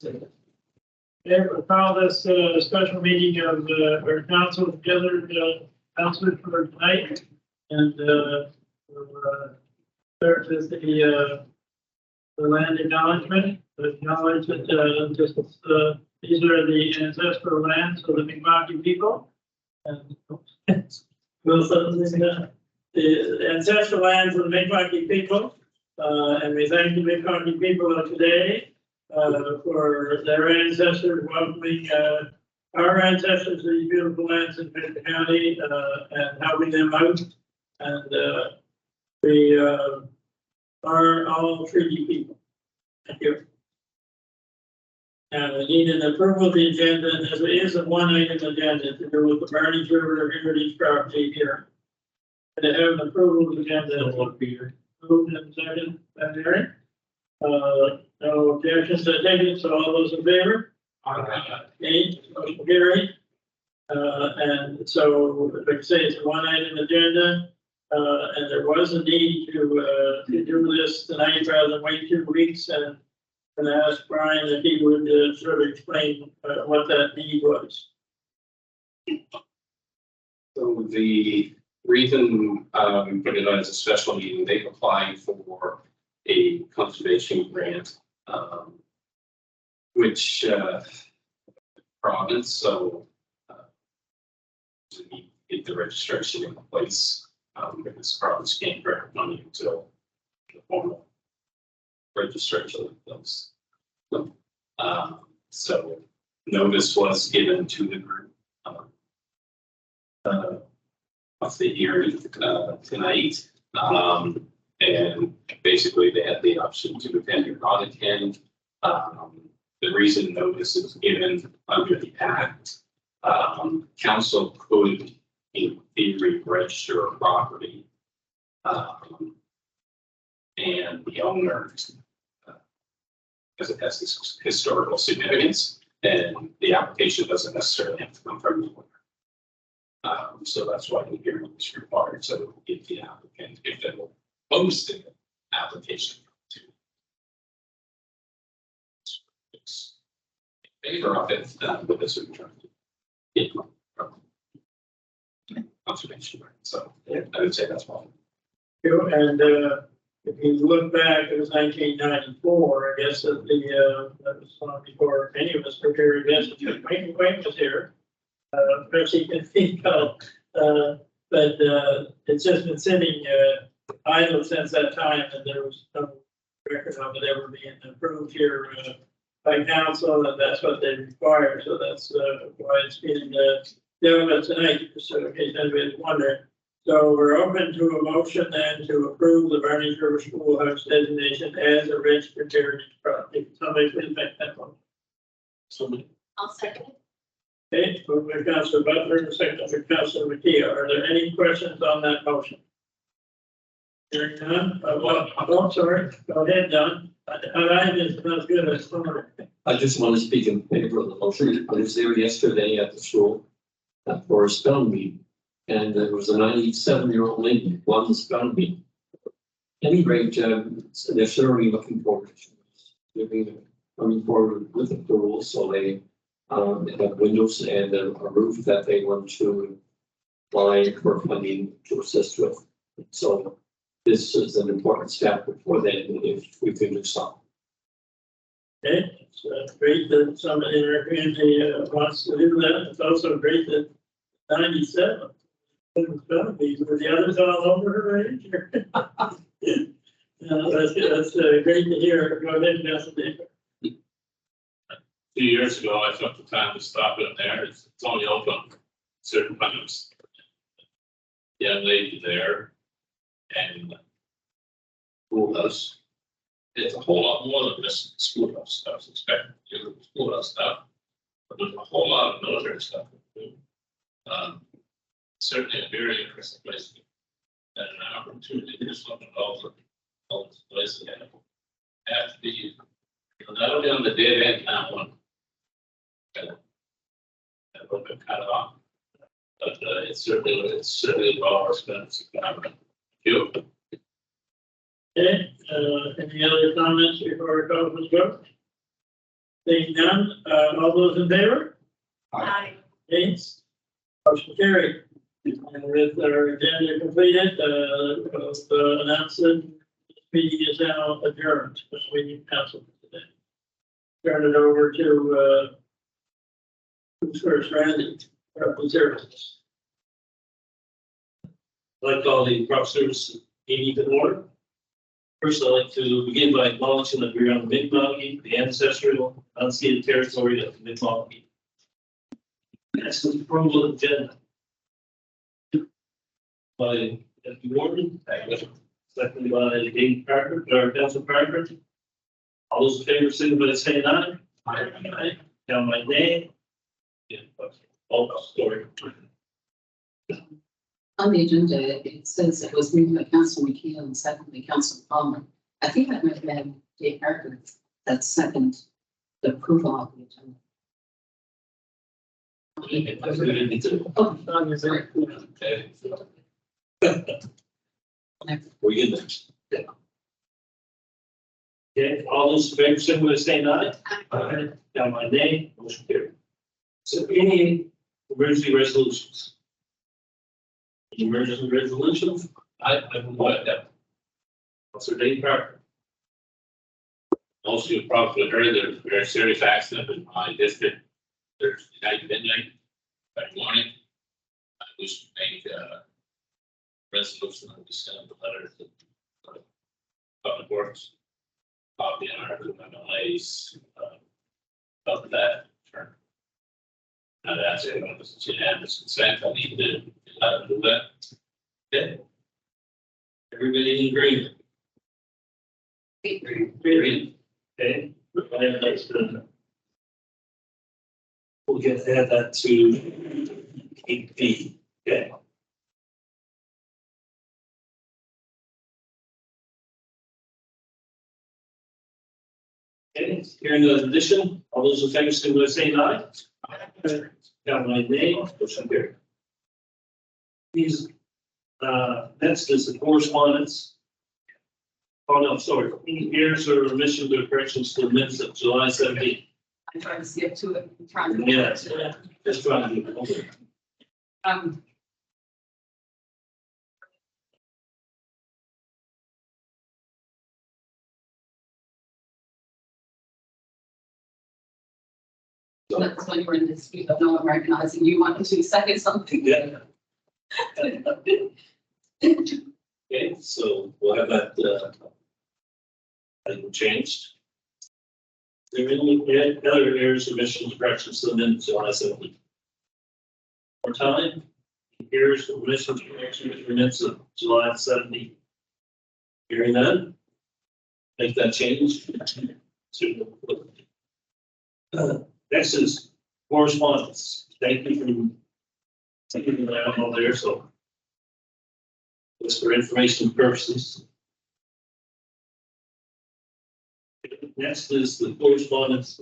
Okay, we'll call this special meeting of our council together, council for tonight, and we'll start with the land acknowledgement. Acknowledge that these are the ancestral lands of the Mi'kmaq people, and the ancestral lands of the Mi'kmaq people, and we thank the Mi'kmaq people of today for their ancestors welcoming our ancestors to these beautiful lands in Mitchell County and helping them out. And we are all treaty people. Thank you. And we need an approval of the agenda, and there is a one-item agenda to do with the Barney's River Heritage Property here. And to have an approval of the agenda, it will be moved and seconded by Mary. No objections to taken, so all those in favor? Aye. Motion carried. And so, like I say, it's a one-item agenda, and there was a need to do this tonight rather than wait 2 weeks. And I asked Brian if he would sort of explain what that need was. So the reason we put it on as a special meeting, they applied for a conservation grant, which province, so we need to get the registration in place. This province can't grant money until the formal registration in place. So notice was given to the group of the hearing tonight. And basically they had the option to attend or not attend. The reason notice is given under the act, council could in theory register a property, and the owner, because it has this historical significance, and the application doesn't necessarily have to come from the owner. So that's why the hearing is required. So if the applicant, if they will post an application to in favor of it, with this would try to get conservation. So yeah, I would say that's one. And if you look back, it was 1994. I guess that that was long before any of us were here. I guess Wayne was here. Perhaps he can think of, but it's just been sitting idle since that time, and there was no record of it ever being approved here by council, and that's what they require. So that's why it's being dealt with tonight, so in case anybody's wondering. So we're open to a motion then to approve the Barney's River Schoolhouse designation as a registered heritage property. Somebody please make that motion. Somebody. I'll second it. Okay, moved by Councilor Butler, second by Councilor McKee. Are there any questions on that motion? Hearing none. Oh, sorry. Go ahead, Don. I just not good as far. I just want to speak in favor of the motion. I was there yesterday at the school for a spelling bee, and there was a 97-year-old lady won the spelling bee. At any rate, they're certainly looking forward to coming forward with approval, so they have windows and a roof that they want to apply for funding to assist with. So this is an important step before then, if we can do something. Okay, it's great that somebody in our community wants to do that. It's also great that 97. Were the others all over her age? That's great to hear. Go ahead, Councilman. 2 years ago, I took the time to stop in there. It's only open certain times. Young lady there, and schoolhouse. It's a whole lot more than just schoolhouse stuff. It's expected to do schoolhouse stuff, but there's a whole lot of military stuff. Certainly a very interesting place and an opportunity to just look at all this place again. Have to be, not only on the dead end kind of one. A little bit cut off, but it's certainly well expensive. Okay, any other comments before we go? Seeing none, all those in favor? Aye. Against? Motion carried. And with our agenda completed, announce that this meeting is now adjourned, this meeting council today. Turn it over to, who's first, Randy, Public Services. I'd like to call the crop service meeting to order. First, I'd like to begin by acknowledging that we're on the Mi'kmaq, the ancestral unceded territory of the Mi'kmaq. Next is approval of agenda. By Deputy Warden, seconded by Dave Parker, or Council Parker. All those in favor, signify by saying aye. Aye. Down my name. Yeah, all story. On the agenda, it says it was moved by Council McKeel and seconded by Council Palmer. I think that might have been Dave Parker that second the approval of the agenda. Oh, sorry. Okay. We get next. Okay, all those in favor, signify by saying aye. Aye. Down my name, motion carried. So any emergency resolutions? Emergency resolutions? I will go ahead. Councilor Dave Parker. Also, you probably heard there's a very serious accident in my district. There's night midnight, by morning. I wish to make a resolution of just send the letter to Public Works. Copy on our MLA's about that turn. Now that's it, it's unanimous consent, I need to do that. Okay. Everybody in agreement? Agreement. Okay. And that's the. We'll get add that to 8B. Okay. Okay, hearing the addition, all those in favor, signify by saying aye. Down my name, motion carried. These, next is the correspondence. Oh, no, sorry, here's a remission to corrections to the minutes of July 17th. I'm trying to skip to it. I'm trying to. Yes, just trying to do it. Um, That's when you were in dispute of no one recognizing you wanted to second something. Yeah. Okay, so we'll have that, item changed. There any other areas of missions, corrections to the minutes, July 17th? More time, here's the missions, corrections, to the minutes of July 17th. Hearing that, make that change. Next is correspondence. Thank you for taking that out there, so. Just for information purposes. Next is the correspondence.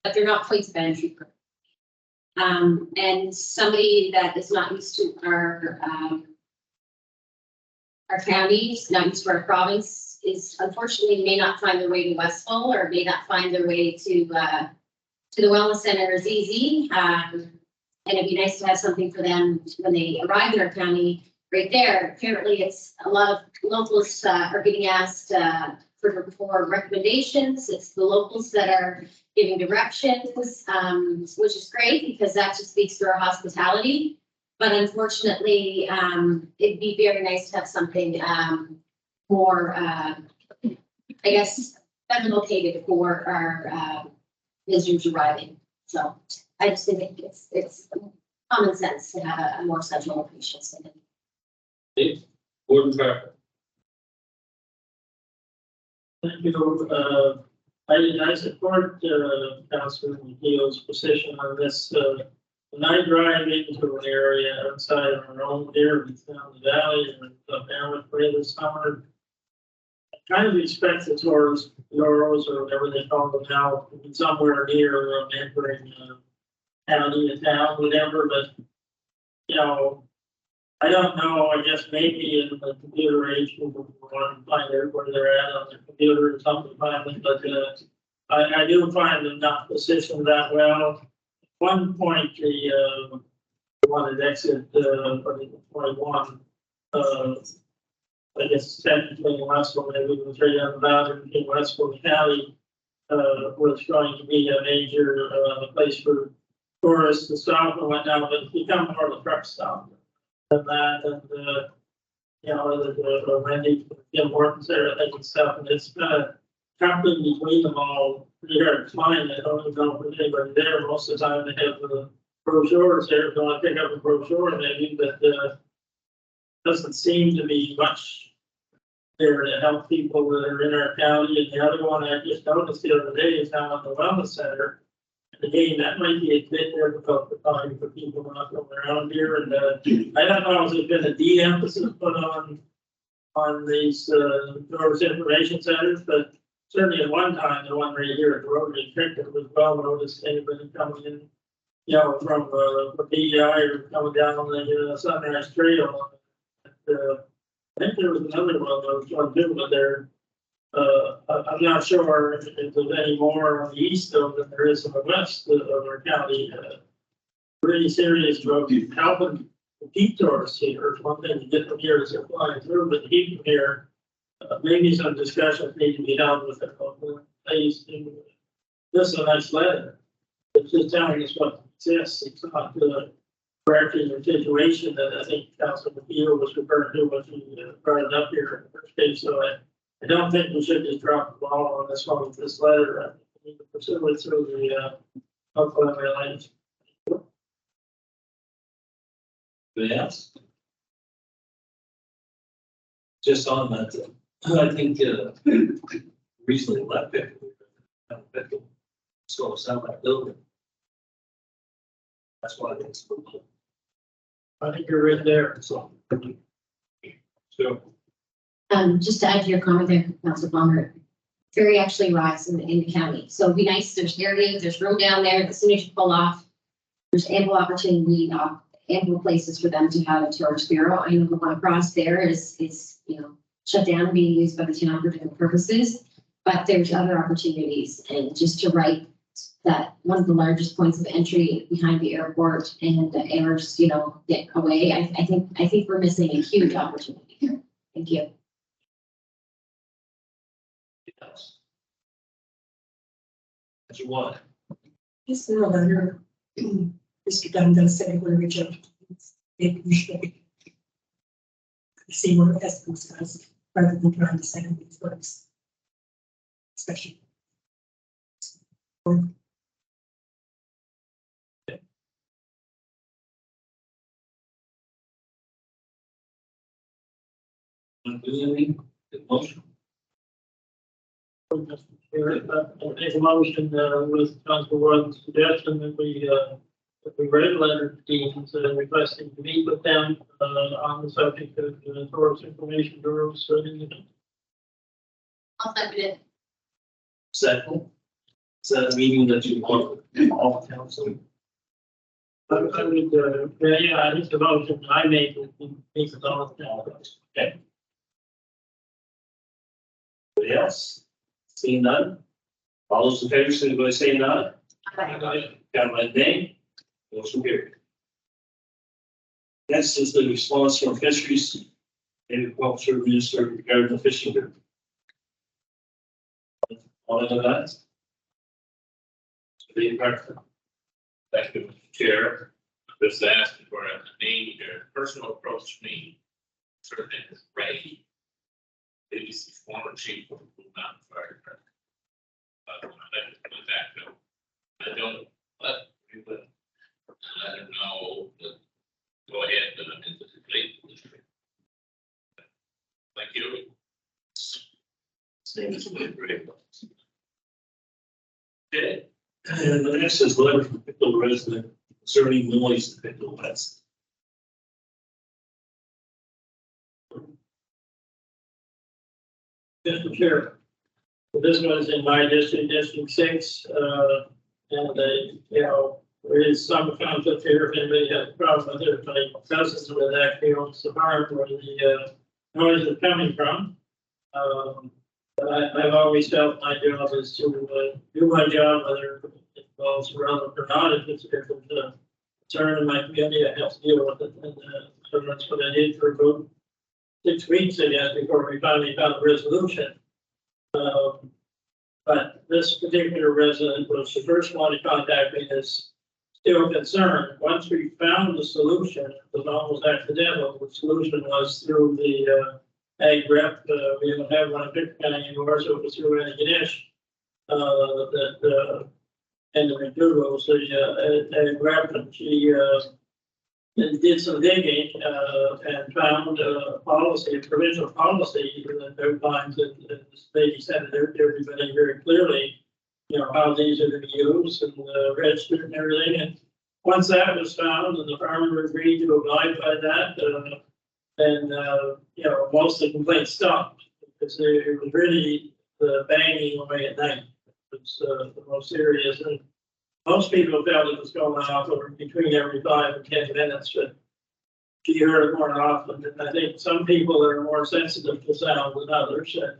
But they're not placed band. And somebody that is not used to our counties, not used to our province, is unfortunately may not find their way to Westfall or may not find their way to the wellness center as easy. And it'd be nice to have something for them when they arrive in our county right there. Apparently, it's a lot of locals are getting asked for recommendations. It's the locals that are giving directions, which is great because that just speaks to our hospitality. But unfortunately, it'd be very nice to have something more, I guess, better located for our visitors arriving. So I just think it's common sense to have a more central location. Gordon Parker. Thank you. I support Councilor McKeel's position on this. When I drive into an area outside of our own here in the valley and the family play this summer, kind of expect the tours, Euros or whatever they call them now, to be somewhere near entering county and town, whatever, but, you know, I don't know, I guess maybe in the computer age, people want to find out where they're at on their computer or something finally, but, I do find them not positioned that well. At one point, the one at exit, or the 21, I guess technically in Westfield, maybe it was right on the boundary in Westfield County, was going to be a major, place for tourists to stop and whatnot, but it's become more of a truck stop than that, and, you know, the Wendy, Tim Hortons there, I think and stuff, and it's kind of jumping between them all, here, it's fine, I don't even know if there's anybody there, most of the time they have the brochures there, if you want to pick up a brochure maybe, but, doesn't seem to be much there to help people that are in our county. And the other one I just noticed the other day is down at the wellness center. And again, that might be a bit difficult to find for people not from around here. And I don't know if there's been a de-emphasis put on these tourist information centers, but certainly at one time, the one right here at the Rotary Cricket was well noticed. Anybody coming in, you know, from PEI or coming down the Sunrise Trail. I think there was another one that was going to do, but there, I'm not sure if there's any more on the east though than there is on the west of our county. Really serious about helping the keep tourists here. It's one thing to get them here as they're flying through, but to keep them here, maybe some discussions need to be held with the local place. This is a nice letter. It's just telling us what exists. It's not correcting the situation that I think Councilman Beal was referring to when he brought it up here in the first case. So I don't think we should just drop the ball on this one with this letter. We need to pursue it through the local lines. Anybody else? Just on that, I think recently left it. So it's not that building. That's why it's. I think you're right there. So. Just to add to your comment there, Councilor Palmer, ferry actually arrives in the county. So it'd be nice, there's areas, there's room down there, as soon as you pull off, there's ample opportunity, ample places for them to have a tourist bureau. I know the one across there is, you know, shut down and being used by the town for different purposes, but there's other opportunities. And just to write that one of the largest points of entry behind the airport and the airs, you know, get away, I think we're missing a huge opportunity here. Thank you. What you want? Just a letter, Mr. Dunn said we're rejecting. See where Essex goes, rather than trying to send these works. Especially. Want to do anything? The motion? Make a motion with Council Warren's suggestion that we write a letter to teams requesting to meet with them on the subject of tourist information bureaus. I'll second it. Second. Is that a meeting that you want all council? I would, yeah, I think the motion I make would be all now. Okay. Anybody else? Seeing none? All those in favor, signify by saying aye. Got my name? Motion carried. Next is the response from fisheries. Agriculture Minister regarding the fishing group. All of that. Thank you, Mr. Chair. Just asking for a name here. Personal approach to me. Certainly is Ray. He's the former chief of the Blue Mountain Fire Department. I don't let him know that go ahead and into the late district. Thank you. Same as the Ray. Okay. And the next is letter from Pickle resident concerning noise in Pickle West. Mr. Chair. So this was in my district, District 6, and you know, there is some conflict here. If anybody has a problem with it, my cousins with actually owns the farm where the noise is coming from. But I've always felt my job is to do my job, whether it involves relevant or not. If it's a concern in my community, I have to deal with it. And so that's what I did for about 6 weeks, I guess, before we finally found a resolution. But this particular resident was the first one to contact me, is still concerned. Once we found the solution, it was almost accidental. The solution was through the ag rep. We don't have one in Pickett County anymore, so it was through Annie Ganesh. And the McDougal's, the ag rep, and she did some digging and found a policy, a provincial policy that outlines and they sent it to everybody very clearly, you know, how these are to be used and registered and everything. And once that was found and the farmer agreed to abide by that, then you know, most of the complaints stopped because it was really the banging away at night. It was the most serious. And most people felt it was going off over between every 5 and 10 minutes, but she heard it more often. And I think some people are more sensitive to sound than others. And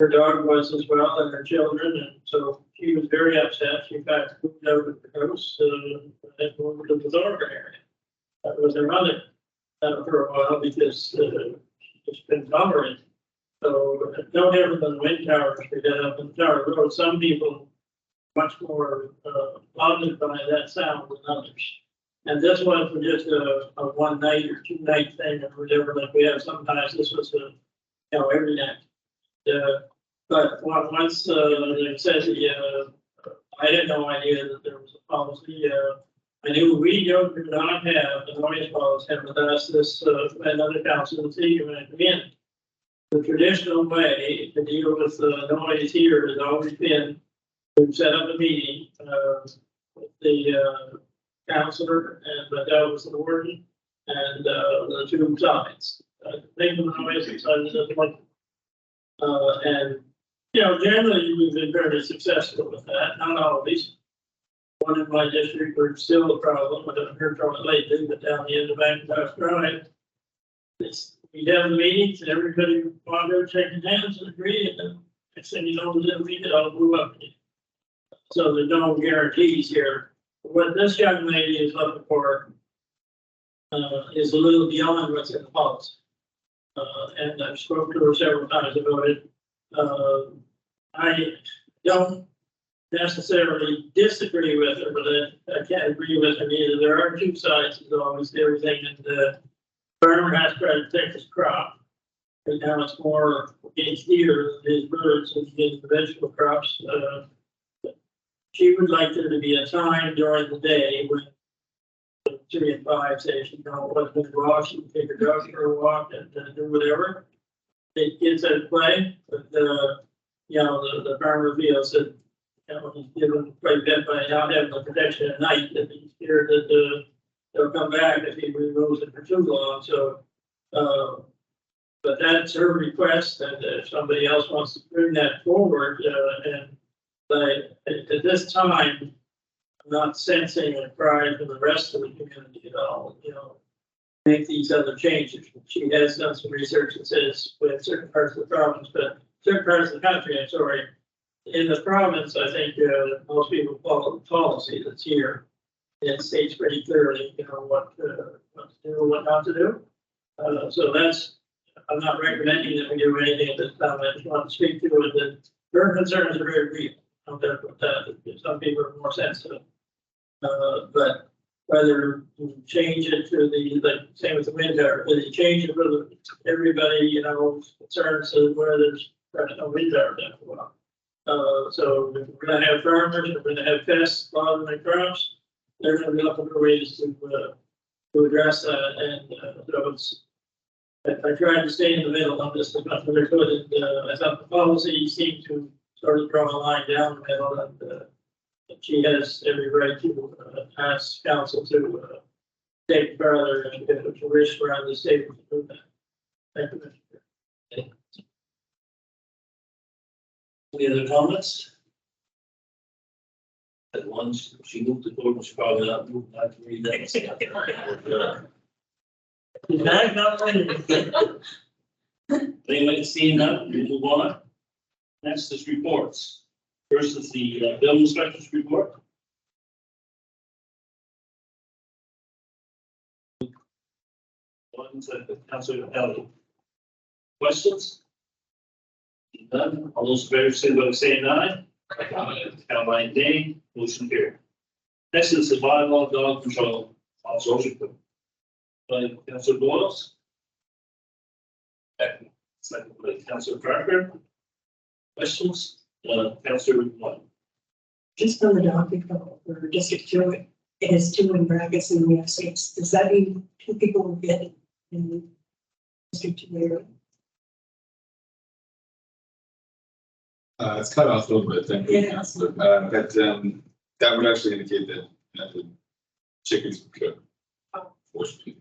her dog was as well, and her children. And so she was very upset. She in fact moved out of the house and moved to the Thornton area. That was her mother for a while because she's been tolerant. So no different than wind towers we got up in Tower Road. Some people much more bothered by that sound than others. And this wasn't just a 1 night or 2 night thing or whatever like we have sometimes. This was a, you know, every night. But once they said I had no idea that there was a policy. I knew we do not have a noise policy with us. This another council will see when I come in. The traditional way to deal with noise here has always been to set up a meeting with the councilor and myself as the warden and the 2 sides. Think of the noise sides of the and you know, generally we've been very successful with that. Not always. One in my district where it's still a problem. I haven't heard from it lately, but down the end of Bank Drive, we have the meetings and everybody wanted to shake hands and agree, and then next thing you know, it all blew up. So there's no guarantees here. What this young lady is looking for is a little beyond what's in the policy. And I've spoken to her several times about it. I don't necessarily disagree with her, but I can't agree with her either. There are 2 sides to always everything, and the farmer has to try to protect his crop. Right now it's more against deer than his birds and against the vegetable crops. She would like there to be a time during the day when 3 and 5 say she wasn't going to go off, she would take her dog for a walk and do whatever. Take kids out to play, but you know, the farmer feels that, you know, he's given quite a bit by not having the protection at night, that he's scared that they'll come back if he removes it for too long. So, but that's her request, and if somebody else wants to bring that forward, and at this time, I'm not sensing a cry from the rest of the community at all, you know, make these other changes. She has done some research that says with certain parts of the province, but certain parts of the country, I'm sorry, in the province, I think most people follow the policy that's here. It states pretty clearly, you know, what to do, what not to do. So that's, I'm not recommending that we do anything at this time. I just want to speak to it that her concerns are very real. I'm there with that. Some people are more sensitive. But whether you change it to the same with the wind tower, whether you change it for everybody, you know, concerns of where there's no wind tower after a while. So if we're going to have farmers, if we're going to have pests bothering the crops, they're going to be looking for ways to address that. And so it's, I tried to stay in the middle of this as much as I could. And I thought the policy seemed to sort of draw a line down the middle, and she has every right to ask council to take further and if it's a wish around the state to do that. Thank you, Mr. Chair. Any other comments? At once, she moved the board, she probably not moved, not to read that. Back up, Anybody seeing that, we move on. Next is reports. First is the building inspector's report. One, Councilor Ellie. Questions? None, all those in favor, say by saying aye. Caroline Dane, motion carried. Next is the bylaw dog control officer report. By Councilor Boyles. Second by Councilor Parker. Questions? Councilor one. Just on the dog control for District Two, it has 2 in brackets and we have 6. Does that mean 2 people will get in District 2 area? It's cut off a little bit, thank you, Yeah. Councilor. But that would actually indicate that the chickens could. Fortunately.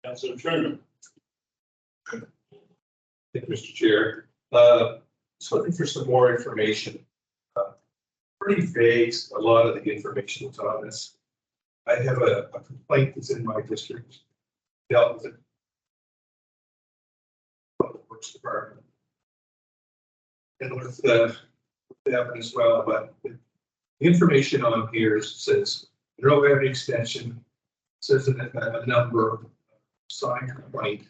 Councilor Turner. Thank you, Mr. Chair. Just looking for some more information. Pretty vague, a lot of the information that's on this. I have a complaint that's in my district. Dealt with it. Public Works Department. And with that as well, but the information on here says no avenue extension, says that a number, signed complaint.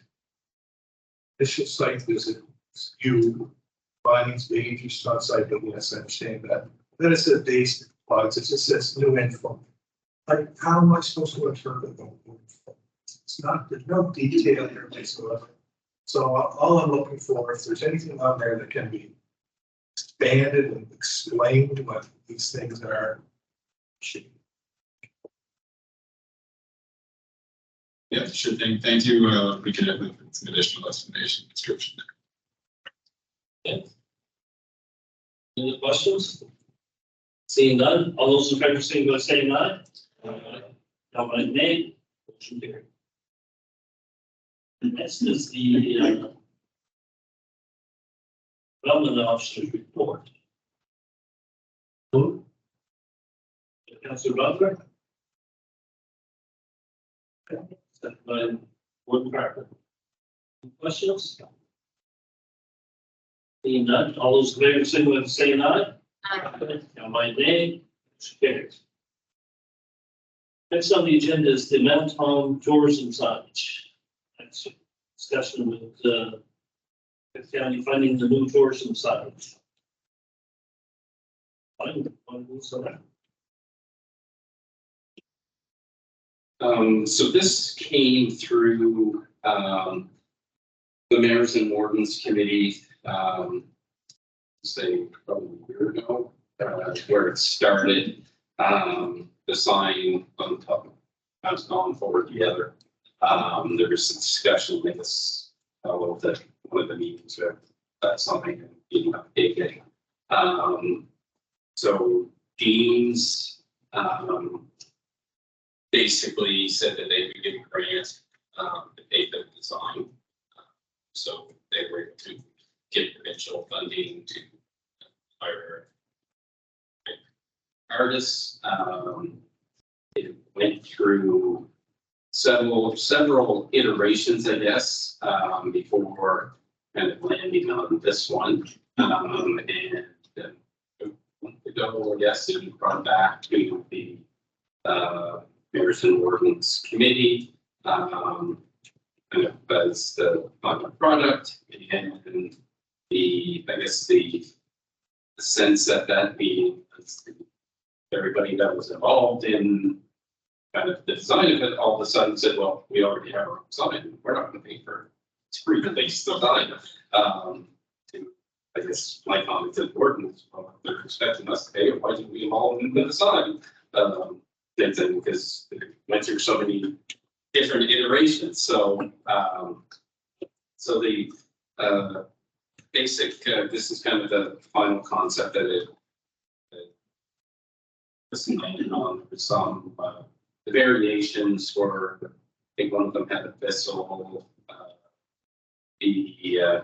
Initial site visit, you, findings, behaviors, not site, but yes, I understand that. Then it says basic plugs, it just says new info. Like, how am I supposed to interpret that? It's not, there's no detail here whatsoever. So all I'm looking for, if there's anything on there that can be expanded and explained what these things are. Yeah, sure thing. Thank you. We can have some additional explanation description. Any other questions? Seeing none, all those in favor, signify by saying aye. Caroline Dane, motion carried. Next is the development officer's report. Who? Councilor Butler. Second by Warden Parker. Questions? Seeing none, all those in favor, signify by saying aye. Caroline Dane, motion carried. Next on the agenda is the Mount Home tourism signage. That's a discussion with the county funding the new tourism signage. So this came through, the Mayors and Wardens Committee, say probably a year ago, where it started. The sign on top, I was gone forward together. There was some discussion with this, that one of the meetings with something being updated. So Dean's, basically said that they would give a grant, to pay the design. So they were able to get provincial funding to hire artists. It went through several iterations, I guess, before kind of landing on this one. And a month ago, I guess, it brought back to the Mayors and Wardens Committee, kind of as the final product, and the, I guess the sense at that meeting was everybody that was involved in kind of the design of it all of a sudden said, well, we already have our own sign, we're not going to pay for it's free to base design. I guess my comment to the board was, well, they're expecting us to pay, why didn't we involve in the design? Because it went through so many different iterations. So, so the basic, this is kind of the final concept that it was landed on. With some the variations were, I think one of them had a vessel the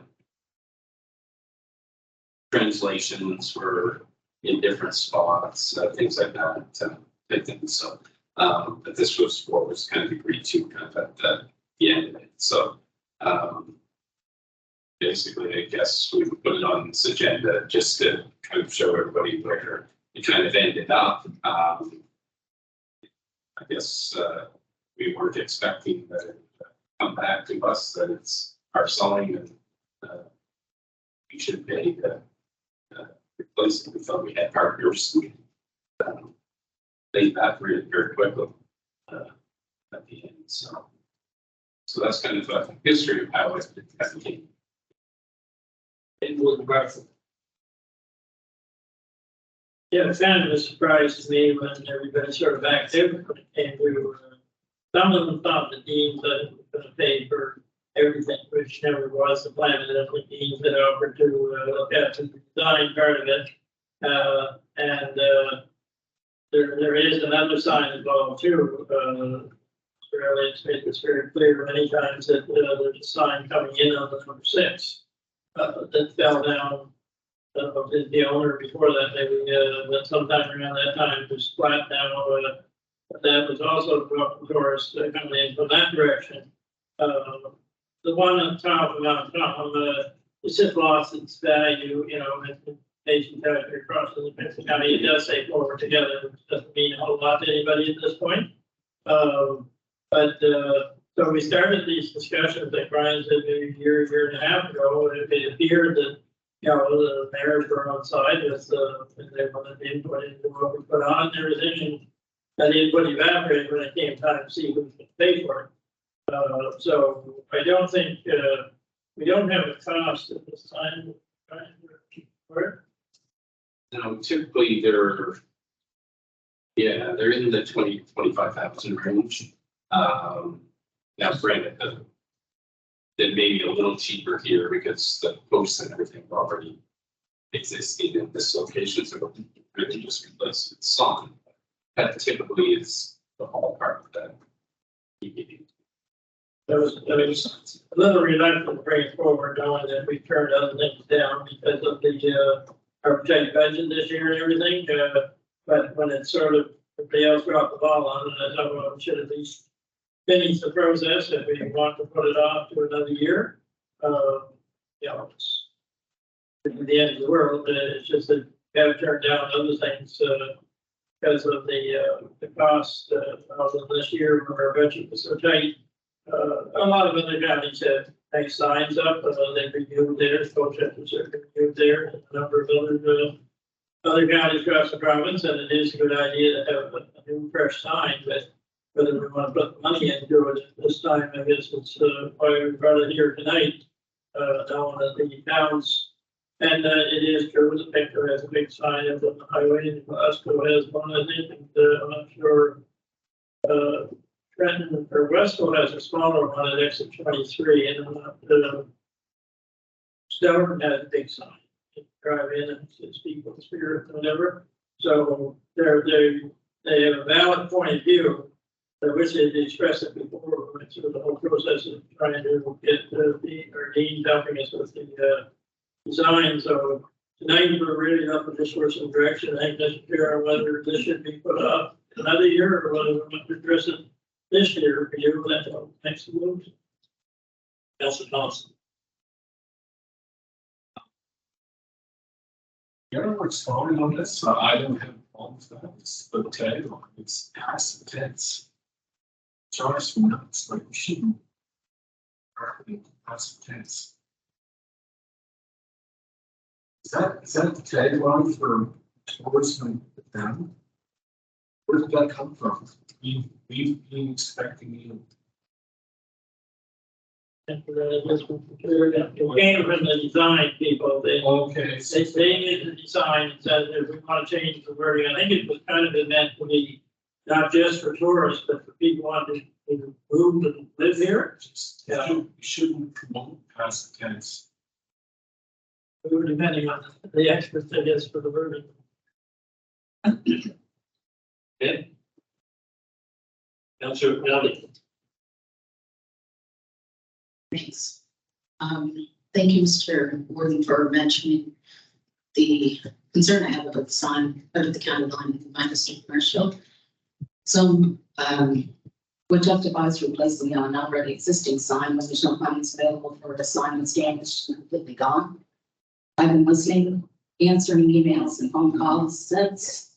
translations were in different spots, things like that, I think so. But this was what was kind of agreed to kind of at the end of it, so. Basically, I guess we would put it on this agenda just to kind of show everybody where it kind of ended up. I guess we weren't expecting that it would come back to us that it's our selling and we should pay to replace it. We thought we had partners. They evaporated very quickly at the end. So that's kind of a history of how it came. It was Bradford. Yeah, it was kind of a surprise to me when everybody sort of backed out and we were, some of them thought the deans that were gonna pay for everything, which never was the plan, and the deans that offered to look at the design part of it. There is another sign involved too, really, it's made this very clear many times that there's a sign coming in on the number 6. That fell down, the owner before that, maybe, that sometime around that time was flat now, that was also brought to tourists coming in from that direction. The one on top of Mount Tom, it's just lost its value, you know, and Asian territory across the Benson County, it does say forward together, which doesn't mean a whole lot to anybody at this point. So we started these discussions, like Brian said, maybe a year and a half ago, and it appeared that, you know, the mayors were on side with and they wanted to input into what we put on. There was any, that input evaporated when it came time to see who's going to pay for it. So I don't think, we don't have a cost at this time. No, typically they're in the 20,000-25,000 range. Now, granted, that may be a little cheaper here because the posts and everything already existed in this location, so really just replace the sign. That typically is the ballpark of that. There was a little reluctant to bring it forward, knowing that we turned other things down because of the our projected budget this year and everything. But when it sort of, everybody else dropped the ball on it, I thought, well, we should at least finish the process if we want to put it off to another year. You know, it's the end of the world. It's just that we have turned down other things because of the cost of this year where our budget was so tight. A lot of other counties have nice signs up. They reviewed theirs, Colchester's reviewed theirs, and a number of other counties across the province, and it is a good idea to have a new fresh sign, but whether we want to put money into it this time, I guess it's why we brought it here tonight. Knowing that the towns, and it is true, the picture has a big sign up on the highway, and Glasgow has one, I think, and I'm not sure. Trenton or Westville has a smaller one at exit 23, and Stelton has a big sign. You drive in and it's people spirit, whatever. So they have a valid point of view. I wish they'd expressed it before we went through the whole process of trying to get our dean helping us with the design. So tonight we're really up in this sort of direction. I think that's clear on whether this should be put up another year or whether we want to address it this year. For you, that's all. Next move. Councilor Thompson. You know what's falling on this? I don't have problems with that. It's the tagline. It's past tense. Charge for nuts like machine. Past tense. Is that the tagline for tourism down? Where did that come from? We've been expecting you. It came from the design people. Okay. They needed the design and said if we want to change the wording. I think it was kind of meant to be not just for tourists, but for people wanting to move and live here. You shouldn't promote past tense. We were depending on the experts, I guess, for the wording. Yeah. Councilor Kelly. Thanks. Thank you, Mr. Warden, for mentioning the concern I have about the sign out of the county line in the State Commercial. So, would Jeff advise replacing an already existing sign when there's no funds available for a sign that's damaged and completely gone? I've been listening, answering emails and phone calls since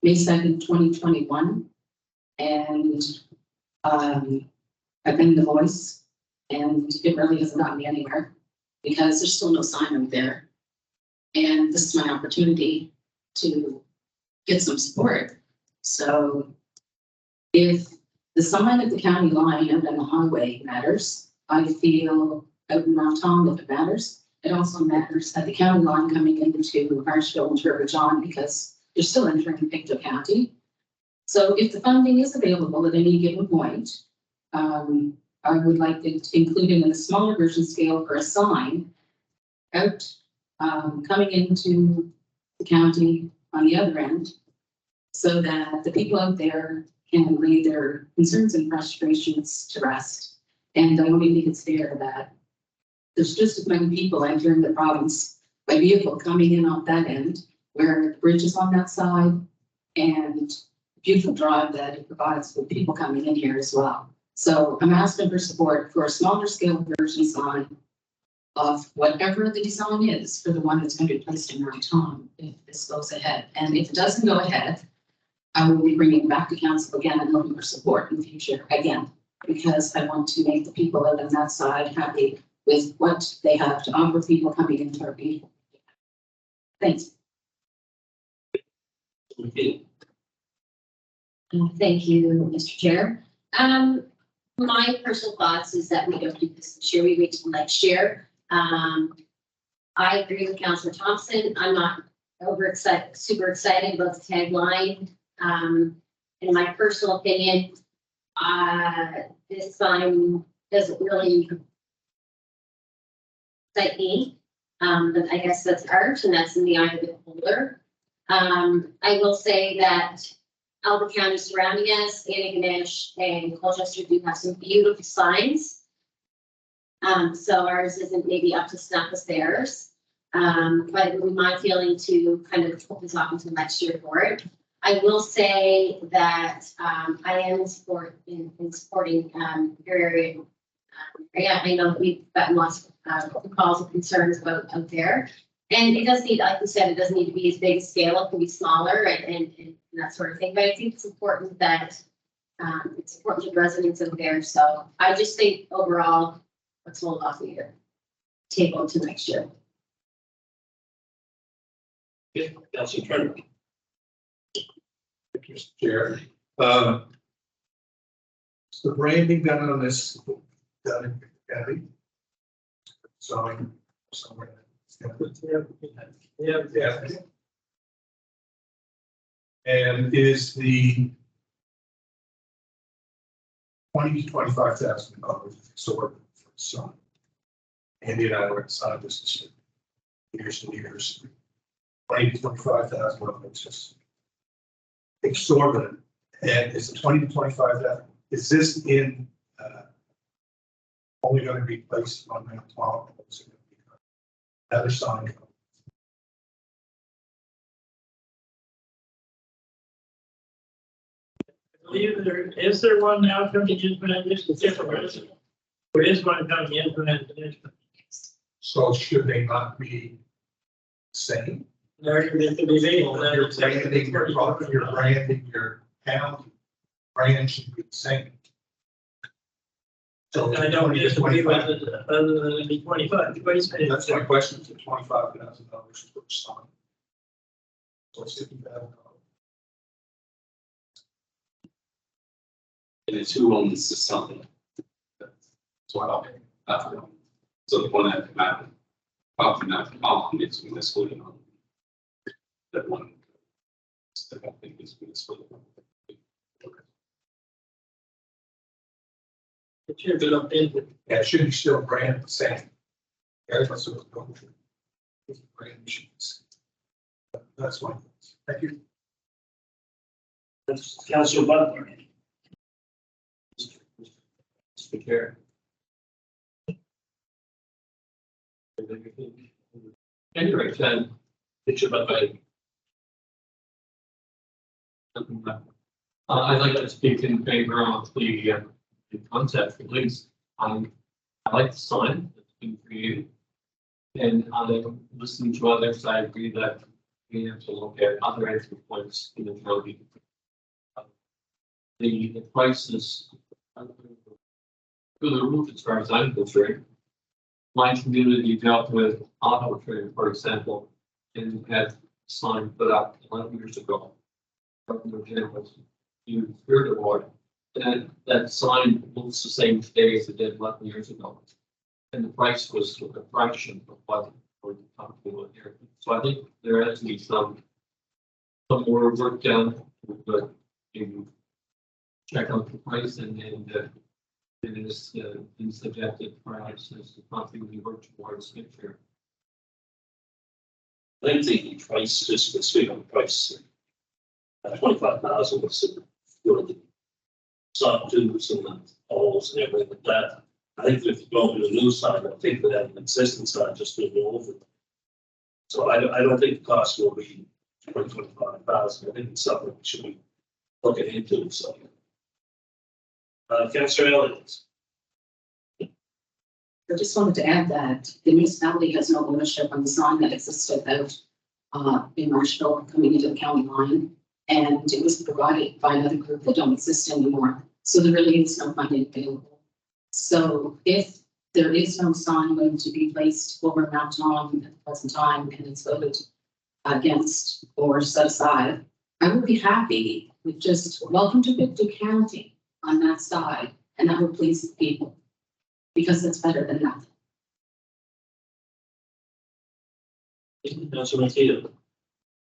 May 2nd, 2021. And I've been the voice, and it really hasn't gotten me anywhere because there's still no sign out there. And this is my opportunity to get some support. So if the sign at the county line out on the highway matters, I feel out in Mount Tom if it matters. It also matters at the county line coming into Harshville and River John because they're still entering Pictou County. So if the funding is available at any given point, I would like to include it in a smaller version scale for a sign out coming into the county on the other end, so that the people out there can lay their concerns and frustrations to rest. And I only think it's fair that there's just as many people entering the province by vehicle coming in off that end, where the bridge is on that side, and beautiful drive that it provides for people coming in here as well. So I'm asking for support for a smaller scale version sign of whatever the design is for the one that's going to be placed in Mount Tom if this goes ahead. And if it doesn't go ahead, I will be bringing it back to council again and looking for support in the future again, because I want to make the people out on that side happy with what they have to offer people coming into our people. Thanks. Thank you, Mr. Chair. My personal thoughts is that we don't do this year, we wait till next year. I agree with Councillor Thompson. I'm not super excited about the tagline. In my personal opinion, this sign doesn't really excite me. But I guess that's art and that's in the eye of the beholder. I will say that Albert County surrounding us, Antigonish and Colchester do have some beautiful signs. So ours isn't maybe up to snuff as theirs. But it would be my feeling to kind of put this off until next year for it. I will say that I am in supporting your area. Yeah, I know we've gotten lots of calls and concerns about out there. And it does need, like you said, it doesn't need to be as big a scale, it can be smaller and that sort of thing. But I think it's important that it's important to residents out there. So I just think overall, let's hold off a year. Table to next year. Yeah, Councillor Turner. Thank you, Mr. Chair. Is the branding done on this done in County? Somewhere. Yeah. And is the $20,000-$25,000 sort for some? And you know, it's not just years and years. $20,000-$25,000 just exorbitant. And is the $20,000 to $25,000? Is this in only going to be placed on Mount Tom? Another sign. I believe is there one now coming in Vantage? There is one coming in Vantage. So should they not be the same? There could be legal. Your branding, your product, your branding, your county brand should be the same. So I don't 20 to disagree with 25. it other than the 25. That's my question, to $25,000 for each sign. So it's $50,000. And it's who owns the sign. As well. So the one that Matt, probably not, it's municipally owned. That one. That I think is municipally owned. It should be looked into. Yeah, it should be still brand the same. Yeah, that's what it's going to. Brand should be the same. That's one. Thank you. That's Councillor Butler. Mr. Chair. Anyway, It's about like, I'd like to speak in favor of the concept at least. I like the sign that's been created. And listening to others, I agree that we have to look at other entry points in the county. The price is through the roof as far as I'm concerned. My community dealt with auto trader, for example, and had a sign put up 11 years ago. You heard the word, and that sign looks the same today as it did 11 years ago. And the price was a fraction of what we're talking about here. So I think there has to be some more work done, but you check out the price and it is been suggested perhaps as something we work towards future. I think the price, just to speak on the price, 25,000 was really soft tubes and the holes and everything like that. I think if you go to a new sign, I think that an existing sign just to go over. So I don't think the cost will be 25,000. I think it's something we should be looking into, so. Councillor Elliott. I just wanted to add that the municipality has no ownership on the sign that existed out in Marshall coming into the county line. And it was provided by another group that don't exist anymore. So there really is no funding available. So if there is no sign going to be placed over Mount Tom at the present time and it's voted against or set aside, I would be happy with just welcome to Victor County on that side, and that would please the people because it's better than nothing. Councillor Mateo.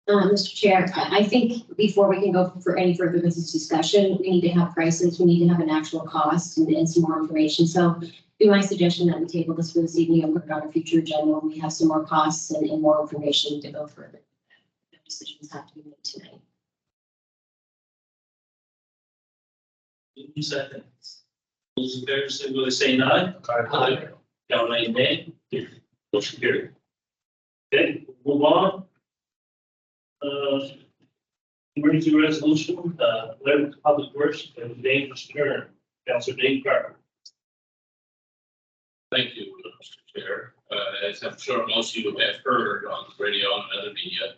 Mr. Chair, I think before we can go for any further business discussion, we need to have prices, we need to have an actual cost and some more information. So be my suggestion that we table this for this evening and put it on a future agenda when we have some more costs and more information to go further. No decisions have to be made tonight. Seconds. Those in favor, signify by saying aye. Aye. Down any nay. Motion carried. Okay, move on. Emergency resolution, letter to public works and dangerous turn. Councillor Dave Carter. Thank you, Mr. Chair. As I'm sure most of you have heard on the radio and other media,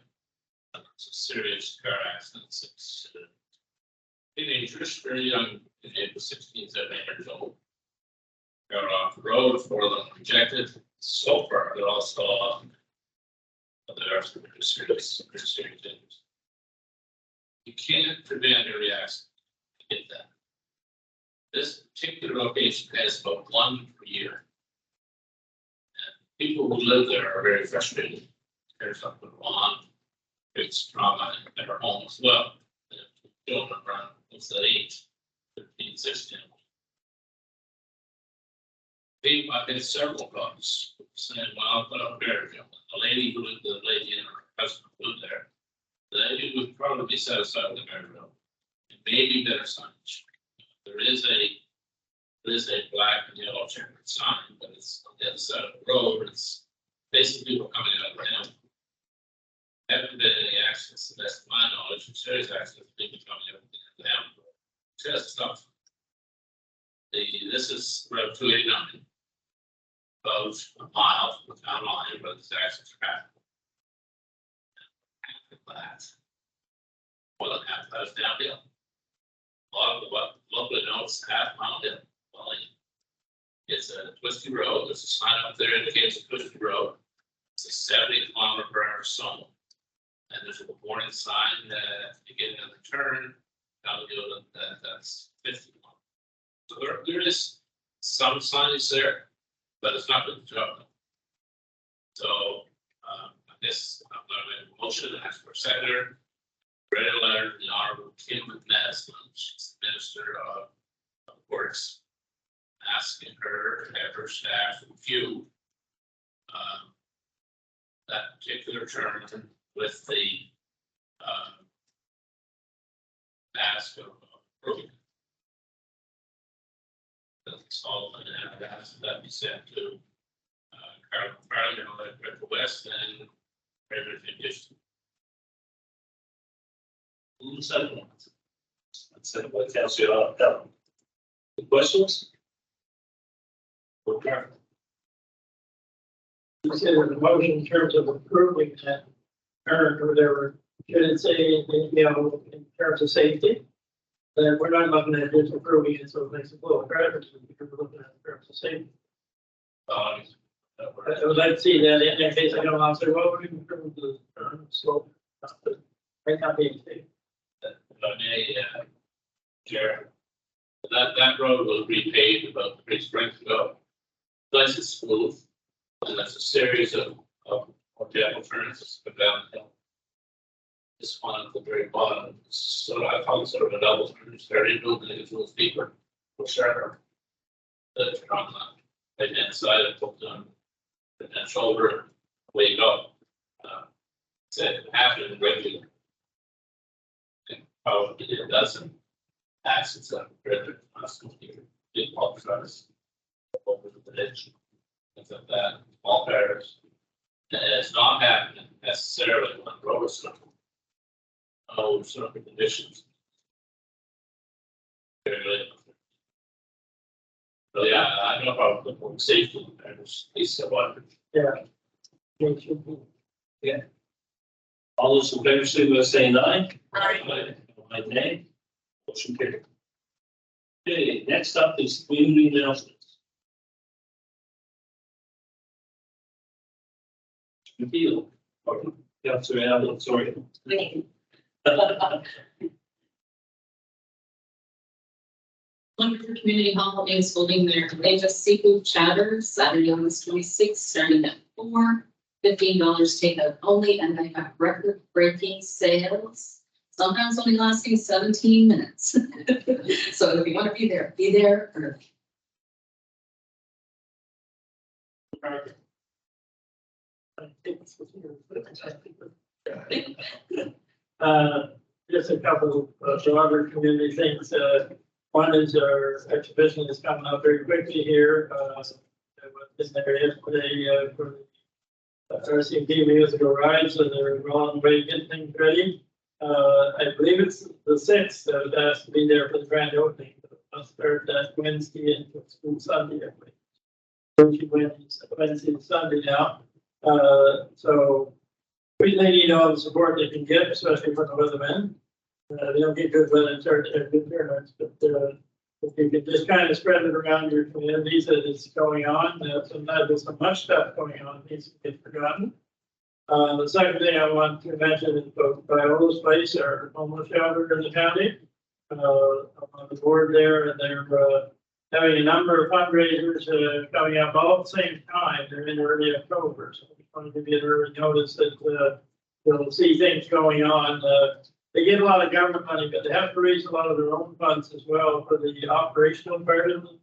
it's a serious car accident. It's teenagers, very young, age of 16, 17 years old. Got off the road, 4 of them rejected. So far, they're all still off. But there are some pretty serious injuries. You can't prevent every accident. You get that. This particular location has about 1 per year. People who live there are very frustrated. There's something wrong. It's trauma in their home as well. Children around what's that age? 15, 16. I've had several calls saying, well, I'll put up there. A lady who lived, the lady and her husband lived there. The lady would probably be satisfied with the guardrail. It may be better signage. There is a black and yellow checkered sign, but it's on the other side of the road. It's basically people coming out of town. Haven't been any accidents, to the best of my knowledge, of serious accidents, people coming out of town. Just stuff. This is Route 289. About a mile from the town line, but it's actually traffic. More than half of that's downhill. A lot of what locally knows half mile hill. Well, it's a twisty road. There's a sign up there indicates a twisty road. It's a 70 km/h zone. And there's a warning sign that at the beginning of the turn, that's 50 km. So there is some signage there, but it's not good to job. So I guess I'm going to make a motion to ask for a seconder. Read a letter to the Honorable Kim McNess, she's the Minister of Works, asking her to have her staff review that particular term with the task of approving. That's all, and I've asked that be sent to Farley, and all that, right to west, and everything just. Second. Second by Councilor Pell. Any questions? Okay. Consider the motion in terms of approving that parent or whatever, should it say, in terms of safety? Then we're not looking at just approving it, so it makes it a little better, because we're looking at it in terms of safety. I would like to see that in case I don't answer, well, we can improve the slope. Might not be safe. Chair. That road was repaved about 3 springs ago. Nice and smooth, and that's a series of organic turns go down the hill. This one at the very bottom, so I call it sort of a double turn, started building it, a little deeper, or sharper. The turn on the right hand side, I took them, and then shoulder, way you go. Said it happened regularly. And probably it doesn't. Accidents that are big pop trucks over the bridge, things like that, small cars. And it's not happening necessarily on road circle. Oh, certain conditions. Very good. So yeah, I have no problem with safety, I just, at least I want. Yeah. All those in favor, signify by saying aye. Aye. Aye, nay. Motion carried. Okay, next up is community announcements. Repeal. Yeah, sorry, I'm sorry. Wonderful Community Hall is holding their latest seafood chatter Saturday, August 26th, starting at $4. $15 takeout only, and they have record-breaking sales. Sometimes only lasting 17 minutes. So if you want to be there early. Just a couple of broader community things. One is our exhibition is coming up very quickly here. I was in there yesterday for the RCMP musical ride, so they're well on the way to get things ready. I believe it's the 6th that was asked to be there for the grand opening. I'll start that Wednesday and school Sunday, I believe. Wednesday and Sunday now. So we need all the support they can get, especially from the weathermen. They don't get good weather good turnouts, but if you can just kind of spread it around your communities that it's going on, sometimes there's so much stuff going on, it needs to get forgotten. The second thing I want to mention is both Viola's Place, our homeless shelter in the county. I'm on the board there, and they're having a number of fundraisers coming up all at the same time. They're in early October, so we want to give you an early notice that you'll see things going on. They get a lot of government money, but they have to raise a lot of their own funds as well for the operational part of the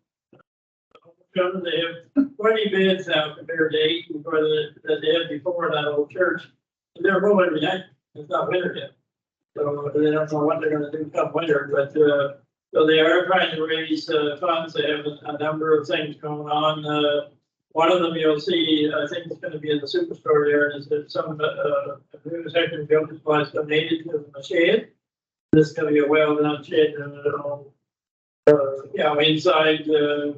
shelter. They have 20 bids now compared to 8 before that they had before that old church. And they're full every night. It's not winter yet. So they don't know what they're going to do come winter, but so they are trying to raise funds. They have a number of things going on. One of them you'll see, I think it's going to be in the superstore there, is that some new second building supplies donated to the shed. This is going to be a well-done shed, inside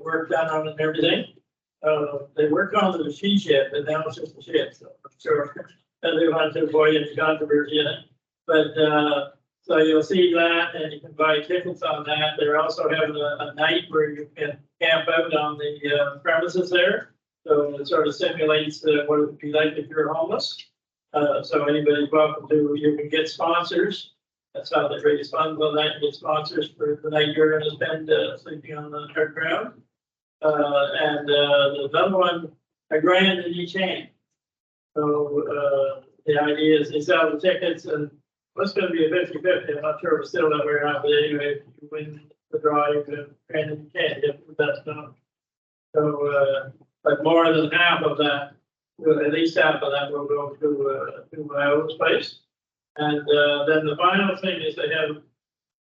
work done on it and everything. They worked on the machine shed, but now it's just a shed, so I'm sure that they want to avoid any controversy in it. But so you'll see that, and you can buy tickets on that. They're also having a night where you can camp out on the premises there. So it sort of simulates what it would be like if you're homeless. So anybody's welcome to, you can get sponsors. That's how they raise funds on that. You get sponsors for the night you're going to spend sleeping on the ground. And there's another one, a grand in each hand. So the idea is they sell the tickets, and what's going to be a 50-50. I'm not sure if it's still that way or not, but anyway, if you win the draw, you can grand in each hand. You have the best number. So, but more than half of that, at least half of that will go to Viola's Place. And then the final thing is they have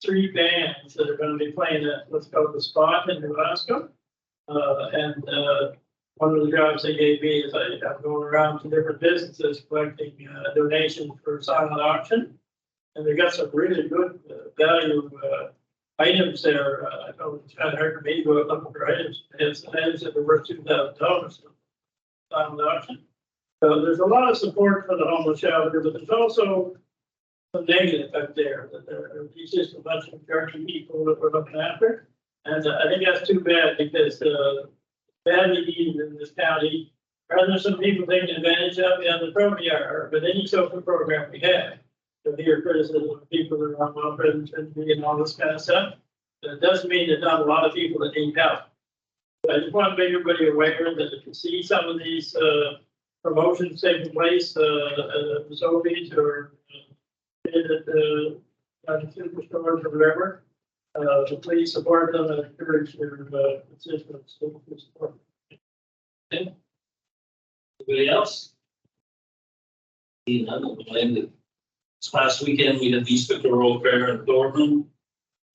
3 bands that are going to be playing at what's called the Spot in Nebraska. And one of the jobs they gave me is I'm going around to different businesses collecting donations for silent auction. And they got some really good value items there. I know it's kind of hard for me to go looking for items. It's items that are worth $2,000 silent auction. So there's a lot of support for the homeless shelter, but there's also some negative out there, that there's just a bunch of jerky people that we're looking after. And I think that's too bad, because badly needed in this county. Are there some people taking advantage of it? Yeah, there probably are, but any social program we have, to hear criticism of people that are on welfare and all this kind of stuff, it doesn't mean there's not a lot of people that need help. But I just want to make everybody aware that if you see some of these promotions taking place, Sobeys or at the superstores or whatever, please support them and encourage their assistance to support. Anybody else? Seeing none, I'll blame it. This last weekend, we had the East Rural Fair in Thornton.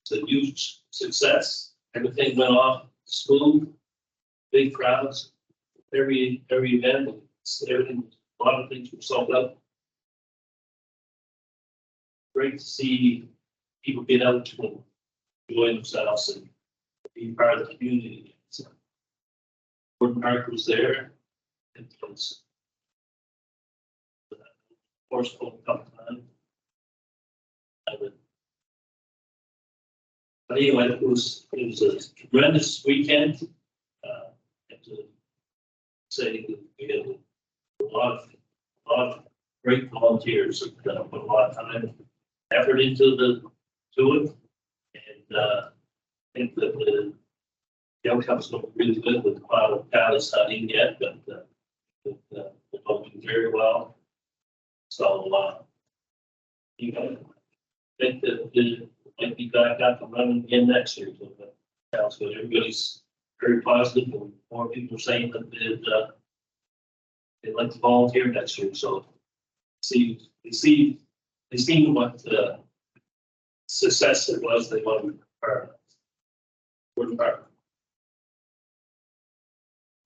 It's a huge success. Everything went off smooth, big crowds, every event, everything, a lot of things were sold out. Great to see people get out to enjoy themselves and be part of the community. So, Gordon Park was there. It was forceful a couple times. But anyway, it was a tremendous weekend. I have to say that we had a lot of great volunteers that put a lot of time and effort into it. And I think that the outcome's going to be really good. With the pilot studying yet, but we're doing very well. So you know, I think that it might be back up and running again next year. So that sounds good. Everybody's very positive, and more people are saying that they'd like to volunteer next year. So they see what success it was. They want to be part of it. We're part of it.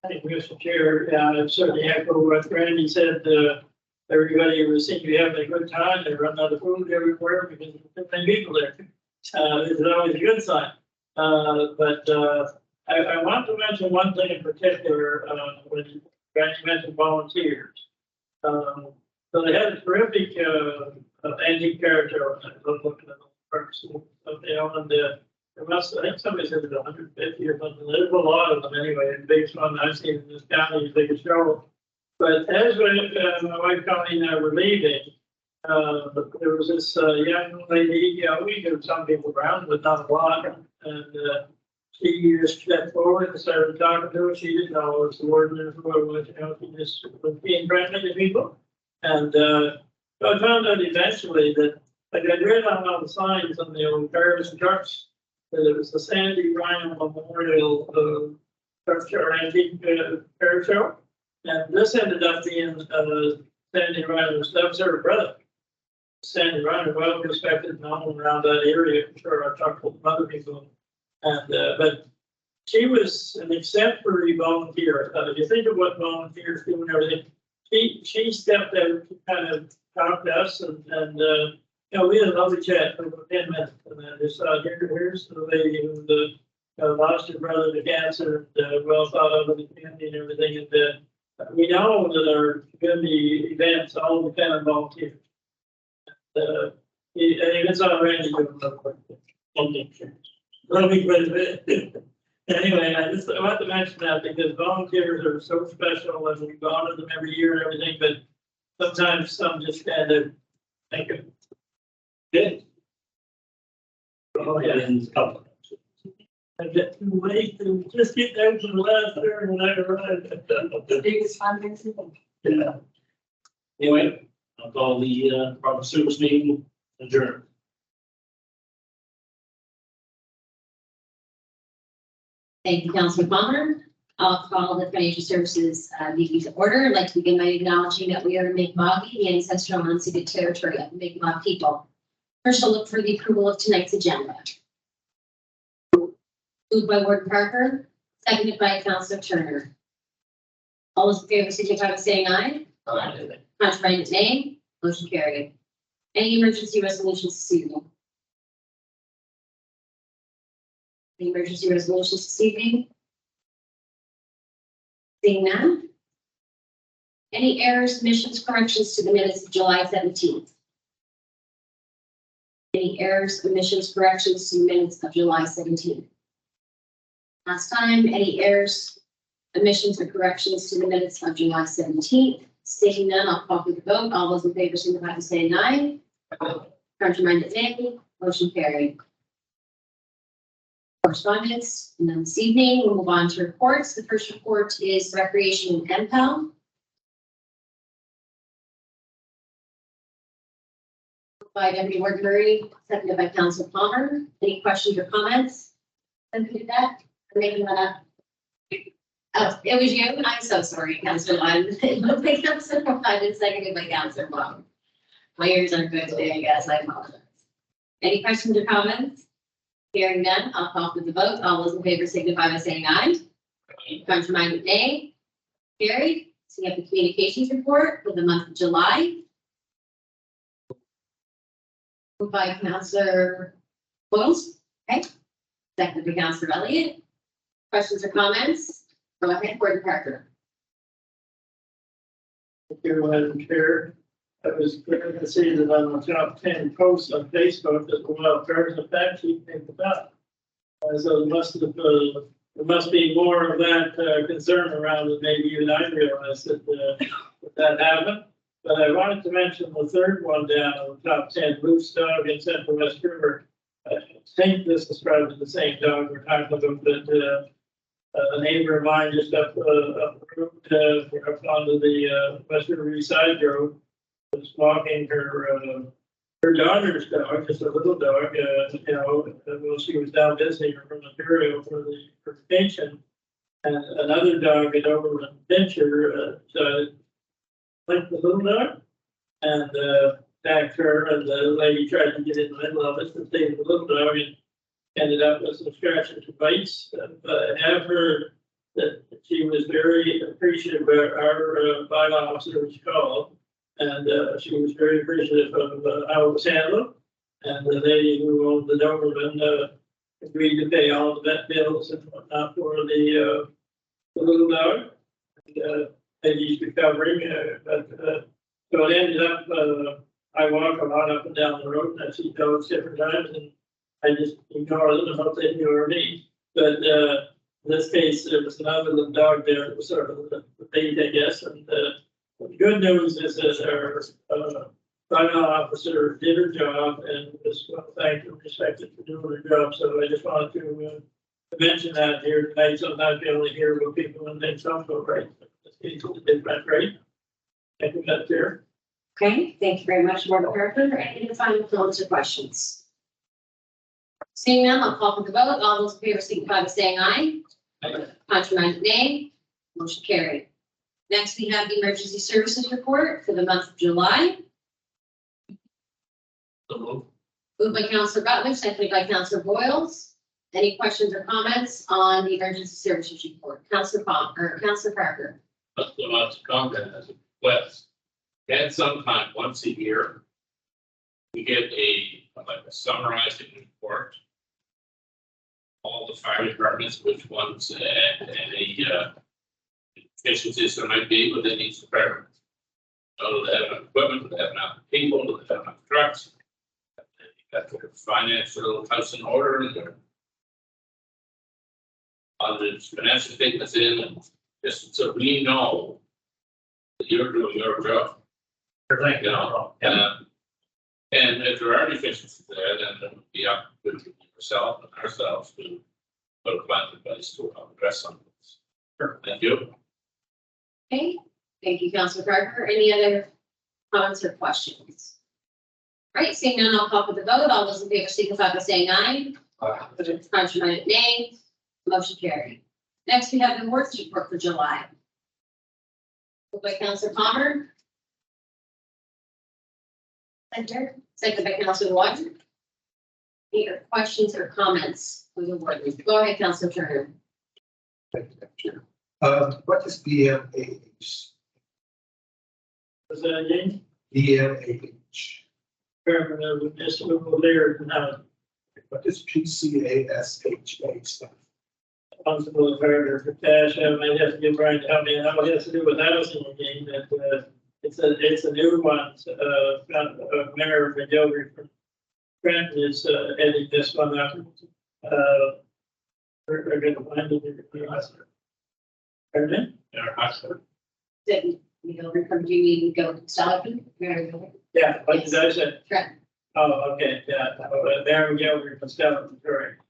I think, Mr. Chair, I certainly echo what Randy said. Everybody was seemed to be having a good time. They run out of food everywhere because there's too many people there. It's always a good sign. But I want to mention one thing in particular when Randy mentioned volunteers. So they had a terrific antique car show. I was looking at the parks. They owned I think somebody said it was 150 or something. There's a lot of them anyway. And biggest one I've seen in this county is biggest show. But as my wife Colleen and I were leaving, there was this young lady. We knew some people around, but not a lot. And she just stepped forward and started talking to us. She didn't know it was the warden or who it was. She just was being friendly to people. And so I found out eventually that, like, I read on all the signs on the old cars and trucks, that it was the Sandy Rhino Memorial Structure Antique Fair Show. And this ended up being Sandy Rhino's stepson brother. Sandy Rhino, well respected and known around that area. I'm sure I've talked with other people. And but she was an exemplary volunteer. If you think of what volunteers do and everything, she stepped out to kind of talk to us and we had a lovely chat for about 10 minutes. And I just here's the lady who lost her brother to cancer, and well thought of in the community and everything. And we know that our community events all depend on volunteers. I think it's already doing something. Let me quit a bit. Anyway, I want to mention that because volunteers are so special and we honor them every year and everything, but sometimes some just stand there. Thank you. Good. Oh, yeah. I get too late to just get down to the last turn when I arrived. The biggest fundraiser. Yeah. Anyway, I'll call the public service meeting adjourned. Thank you, Councilor Palmer. I'll call the financial services meeting to order. I'd like to begin by acknowledging that we are Mi'kmaq, the ancestral and unceded territory of the Mi'kmaq people. First, I'll look for the approval of tonight's agenda. Moved by Warden Parker, seconded by Councilor Turner. All those in favor, signify by saying aye. Contrary, nay. Motion carried. Any emergency resolutions this evening? Any emergency resolutions this evening? Seeing none. Any errors, omissions, corrections to the minutes of July 17th? Any errors, omissions, corrections to the minutes of July 17th? Last time, any errors, omissions, or corrections to the minutes of July 17th? Seeing none, I'll call for the vote. All those in favor signify by saying aye. Contrary, nay. Motion carried. Correspondence, none this evening. We'll move on to reports. The first report is Recreation and MPAL. By Deputy Warden Murray, seconded by Council Palmer. Any questions or comments? Who did that? I'm making that up. Oh, it was you? I'm so sorry, Councilor Lyon. It looked like Councilor Lyon, seconded by Councilor Palmer. My ears aren't good today, I guess. I apologize. Any questions or comments? Hearing none, I'll call for the vote. All those in favor signify by saying aye. Contrary, nay. Carried. So we have the communications report for the month of July. Moved by Councilor Boyles. Okay. Seconded by Councilor Elliott. Questions or comments? Go ahead, Gordon Parker. Thank you, Madam Chair. I was glad to see that on the top 10 posts on Facebook that the wild cars of fact sheet came about. So there must be more of that concern around it, maybe even I realized that happened. But I wanted to mention the third one down on the top 10, Moose Dog in Central West River. I think this is probably the same dog we're talking about, but a neighbor of mine just up the road, we're up onto the West River East Side Road, was walking her daughter's dog, just a little dog, while she was down visiting her from Ontario for the vacation. And another dog had overpinched her, like the little dog, and attacked her, and the lady tried to get in the middle of it to save the little dog, and ended up with some scratches and bites. But I have heard that she was very appreciative of our bylaw officer was called, and she was very appreciative of how it was handled. And the lady who owned the Doberman agreed to pay all the vet bills and whatnot for the little dog. And he's recovering, so it ended up, I walk a lot up and down the road and I see dogs different times and I just ignore them and hope they ignore me. But in this case, there was another little dog there that was sort of the bait, I guess. And the good news is that our bylaw officer did her job and was well thanked and respected for doing her job. So I just wanted to mention that here tonight. Sometimes you only hear about people and things don't go right. It went great. Thank you, Madam Chair. Okay, thank you very much, Warden Parker. Any final comments or questions? Seeing none, I'll call for the vote. All those in favor signify by saying aye. Contrary, nay. Motion carried. Next, we have the emergency services report for the month of July. Moved by Councilor Butler, seconded by Councilor Boyles. Any questions or comments on the emergency services report? Councilor Parker. So much content as a request. And sometime once a year, we get a summarizing report. All the fire departments, which ones and any efficiencies there might be within each department. So they have enough equipment, do they have enough people, do they have enough trucks? They got their financial house in order, and their financial statements in, and just so we know that you're doing your job. Thank You know, and if there are deficiencies there, then it would be up to yourself and ourselves to put a plan in place to address some of this. Sure. Thank you. Okay, thank you, Councilor Parker. Any other comments or questions? All right, seeing none, I'll call for the vote. All those in favor signify by saying aye. Contrary, nay. Motion carried. Next, we have the awards report for July. Moved by Councilor Palmer. Seconded by Councilor Water. Any questions or comments for the award? Go ahead, Councilor Turner. What is BMA Was that again? PCASH. Permanent municipal layer now What does PCASHA stand? responsible for cash. I might have to get Brian to help me. How it has to do with housing again, that, it's a new one. Mayor McGilvery from Trenton is, heading this one up. We're gonna find it. Pardon? Did you go from Jimmy go to Sullivan? Very good. Yeah, what did I say? Correct. Oh, okay, yeah, there we go, we're from Stellar, correct.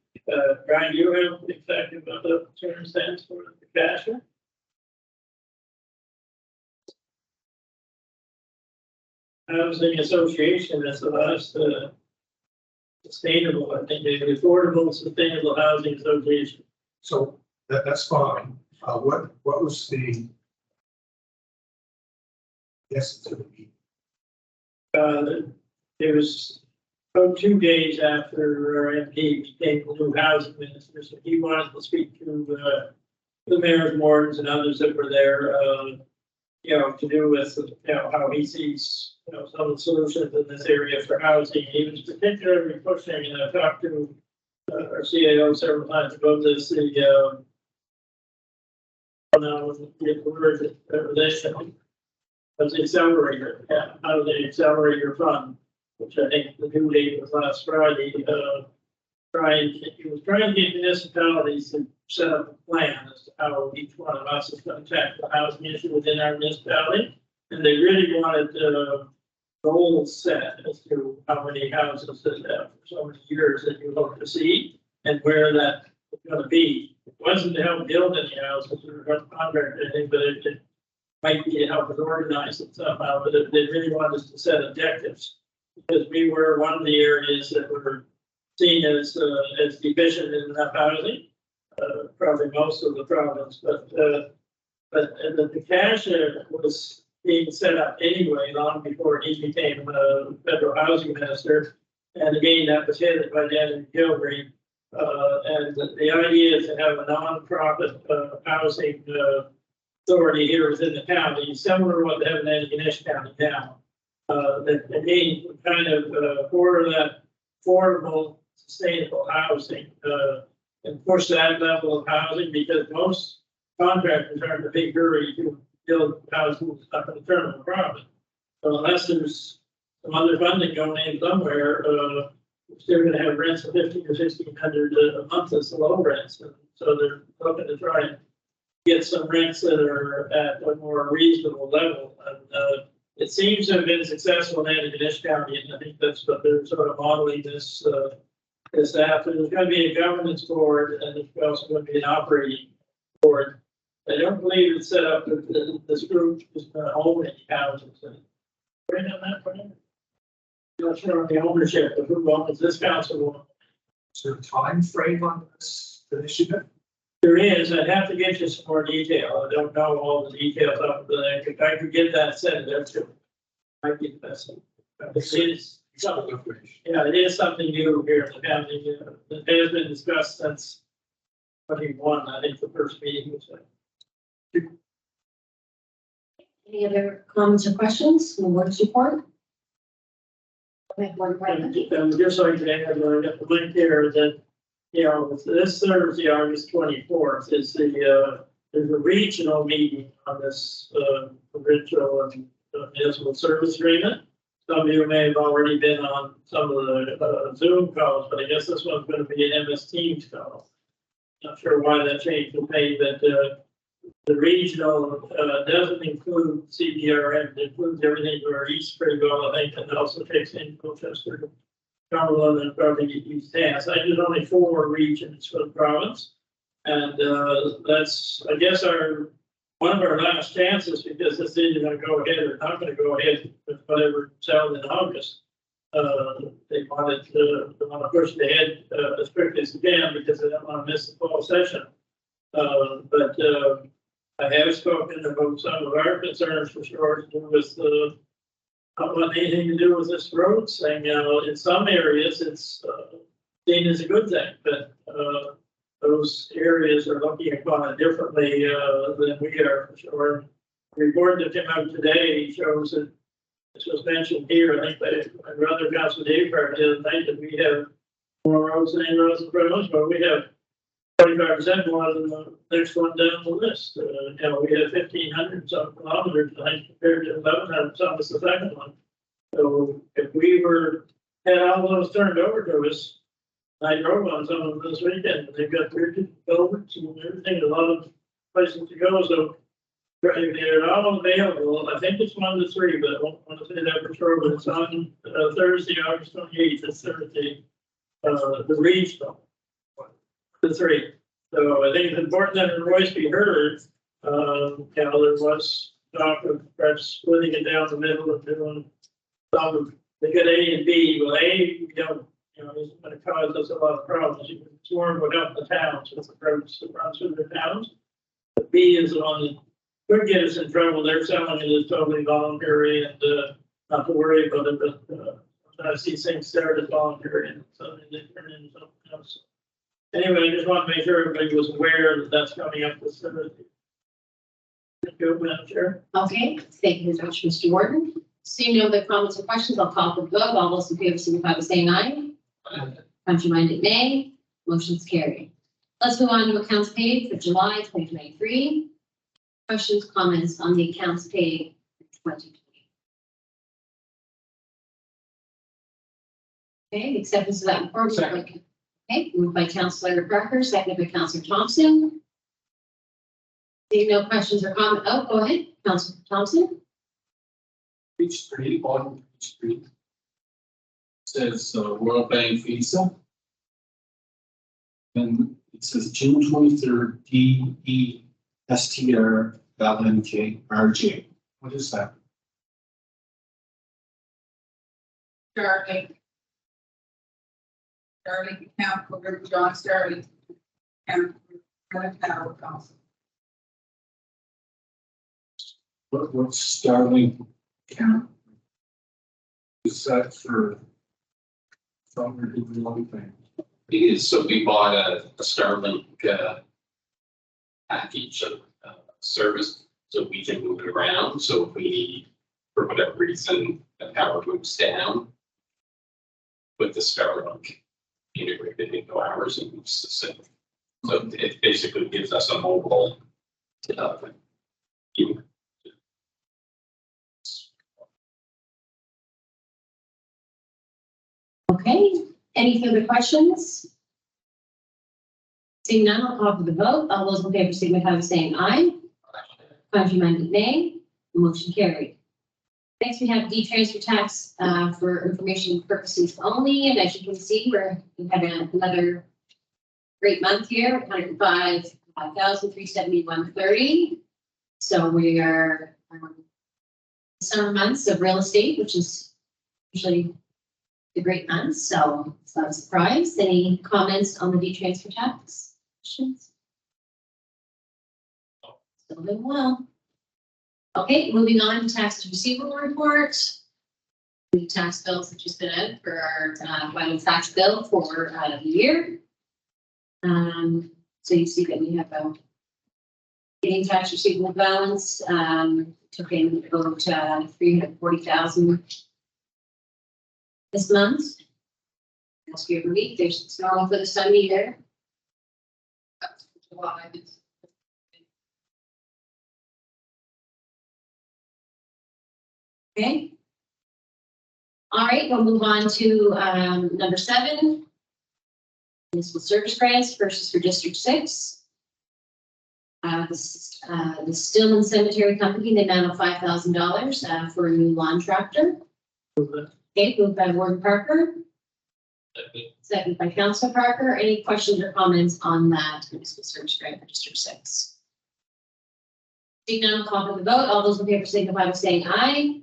Brian, you have exactly what the term stands for, the cash? Housing Association, that's the last, sustainable, I think, the Affordable Sustainable Housing Association. So that's fine. What was the? Yes, it's a meeting. It was about 2 days after our MP became the new housing minister, so he wanted to speak to, the mayor's wardens and others that were there, to do with, how he sees, some of the solutions in this area for housing. He was particularly pushing, and I talked to our CAO several times about this, the word that was the accelerator, how the accelerator fund, which I think the due date was last Friday, he was trying to get municipalities to set up a plan as to how each one of us is going to tackle the housing issue within our municipality. And they really wanted goals set as to how many houses that for so many years that you hope to see and where that was going to be. It wasn't to help build any houses or help contract anything, but it might be to help us organize it somehow. But they really wanted us to set objectives because we were one of the areas that were seen as deficient in enough housing, probably most of the province, but the cash was being set up anyway, long before he became federal housing minister. And again, that was headed by Dan Gilgreen. And the idea is to have a non-profit housing authority here within the county, similar to what they have in Antigonish County now. That again, kind of for that affordable, sustainable housing, and push that level of housing, because most contractors are in a big hurry to build houses up in the terminal profit. So unless there's some other funding going in somewhere, they're going to have rents of $1,500 or $1,600 a month as the low rents. And so they're looking to try and get some rents that are at a more reasonable level. And it seems to have been successful in Antigonish County, and I think that's what they're sort of modeling this after. There's going to be a governance board, and there's also going to be an operating board. I don't believe it's set up that this group is going to own any houses. Right on that point? Not sure on the ownership of who owns this council. Is there a time frame on this initiative? There is. I'd have to get you some more detail. I don't know all the details of it. If I could get that set, that's good. Might be the best thing. It is something, yeah, it is something new here in the county. It has been discussed since 21. I think the first meeting was like. Any other comments or questions from the board's report? We have one right. And just like to add, I got the link here that, this Thursday, August 24th is there's a regional meeting on this, provincial and municipal service agreement. Some of you may have already been on some of the Zoom calls, but I guess this one's going to be an MS Teams call. Not sure why that change was made, but the regional doesn't include CBRM. It includes everything to our east pretty well, I think, and also takes in Colchester, Cumberland, and probably East Hants. I did only 4 regions for the province, and that's, I guess, one of our last chances, because this is going to go ahead or not going to go ahead with whatever sold in August. They want to push it ahead as quickly as they can because they don't want to miss the fall session. But I have spoken about some of our concerns for sure to do with not want anything to do with this road, saying, in some areas it's seen as a good thing, but those areas are looking upon it differently than we are for sure. report that came out today shows that this was mentioned here, I think by brother Council Dave, the other night, that we have more roads than any roads in front of us, but we have 25% more than the next one down the list. You know, we had 1,500 some kilometers, I think, compared to 1,100 some was the second one. So if we had all those turned over to us, I drove on some of them this weekend, and they've got bridges, culverts, and everything, a lot of places to go, so they're all available. I think it's 1 to 3, but I don't want to say that for sure, but it's on Thursday, August 28th, it's Thursday, the regional. The 3. So I think it's important that the voice be heard. You know, there was talk of perhaps splitting it down the middle and doing some, they got A and B. Well, A, you know, is going to cause us a lot of problems. You can swarm would help the towns with the roads that run through the towns. But B is the one that could get us in trouble. They're selling it as totally voluntary and not to worry about it, but sometimes these things start as voluntary and suddenly they turn into something else. Anyway, I just want to make sure everybody was aware that that's coming up this Thursday. Thank you, Madam Chair. Okay, thank you very much, Mr. Warden. Seeing no other comments or questions, I'll call for the vote. All those in favor signify by saying aye. Contrary-minded, nay. Motion's carried. Let's move on to accounts paid for July 2023. Questions, comments on the accounts paid for 2020. Okay, acceptance of that report. Okay, moved by Councillor Parker, seconded by Councillor Thompson. Seeing no questions or comment. Oh, go ahead, Councillor Thompson. Page 3, bottom of page 3. Says Royal Bank Visa. And it says June 23rd, DESTR LNK RJ. What is that? Starting account for John Starling and Tower Council. What's Starling account? Is that for from or do we want to It is, so we bought a Starlink package of service, so we can move it around. So if we need, for whatever reason, the power moves down, with the Starlink integrated into ours and moves the same. So it basically gives us a mobile unit. Okay, any further questions? Seeing none, I'll call for the vote. All those in favor signify by saying aye. Contrary-minded, nay. Motion carried. Next, we have the transfer tax for information purposes only. And as you can see, we've had another great month here, 105,371.30. So we are summer months of real estate, which is usually the great months. So it's not a surprise. Any comments on the de-transfer tax? Questions? Still doing well. Okay, moving on to tax receivable report. The tax bills that just been out for our final tax bill for the year. So you see that we have a getting tax receivable balance took in about 340,000 this month. Last year every week, it's normal for the time of year. July. Okay. All right, we'll move on to number 7. Municipal service grants versus for District 6. The Stillman Cemetery Company, the amount of $5,000 for a new lawn tractor. Okay, moved by Warden Parker. Second by Councilor Parker. Any questions or comments on that municipal service grant for District 6? Seeing none, call for the vote. All those in favor signify by saying aye.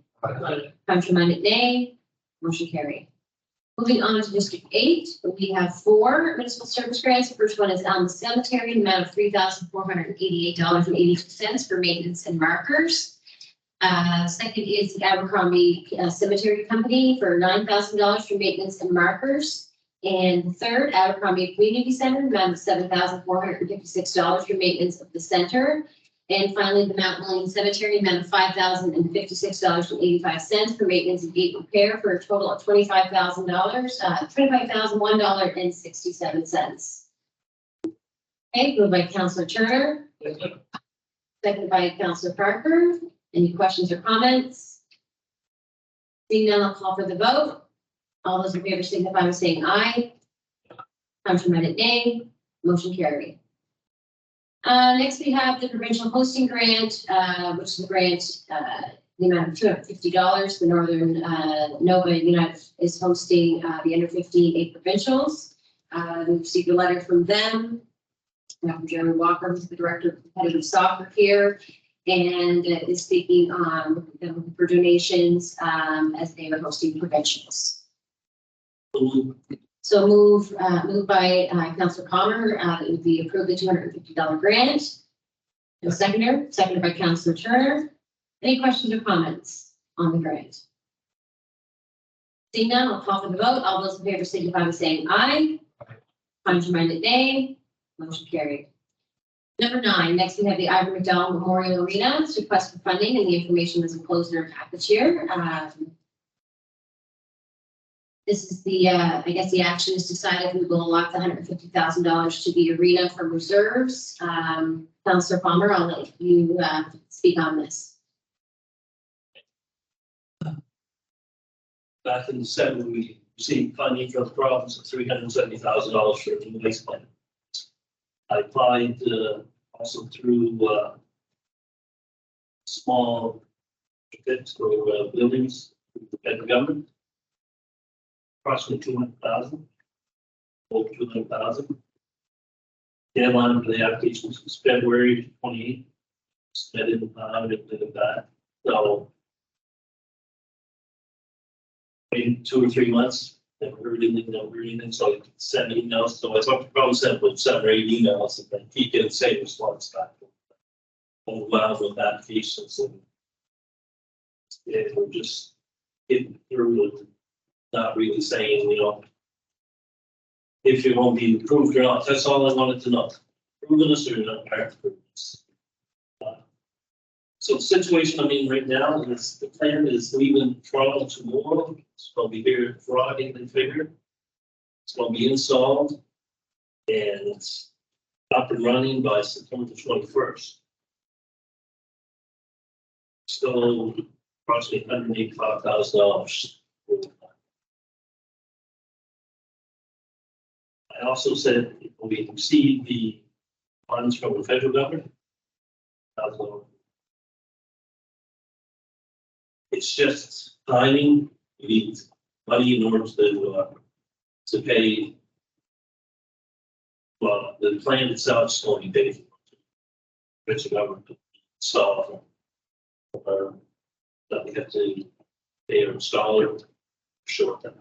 Contrary-minded, nay. Motion carried. Moving on to District 8, we have 4 municipal service grants. The first one is Elm Cemetery, an amount of $3,488.82 for maintenance and markers. Second is the Abercrombie Cemetery Company for $9,000 for maintenance and markers. And third, Abercrombie Community Center, an amount of $7,456 for maintenance of the center. And finally, the Mount William Cemetery, amount of $5,056.85 for maintenance and gate repair for a total of $25,000, $25,001.67. Okay, moved by Councilor Turner, seconded by Councilor Parker. Any questions or comments? Seeing none, I'll call for the vote. All those in favor signify by saying aye. Contrary nay. Motion carried. Next, we have the provincial hosting grant, which is a grant, the amount of $250. The Northern Nova United is hosting the under 15 provincials. We received a letter from them. From Jeremy Walker, who's the director of competitive soccer here, and is speaking on for donations as they are hosting provincials. So moved by Councilor Connor, that would be approved the $250 grant. And seconded by Councilor Turner. Any questions or comments on the grant? Seeing none, I'll call for the vote. All those in favor signify by saying aye. Contrary nay. Motion carried. Number 9, next we have the Ivor McDowell Memorial Arena. It's request for funding, and the information is enclosed in our package here. This is the, I guess the action is decided we will allot the $150,000 to the arena from reserves. Councilor Palmer, I'll let you speak on this. Back in December, we received funding from the province of $370,000 for the waste plant. I applied also through small bits for buildings, the federal government. Approximately 200,000, over 200,000. Deadline for the applications was February 28th. Submitted that. So in 2 or 3 months, never heard anything, so I sent emails. So I probably sent about 7 or 8 emails and then keep getting the same response back. Overwhelmed with applications and we're just getting through with not really saying, if you won't be approved or not. That's all I wanted to know. Approving us or not approving us. So the situation I'm in right now is the plan is leaving Toronto tomorrow. It's going to be here Friday and figure. It's going to be installed and it's up and running by September 21st. Still approximately $185,000. I also said we received the funds from the federal government. It's just timing. You need money in order to pay. Well, the plan itself is going to be paid for. Federal government install that we have to pay our installer short term.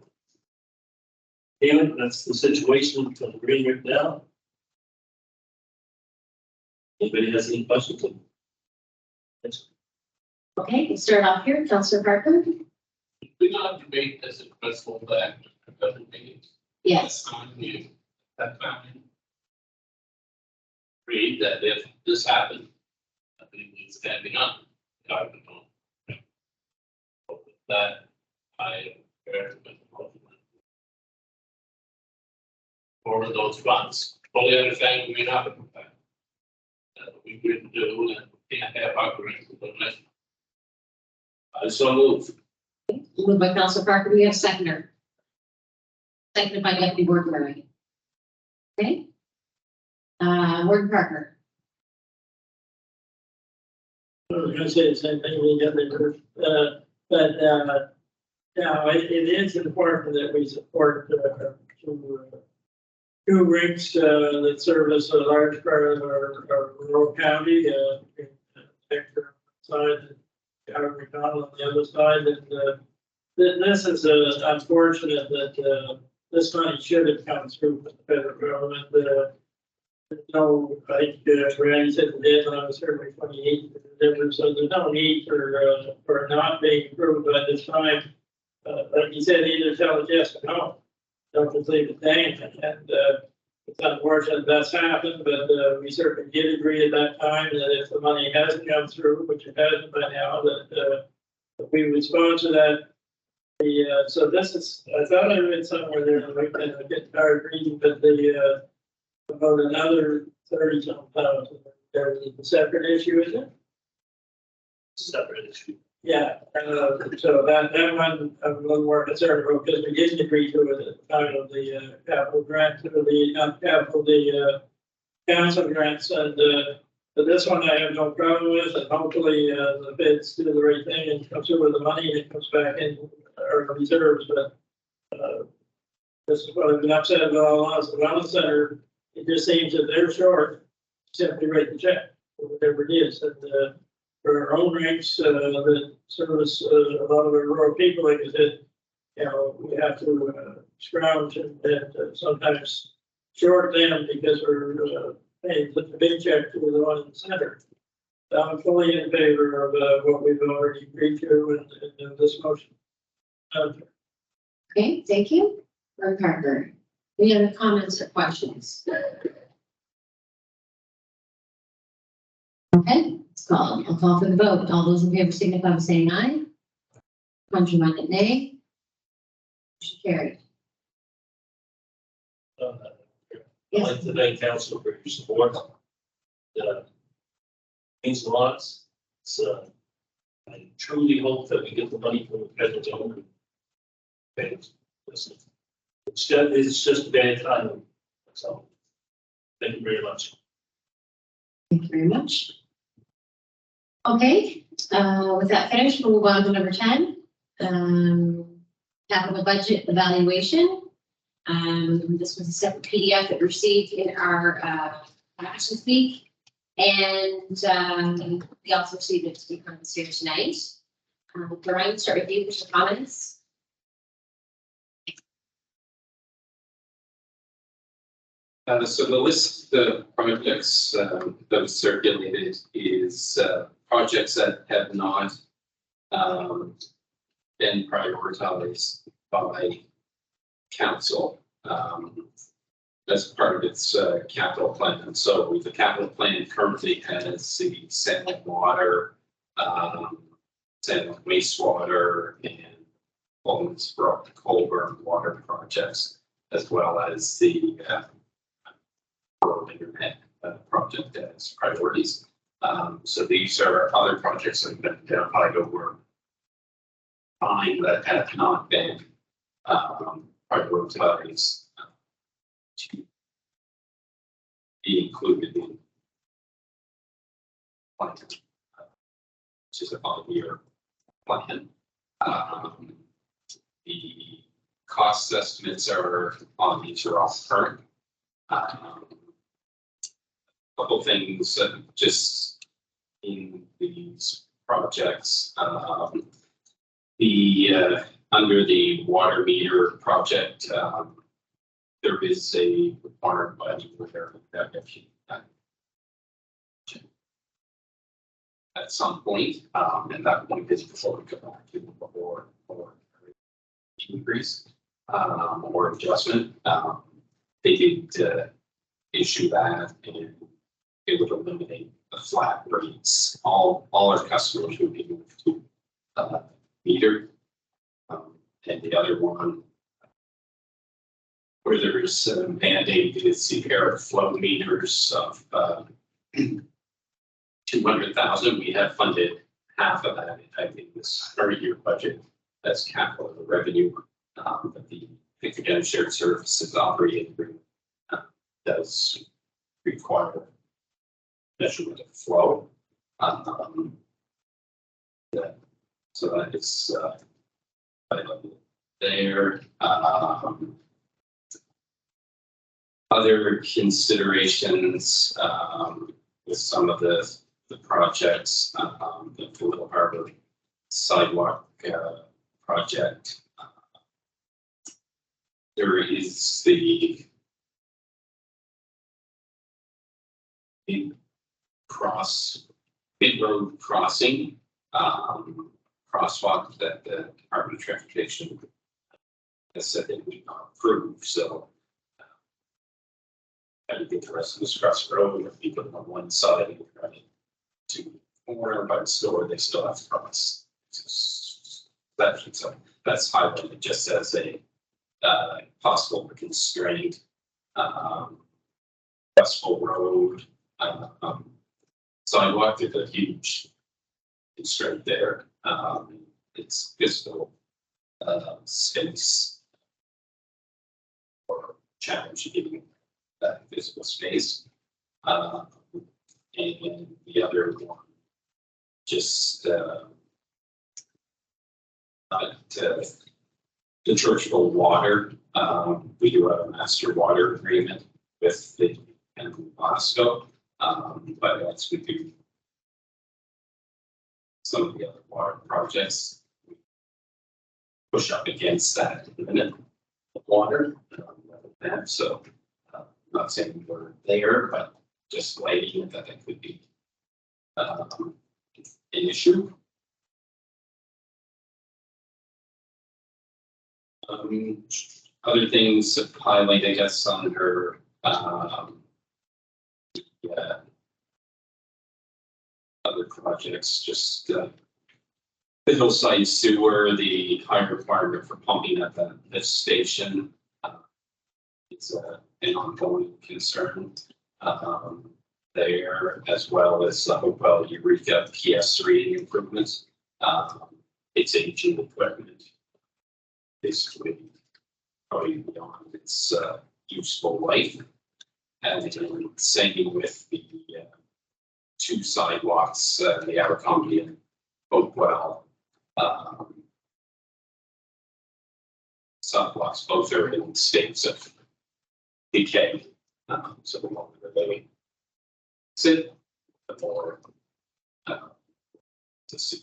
Anyway, that's the situation for the green right now. Anybody has any questions? Yes. Okay, we'll start off here. Councilor Parker? We not debate as a principle that doesn't mean. Yes. That time. Read that if this happened, I think it's standing up. I don't know. That I for those funds. Fully understand we may not have that. We couldn't do and can't have our grants unless. I so move. Moved by Councilor Parker. We have seconder. Seconded by Deputy Warden Murray. Okay. Warden Parker. I was going to say the same thing we got there, but yeah, it is important that we support two rigs that service a large part of our rural county. Side, Ivor McDowell on the other side, and this is unfortunate that this money should have come through from the federal government. No, like Randy said, the deadline was February 28th, so there's no need for not being approved by this time. Like you said, either tell us yes or no. Don't just leave it hanging. And It's unfortunate that's happened, but we certainly did agree at that time that if the money hasn't come through, which it hasn't by now, that we would sponsor that. So this is, I thought I read somewhere there, and I get tired reading, but about another 30-some thousand. There's a separate issue, is it? Separate issue. Yeah, so that one I'm a little more concerned about because we didn't agree to it at the time of the capital grant, or the not capital, the council grants, and but this one I have no problem with, and hopefully the bids do the right thing and comes through with the money and it comes back in our reserves, but this is what I've been upset about all along, the wellness center, it just seems that they're short, simply write the check, or whatever it is, and for our own ranks, that service a lot of our rural people, like I said, you know, we have to scrounge and sometimes short them because we're paying the big check to the one in the center. So I'm fully in favor of what we've already agreed to in this motion. Okay, thank you. Ron Parker, any other comments or questions? Okay, I'll call for the vote. All those in favor signify by saying aye. Contrary nay. Motion carried. I'd like to thank council for your support. Means a lot. So I truly hope that we get the money from the federal government. And listen, it's just bad timing. So thank you very much. Thank you very much. Okay, with that finished, we'll move on to number 10. Capital budget evaluation. This was a separate PDF that we received in our last week. And we also received it to be comments here tonight. Brian, start with you for some comments. So the list of projects that was circulated is projects that have not been prioritized by council as part of its capital plan. So the capital plan currently has the salmon water, salmon wastewater, and Coleman's Brook, Colburn water projects, as well as the rural internet project as priorities. So these are other projects that have been identified over time that have not been prioritized to be included in plan, which is a 5-year plan. The cost estimates are on these are all current. Couple things just in these projects. Under the water meter project, there is a required budget where that at some point, and that point is before we go back to before or increase or adjustment. They did issue that, and it would eliminate the flat rates. All our customers would be moved to meter. And the other one where there is a mandate is the airflow meters of 200,000. We have funded half of that. I think this current year budget as capital revenue. But the again shared services operating agreement does require measurement of flow. So that is there. Other considerations with some of the projects, the Little Harbor sidewalk project. There is the mid-road crossing crosswalk that the Department of Transportation has said that we not approve. So I think the rest of the Scrubs Road, if you put them on one side, and you're running to corner by the store, they still have to cross. So that's highlighted just as a possible constraint. Westfall Road, sidewalk is a huge constraint there. It's physical space or challenge getting that physical space. And the other one, just the Churchville water. We do have a master water agreement with the Moscow, but as we do some of the other water projects, we push up against that limit of water. So I'm not saying we're there, but just lighting that could be an issue. Other things that highlight, I guess, under other projects, just the hillside sewer, the high requirement for pumping at this station. It's an ongoing concern there, as well as Hopewell Eureka PS3 improvements. It's aging equipment, basically probably beyond its useful life. And same with the two sidewalks, the Abercrombie and Hopewell sidewalks, both are in states of decay. So the longer they sit, the more to see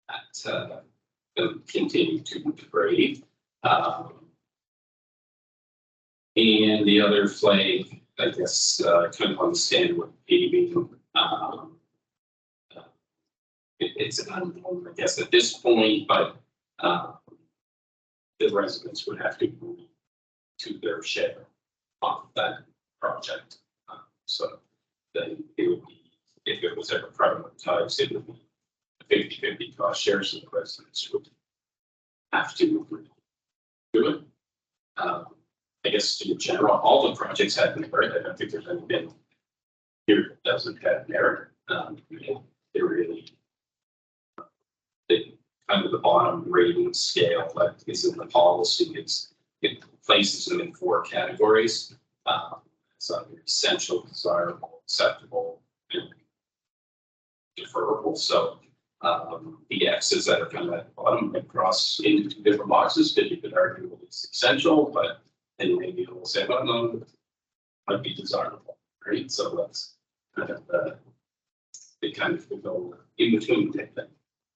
that them continue to degrade. And the other flag, I guess, kind of understand what paving. It's an unknown, I guess, at this point, but the residents would have to move to their share of that project. So then it would be, if it was ever prioritized, it would be a 50-50 cost share, so the residents would have to do it. I guess in general, all the projects have merit. I don't think there's anything here that doesn't have merit. They're really kind of the bottom rating scale that is in the policy. It places them in 4 categories. So essential, desirable, acceptable, and deferrable. So the X's that are kind of at the bottom cross into 2 different boxes, because you could argue it's essential, but then maybe it'll say, well, no, it might be desirable, right? So that's kind of they kind of go in between type thing.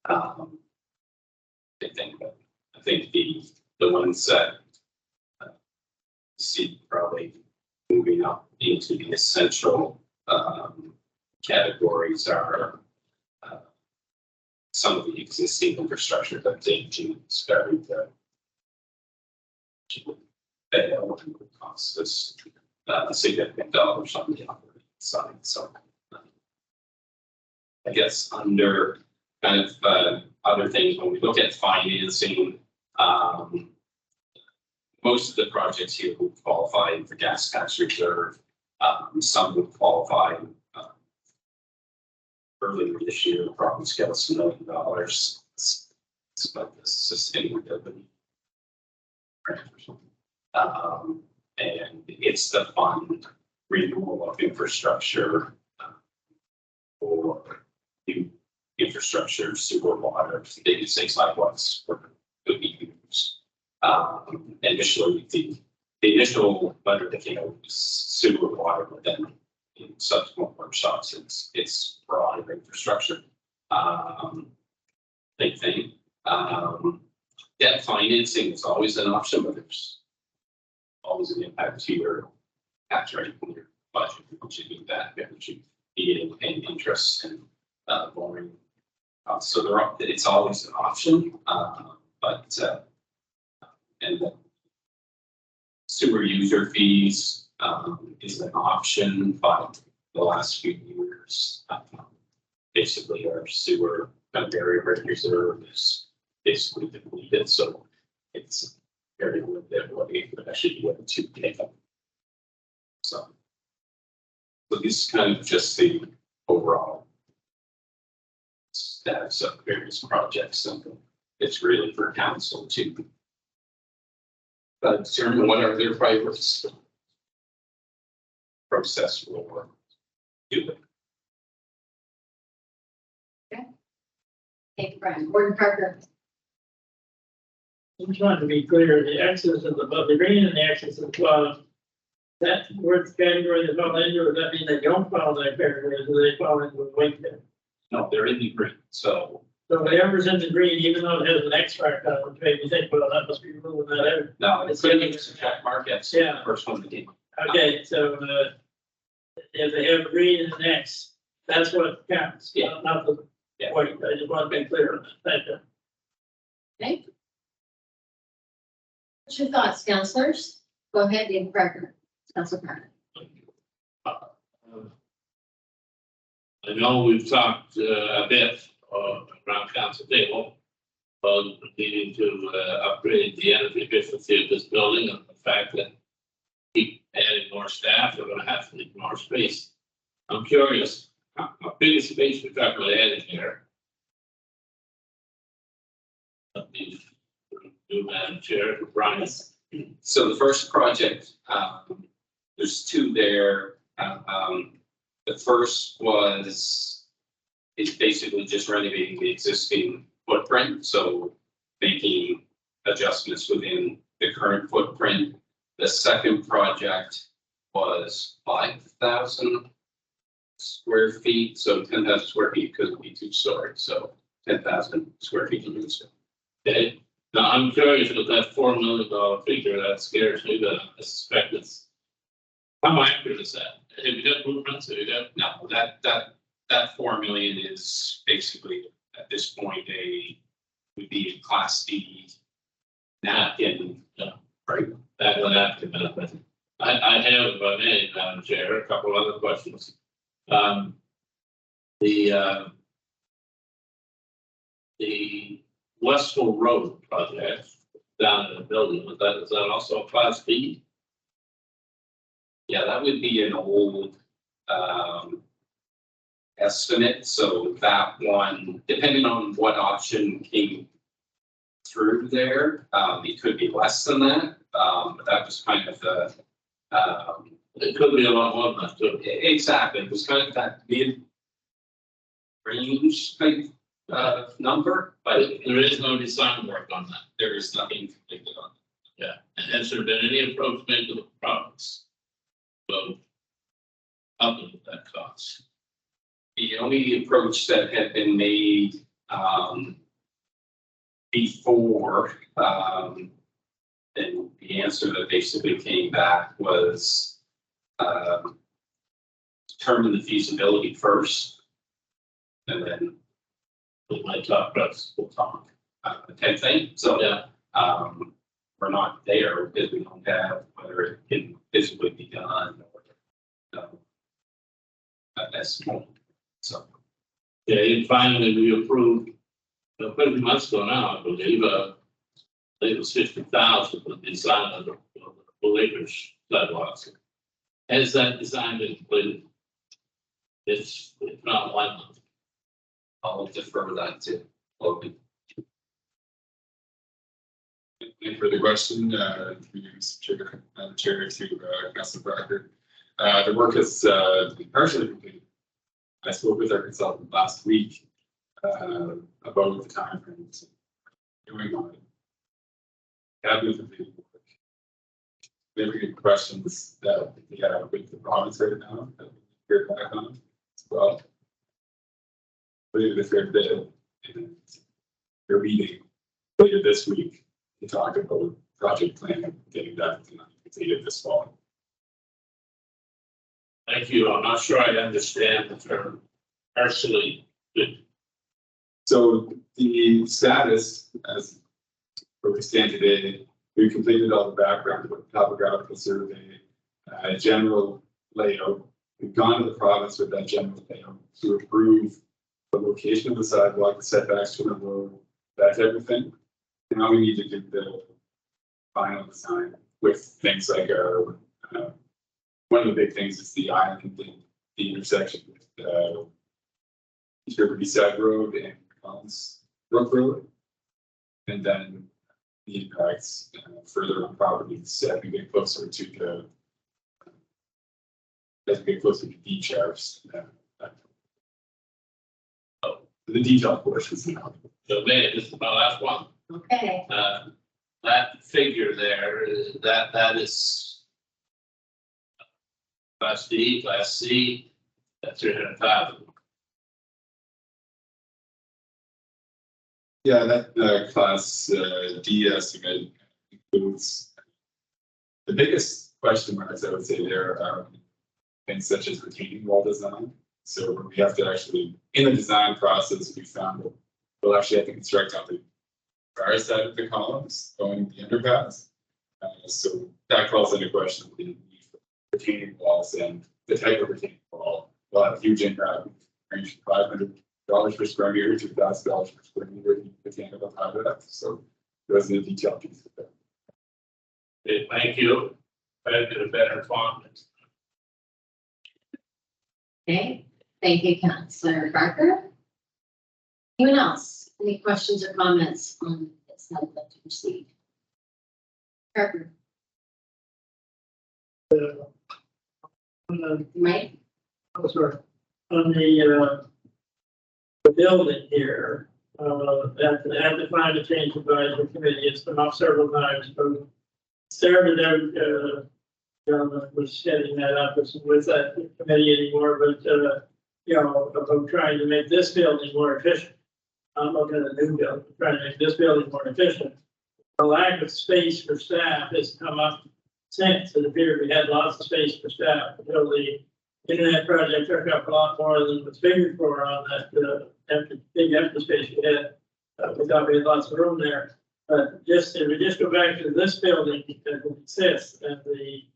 I think the ones that see probably moving up into the essential categories are some of the existing infrastructure that's aging, starting to fail and would cost us significant dollars on the operating side. So I guess under kind of other things, when we look at financing, most of the projects here would qualify for gas tax reserve. Some would qualify earlier this year, the province gave us $1 million. It's about the sustainability grant or something. And it's the fund renewal of infrastructure for new infrastructure, sewer, water, things like what's could be used. Initially, the initial letter that came out was sewer, water, but then in subsequent workshops, it's broader infrastructure. Big thing. Debt financing is always an option, but there's always an impact to your tax rate when your budget. Once you do that, you be paying interest and borrowing. So it's always an option, but and the sewer user fees, is an option, but the last few years, basically our sewer kind of area reserve is basically depleted, so it's very limited what we could actually be able to take up. So this is kind of just the overall status of various projects, and it's really for council to determine what are their priorities. Process will do it. Thank you, Brian. Gordon Parker. I just wanted to be clear, the excess of the green and the excess of that word category they fall into, or does that mean they don't fall in that category, or do they fall into the white category? No, they're in the green, so So whatever's in the green, even though it has an extract on it, maybe you think, well, that must be ruling that out. no, it's in the check mark, that's the Yeah. first one that came. Okay, so, if they have green and an X, that's what counts, Yeah. not the Yeah. white. I just want to be clear on that. Thank you. Okay. What's your thoughts, councilors? Go ahead, David Parker. Council Parker. I know we've talked a bit around council table about needing to upgrade the energy efficiency of this building, and the fact that keep adding more staff, they're gonna have to need more space. I'm curious, how big is space we're talking about adding here? The new Madam Chair, Brian. So the first project, there's two there. The first was, it's basically just renovating the existing footprint, so making adjustments within the current footprint. The second project was 5,000 square feet, so 10,000 square feet because it'd be two-story, so 10,000 square feet of new space. Okay, now I'm curious with that $4 million figure, that scares me, but I suspect it's. How accurate is that? Have you got blueprints? Have you got? No, that 4 million is basically at this point would be a class D napkin, right? That would have to benefit. I have, if I may, Madam Chair, a couple other questions. The Westfall Road project down in the building, is that also a class B? Yeah, that would be an old estimate, so that one, depending on what option came through there, it could be less than that, but that was kind of the. It could be a lot more than that too. Exactly, it was kind of that mid range type number, but There is no design work on that. there is nothing completed on it. Yeah, and has there been any approach made to the province? So, up with that cost. The only approach that had been made before, and the answer that basically came back was determine the feasibility first, and then With my top price, we'll talk type thing. So yeah, we're not there because we don't have whether it can physically be done or at this point. So. yeah, and finally we approved, quite a few months ago now, I believe it was 50,000 for the design of the Lakers sidewalks. Has that design been completed? It's not 1 month. I'll defer that to Logan. Any further question, Chair to Councilor Parker? The work is partially complete. I spoke with our consultant last week about the timeframes doing on it. Happy with the work. Maybe questions that we have with the province right now that we hear back on as well. Later this bid and your meeting later this week to talk about project planning, getting that completed this fall. Thank you. I'm not sure I understand the term partially. So the status as where we stand today, we completed all the background topographical survey. general layout. We've gone to the province with that general layout to approve the location of the sidewalk, the setbacks to the road, that type of thing. Now we need to get the final design with things like one of the big things is the island, the intersection with East River Side Road and Collins Brook Road. And then the impacts further on properties as we get closer to the beach areas. The detailed portions. So man, this is my last one. Okay, That figure there, that is Class D, Class C, that's 300,000. Yeah, that class D estimate includes the biggest question marks, I would say, there are things such as retaining wall design. So we have to actually, in the design process, we found that we'll actually have to construct on the far side of the columns going the underpass. So that calls into question the need for retaining walls and the type of retaining wall. We'll have a huge impact, range from $500 per square meter to $1,000 per square meter. Retaining on top of that. So there's the detail piece of that. Okay, thank you. I did a better font. okay. Thank you, Councillor Barker. Anyone else? Any questions or comments on this that I'd like to proceed? Barker, Mike? Oh, sorry. On the building here, at the climate change advisory committee, it's been off several times, but started out, gentleman was heading that up with that committee anymore, but, about trying to make this building more efficient. I'm looking at a new building, trying to make this building more efficient. The lack of space for staff has come up since. It appeared we had lots of space for staff until the internet project took up a lot more than was figured for on that big empty space we had. We thought we had lots of room there. But if we just go back to this building that exists and the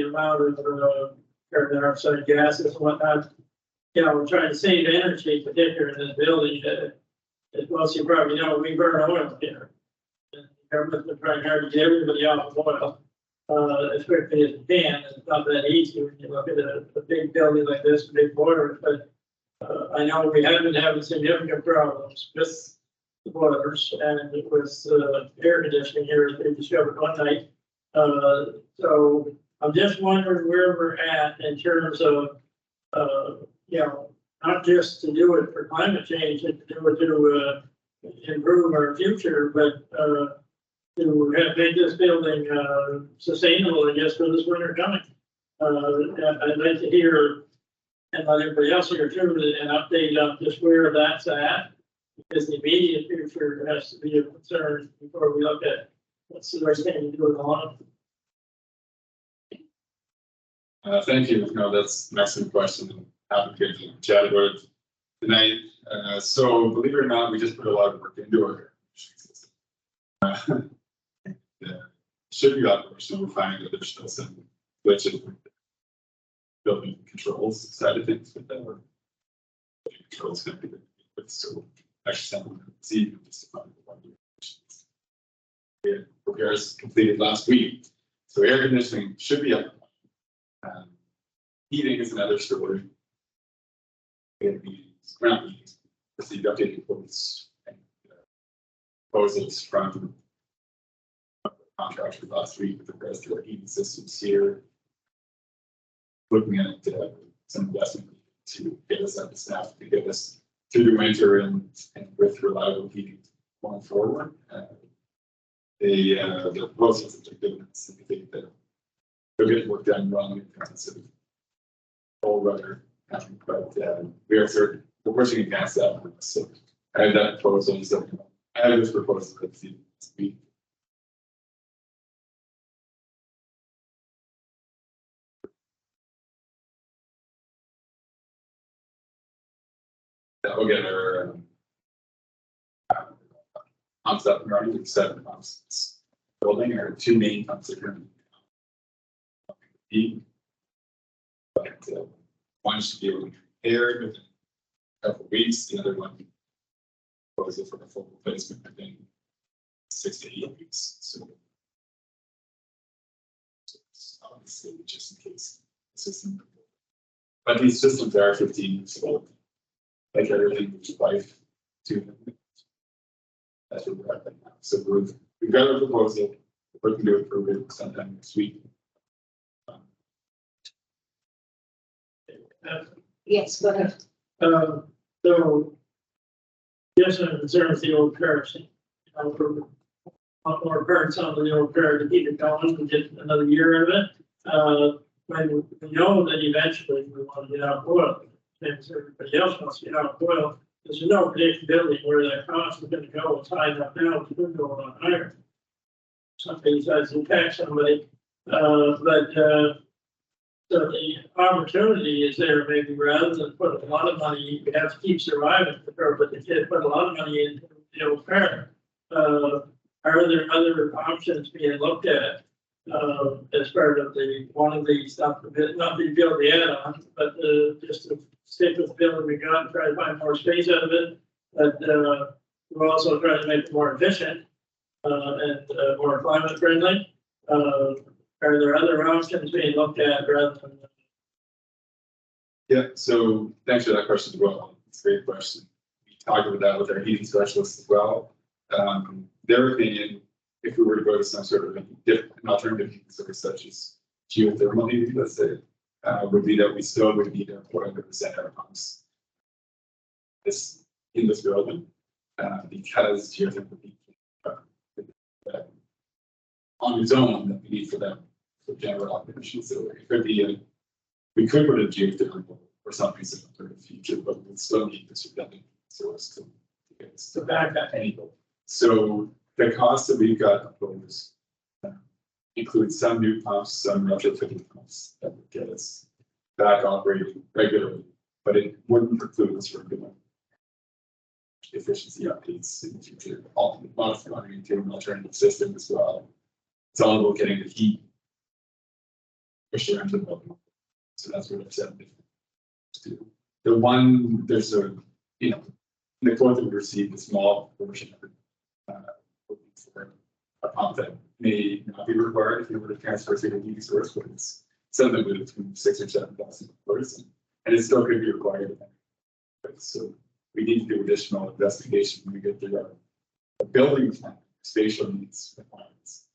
amount of carbon dioxide gases and whatnot, we're trying to save energy, particularly in this building. As most of you probably know, we burn oil here. And the government's been trying hard to get everybody off of oil as quickly as we can. It's not that easy when you look at a big building like this, big boilers. But I know we have been having significant problems with the boilers, and it was air conditioning here as we discovered one night. So I'm just wondering where we're at in terms of, not just to do it for climate change and to do it to improve our future, but to make this building sustainable, I guess, for this winter coming. I'd like to hear, and let everybody else hear too, an update on just where that's at, because the immediate future has to be a concern before we look at what's the right thing to do in the long. Thank you. No, that's an excellent question. Happy to chat about it tonight. So believe it or not, we just put a lot of work into our system. Should be operational. We're finding that there's still some glitches with the building controls side of things, but then we're controls going to be good. So actually, some see just repairs completed last week. So air conditioning should be up. Heating is another story. We had meetings, ground meetings, received updated quotes and proposals from contractors last week with regards to our heating systems here. Looking at some investment to get us up to staff to get us through the winter and with reliable heating going forward. The proposals that they're giving us indicate that they're getting work done wrong in terms of cold weather, but we're working against that. So I have that proposal. So I have this proposal that this week. That will get our pumps up and running with 7 pumps building or 2 main pumps that are be. But one should be able to compare within a couple of weeks, the other one was it for a full replacement within 6 to 8 weeks, so. Obviously, just in case the system. But these systems are 15 years old. Like everything with life to them. That's what we're at right now. So we've got a proposal, we're looking to approve it sometime next week. Yes, go ahead. So, yes, I'm concerned with the old cars. For more parts on the old car to keep it going, we get another year of it. When we know that eventually we want to get out of oil, and everybody else wants to get out of oil, there's no predictability where that cost is going to go. It's high enough now, it's going to go a lot higher. Something decides to tax somebody, so the opportunity is there, maybe rather than put a lot of money, we have to keep surviving the curve, but if you put a lot of money into the old car. Are there other options being looked at, as part of one of the stuff, not to build the add-on, but, just to stick with the building we got and try to find more space out of it. But, we're also trying to make it more efficient, and more climate friendly. Are there other options being looked at rather than? Yeah, so thanks for that question as well. It's a great question. We talked about that with our heating specialists as well. Their opinion, if we were to go to some sort of an alternative heating source such as geothermal heating, let's say, would be that we still would need to put 100% air pumps in this building, because geothermal heat on its own that we need for them for general operation. So it could be we could put a geothermal or something similar in the future, but we still need this redundant source to get us to back that angle. So the cost that we've got proposed includes some new pumps, some retrofitting pumps that would get us back operating regularly, but it wouldn't preclude us from doing efficiency updates in the future, modifying into an alternative system as well. It's all about getting the heat pushed around the building. So that's what I've said. The one, there's a, the quote that we received, a small portion of it, for a pump that may not be required if you were to transfer to a heating source, but it's something with between $6,000 or $7,000, and it still could be required. So we need to do additional investigation when we get to the building plan, spatial needs requirements.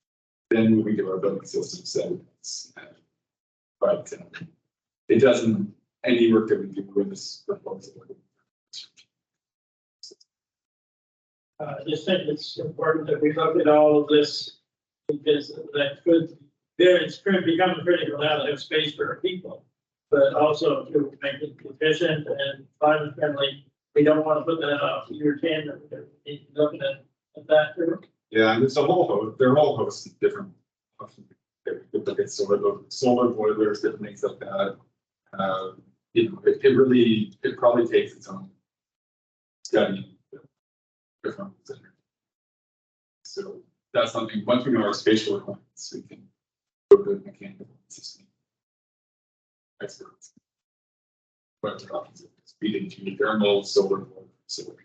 Then moving to our building system settings. But it doesn't, any work that we do with this proposal. I just think it's important that we look at all of this, because that could become critical now to have space for our people, but also to make it efficient and climate friendly. We don't want to put that off year 10, or we need to be looking at that too. Yeah, and it's a whole host, there are all hosts of different options. We could look at solar boilers, different things like that. It probably takes its own study. So that's something, once we know our spatial requirements, we can go to the mechanical system experts. But there are options of speeding to thermal, solar, solar.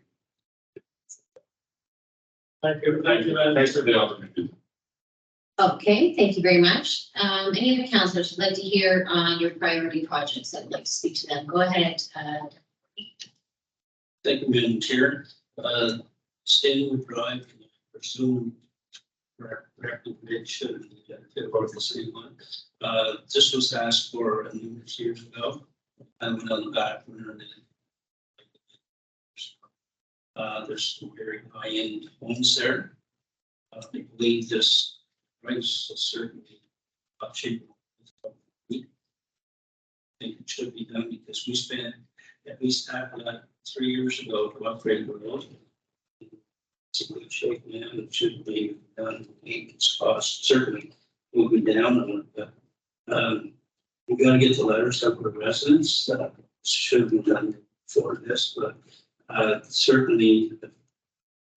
Thank you. Thanks for the opportunity. Okay, thank you very much. Any other councillors would like to hear on your priority projects? I'd like to speak to them. Go ahead. Thank you, Madam Chair. Stanley Drive, pursue recommendation about the city one. This was asked for numerous years ago. I went on the back burner. There's some very high-end homes there. I believe this price is certainly cheaper. I think it should be done because we spent at least half of that 3 years ago to upgrade the road. It's a good shape now. It should be done. Its cost certainly will be down on it, but we got to get the letters up for residents. Should be done for this, but certainly,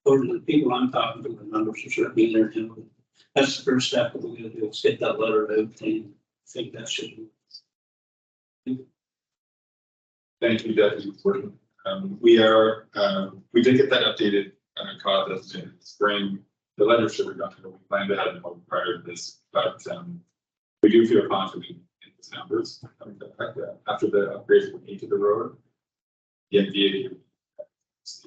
according to the people I'm talking to, the numbers are certainly there too. That's the first step that we're going to do is get that letter out and think that should be. Thank you, Deputy Warden. We did get that updated, cause us in spring. The letter should have gone, but we planned to have it prior to this, but, we do feel confident in these numbers. After the upgrades we made to the road. The MVA. It's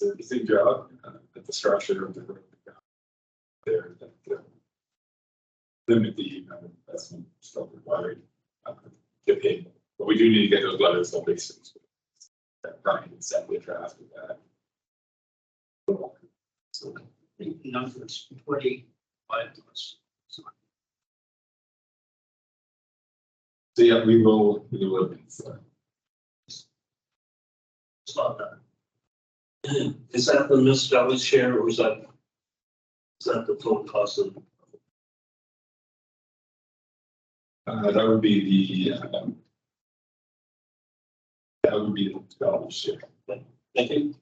a big job, at the structure of the road. There, that, limit the amount of investment still required, get paid. But we do need to get those letters of basics. That Brian had sent the draft of that. So, Numbers 25 plus. so yeah, we will, It's not that. Is that the municipality share or is that the total cost of? that would be the scholarship. Thank you.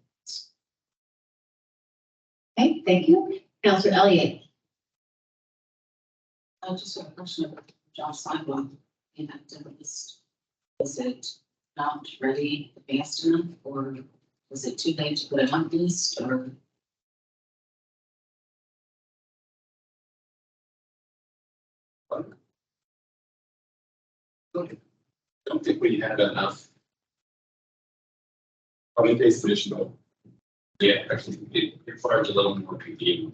Okay, thank you. Counselor Elliott. I just have a question about John's sidewalk. And is it not ready advanced enough, or was it too late to put it on list, or? Don't think we had enough. Probably base additional. Yeah, actually, it requires a little more review.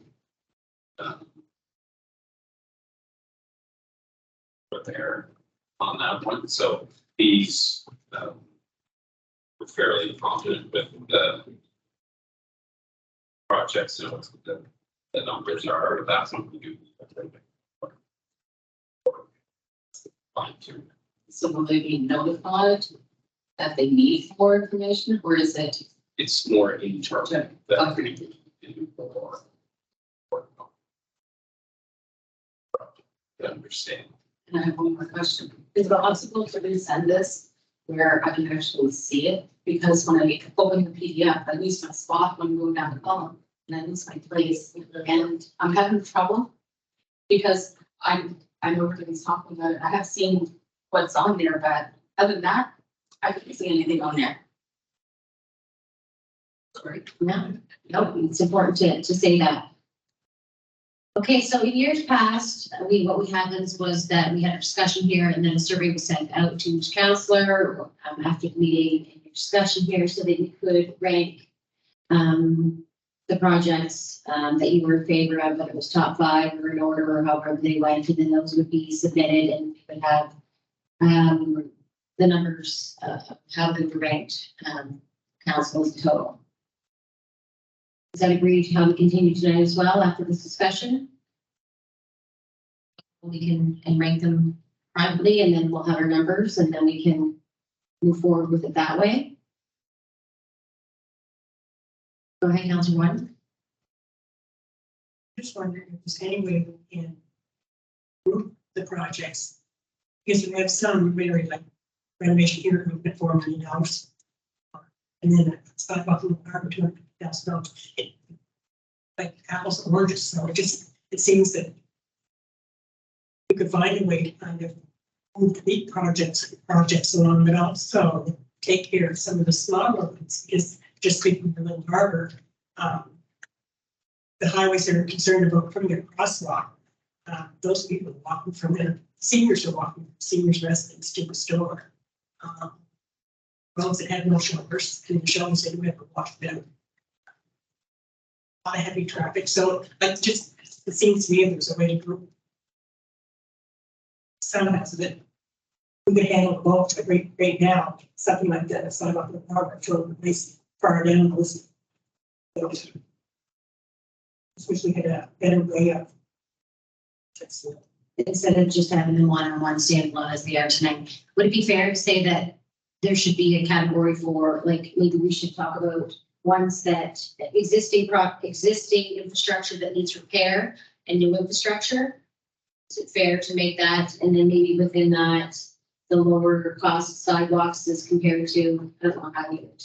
But they're on that one, so these, we're fairly confident with the projects, so the numbers are, that's what we do. Fine tune. So will they be notified that they need more information, or is it? It's more internal that we do for. To understand. And I have one more question. Is it possible to resend this where I can actually see it? Because when I open the PDF, I lose my spot when I'm going down the column and I lose my place. And I'm having trouble because I know everybody's talking about it. I have seen what's on there, but other than that, I couldn't see anything on there. Sorry. No, nope, it's important to say that. Okay, so in years past, what we had was that we had a discussion here and then a survey was sent out to each counselor after the meeting and discussion here so that you could rank the projects that you were in favor of, whether it was top 5 or in order or however they went, and then those would be submitted and we would have the numbers of how they were ranked councils in total. Is that agreed how we continue tonight as well after this discussion? We can rank them privately and then we'll have our numbers and then we can move forward with it that way. Go ahead, Councilor One. Just wondering if there's any way we can group the projects. Because we have some very like renovation here, we've got $4 million. And then it's about $200,000. Like apples and oranges, so it seems that we could find a way to kind of move the projects along, but also take care of some of the smaller ones, because just speaking of Little Harbor, the highways that are concerned about putting a crosswalk, those people are walking from there, seniors are walking, seniors residents to the store. Roads that have no shoulders, and the shoulders that we have to walk them. A lot of heavy traffic, so it seems to me there's a way to group some of it. We could handle both right now, something like that, it's not about the power, so at least far down the list. Especially had a better way of. Instead of just having them one-on-one standalone as they are tonight, would it be fair to say that there should be a category for, like, maybe we should talk about ones that existing infrastructure that needs repair and new infrastructure? Is it fair to make that, and then maybe within that, the lower cost sidewalks as compared to, I don't know how you would.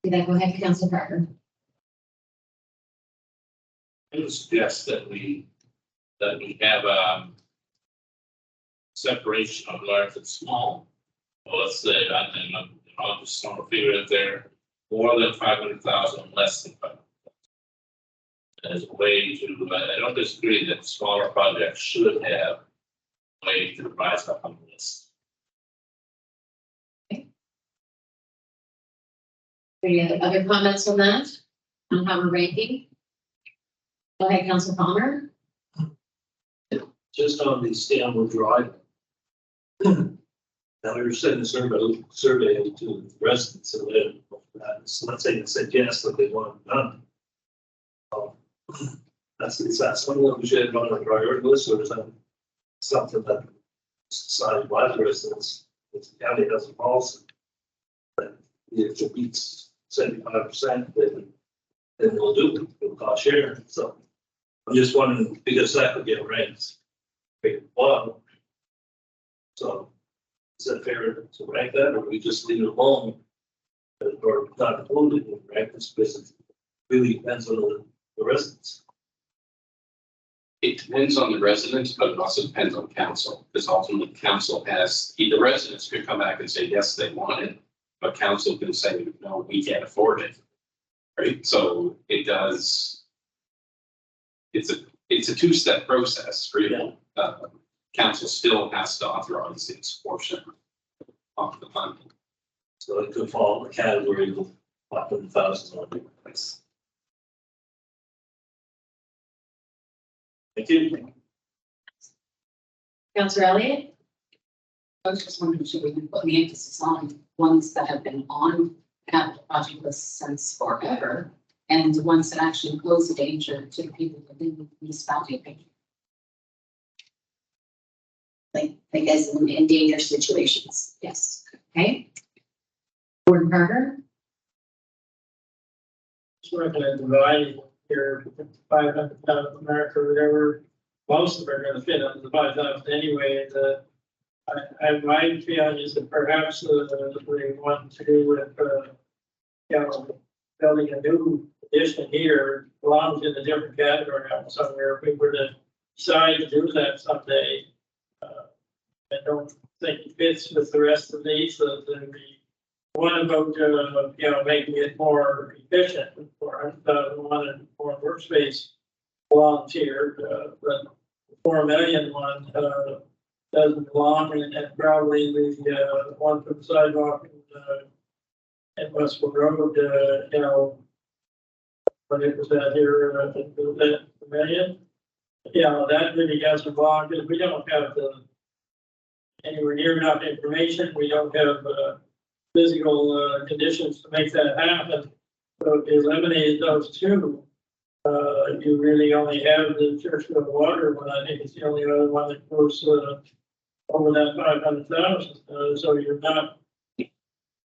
Did that go ahead, Councilor Parker? I would suggest that we have, separation of large and small. Well, let's say, and I'll just throw a figure out there, more than 500,000, less than 500,000. As a way to, I don't disagree that smaller projects should have a way to rise up on the list. Any other comments on that? On how we're ranking? Go ahead, Council Palmer. Just on the Stanwood Drive. Now, we were sending a survey to residents and then, so let's say they said yes, that they want it done. Is that something that we should have on our priority list, or is that something that decided by the residents, if the county has a policy? That if it beats 75%, then we'll do it, we'll cost share, so. I'm just wondering, because that could get ranked. Well, so is that fair to rank that, or we just leave it alone? Or not include it in rankings, because it really depends on the residents. It depends on the residents, but it also depends on council, because ultimately council has, the residents could come back and say, yes, they want it, but council can say, no, we can't afford it. Right, so it does. It's a two-step process, really. Council still has to authorize its portion of the funding. So it could fall in the category of 500,000 on the price. Thank you. Councillor Elliott? I was just wondering, should we be putting the emphasis on ones that have been on capital project lists since forever? And the ones that actually pose a danger to the people within the municipality? Like as in danger situations? Yes. Okay. Gordon Carter? Just recommend dividing here, 500,000 America or whatever. Most of them are gonna fit under the 5,000 anyway. My feeling is that perhaps we want to do with, building a new addition here belongs in a different category out somewhere. If we were to decide to do that someday, I don't think it fits with the rest of these. So the one about, making it more efficient for one and more workspace belongs here, but the 4 million one doesn't belong, and probably the one for the sidewalk at Westwood Road, when it was out here, that million. Yeah, that really doesn't belong, because we don't have anywhere near enough information. We don't have physical conditions to make that happen. So if you eliminate those two, you really only have the Churchville water one. I think it's the only other one that goes over that 500,000. So you're not,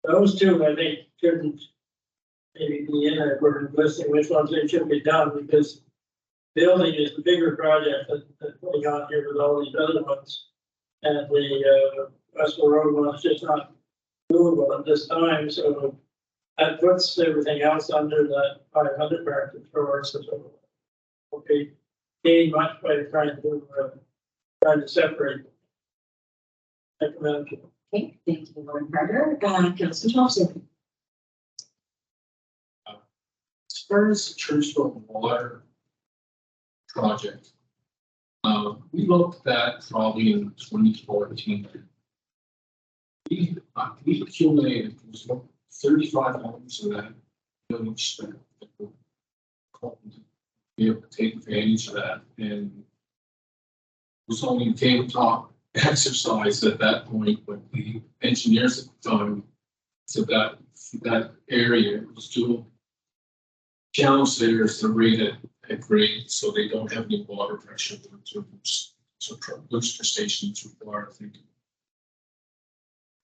those two, I think, shouldn't maybe be in there. We're listing which ones they should be done, because building is the bigger project that putting on here with all these other ones. And the Westwood Road one is just not doable at this time, so that puts everything else under that 500 mark for us. So okay, gain much by trying to separate. Thank you, Madam Chair. Okay, thank you, Gordon Carter. Councillor Thompson? As far as the Churchville water project, we looked at probably in 2014. We accumulated 35 homes of that village that were called to be able to take advantage of that, and it was only a tabletop exercise at that point, but the engineers at the time said that area was doable. Challenge there is the rate at grade, so they don't have any water pressure to booster stations required. I think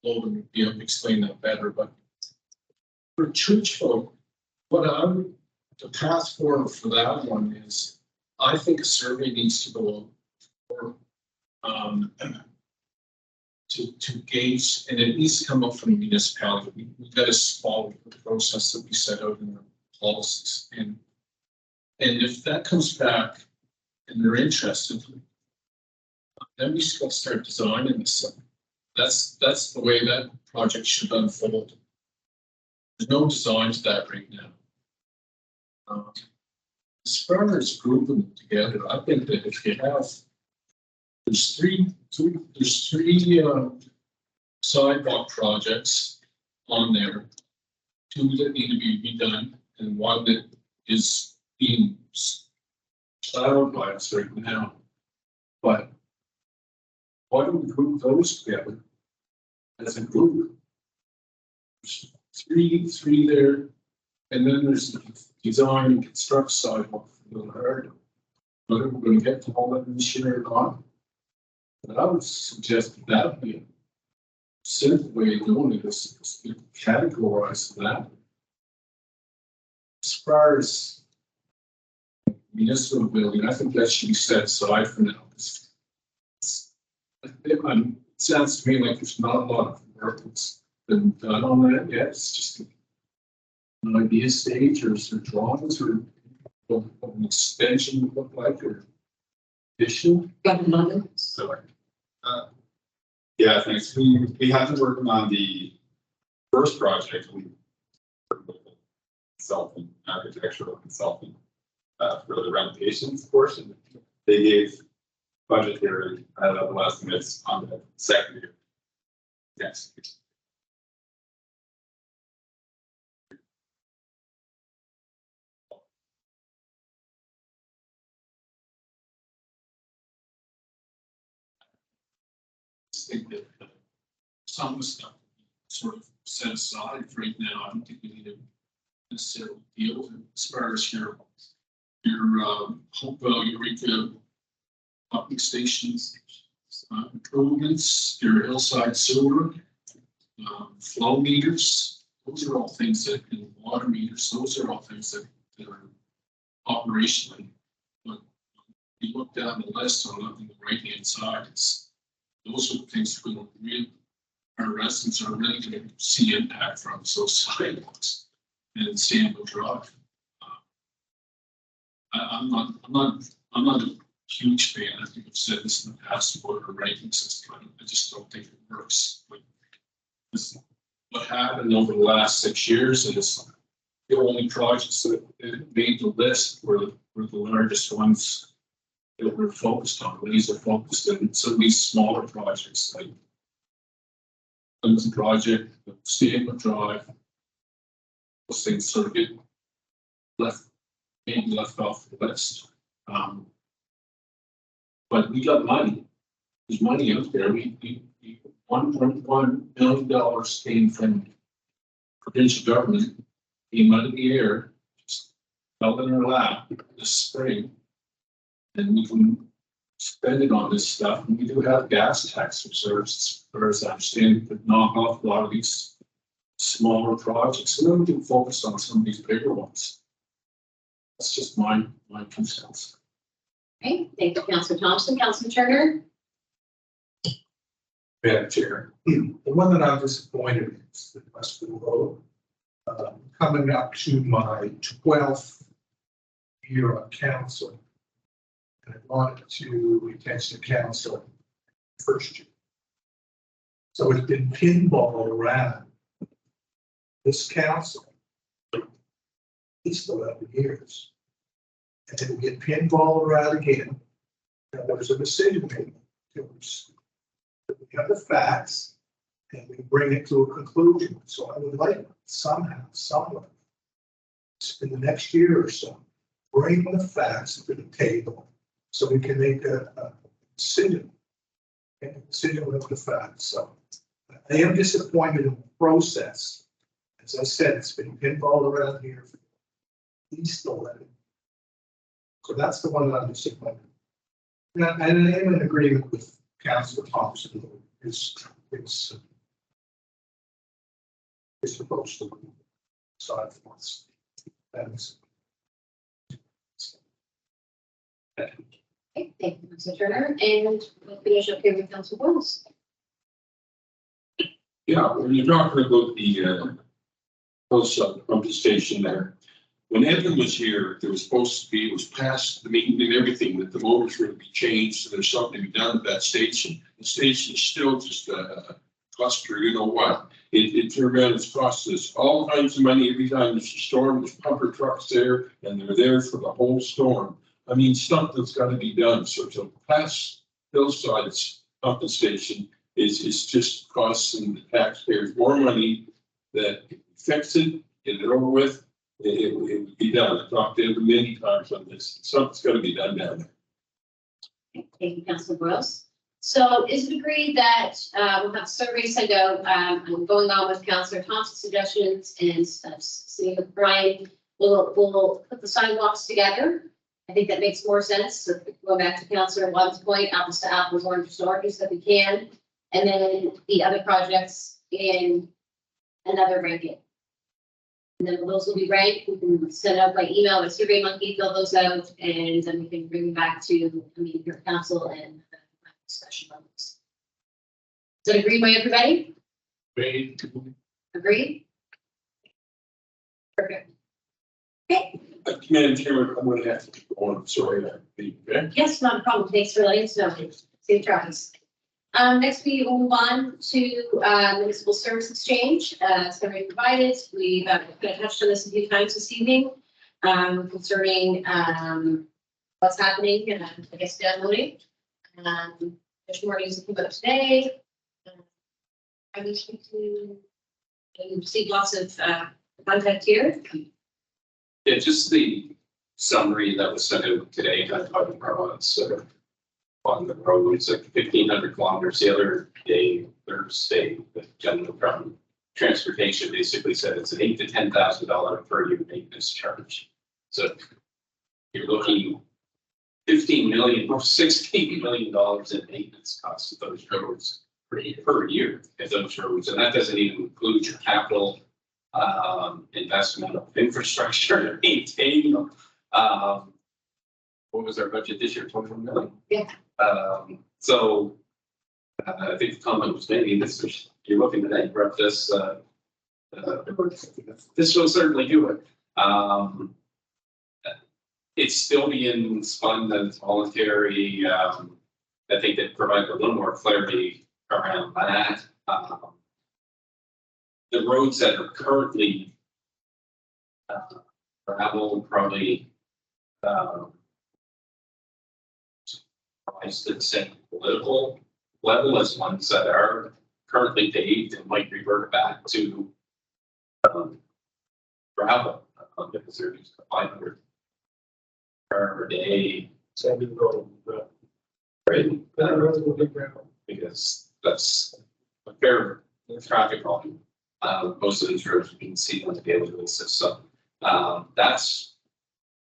Logan would be able to explain that better, but for Churchville, what I would, the path forward for that one is, I think a survey needs to go for, to gauge, and it needs to come up from the municipality. We got to follow the process that we set out in the policies, and if that comes back and they're interested, Then we just got to start designing this. That's the way that project should unfold. There's no design to that right now. As far as grouping it together, I think that if you have, there's three sidewalk projects on there. Two that need to be redone and one that is being plowed by us right now. But why don't we group those together as a group? There's three there, and then there's the design and construct sidewalk for the hard. Whether we're going to get to all that this year or not, but I would suggest that would be a simple way of doing it is to categorize that. As far as municipal building, I think that should be set aside for now. It sounds to me like there's not a lot of work that's been done on that yet. It's just an idea stage, or is there drawings, or what an extension would look like, or addition? So, yeah, thanks. We have been working on the first project. We worked with a consultant, architectural consultant, for the renovations portion. They gave budgetary level estimates on the second year. Yes. I think that some of the stuff sort of set aside right now. I don't think we need to necessarily deal with it. As far as your Eureka pumping stations, improvements, your hillside sewer, flow meters, those are all things that, and water meters, those are all things that are operationally. But you look down the list on the right hand side, those are the things that our residents are really going to see impact from. So sidewalks and Stanwood Drive. I'm not a huge fan. I think I've said this in the past about our ranking system. I just don't think it works. But what happened over the last 6 years is the only projects that made the list were the largest ones that we're focused on, laser focused, and some of these smaller projects like the project, Stanwood Drive, those things sort of get maybe left off the list. But we got money. There's money out there. We $1.1 million came from provincial government, came out of the air, just fell in our lap this spring. And we can spend it on this stuff. And we do have gas tax reserves, as far as I understand, but knock off a lot of these smaller projects. And then we can focus on some of these bigger ones. That's just my 2 cents. Okay, thank you, Councillor Thompson. Councillor Turner? Madam Chair, the one that I'm disappointed in is the Western Road. Coming up to my 12th year on council, and I wanted to attention to council first year. So it's been pinball around this council at least 11 years. And it will get pinball around again. And there's a decision made. We have the facts and we bring it to a conclusion. So I would like somehow, somewhere, in the next year or so, bring the facts to the table so we can make a decision. And a decision with the facts. So I am disappointed in the process. As I said, it's been pinball around here for at least 11. So that's the one that I'm disappointed. And I am in agreement with Councillor Thompson. It's supposed to be side for us. Thanks. Okay, thank you, Councillor Turner. And we'll finish up here with Councillor Wells. Yeah, when you're talking about the close up pumping station there, when Evan was here, there was supposed to be, it was past the meeting and everything, that the motors were to be changed, so there's something to be done at that station. The station is still just a cluster, you know what? It turned around, it's cost us all kinds of money every time there's a storm, there's pumper trucks there, and they're there for the whole storm. I mean, something's gotta be done, so to pass Hillside's pumping station is just costing the taxpayers more money that fix it, get it over with. It would be done. I've talked to him many times on this. Something's gotta be done down there. Thank you, Councilor Gross. So is it agreed that we'll have surveys sent out, I'm going on with Councilor Thompson's suggestions and seeing with Brian, we'll put the sidewalks together. I think that makes more sense. So going back to Councilor Watt's point, apples to apples, oranges to oranges that we can. And then the other projects in another ranking. And then those will be ranked. We can send out by email or Survey Monkey, fill those out, and then we can bring them back to your council and discussion on this. Is that agreed by everybody? Agreed? Perfect. Okay, Madam Chairman, I'm gonna have to keep going. Sorry, okay? yes, not a problem. Thanks for letting us know. Safe travels. Next, we will move on to municipal service exchange. It's already provided. We've kind of touched on this a few times this evening concerning what's happening, I guess, downloading. There's more news to come up today. I wish we to see lots of content here. Yeah, just the summary that was sent out today, kind of by the province, on the roads, like 1,500 kilometers. The other day, Thursday, the gentleman from transportation basically said it's an $8,000 to $10,000 per year maintenance charge. So you're looking 15 million or $16 million in maintenance costs of those roads per year at those roads, and that doesn't even include your capital investment of infrastructure to maintain them. What was our budget this year? 21 million. Yeah. So I think the comment was maybe this is, you're looking to bankrupt this. This will certainly do it. It's still being spun as voluntary. I think that provided a little more clarity around that. The roads that are currently gravel probably rise to the same political level as ones that are currently paved and might revert back to gravel because they're used 500 per day. Right, because that's a fair traffic volume. Most of these roads you can see on a daily basis. So that's,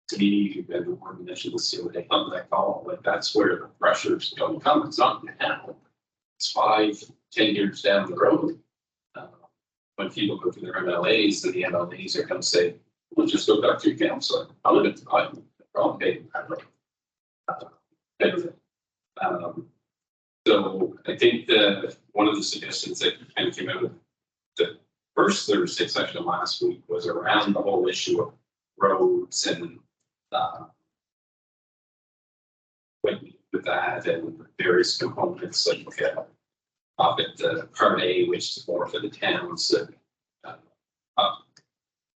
to me, and the board mentioned, we'll see what they come that call, but that's where the pressure's going to come. It's not now. It's 5-10 years down the road. When people go through their MLAs, and the MLAs are going to say, "We'll just go back to your council. I'm going to buy them. I'll pay them." So I think that one of the suggestions that kind of came out of the first Thursday session last week was around the whole issue of roads and with that and various components like up at the Part A, which is more for the towns that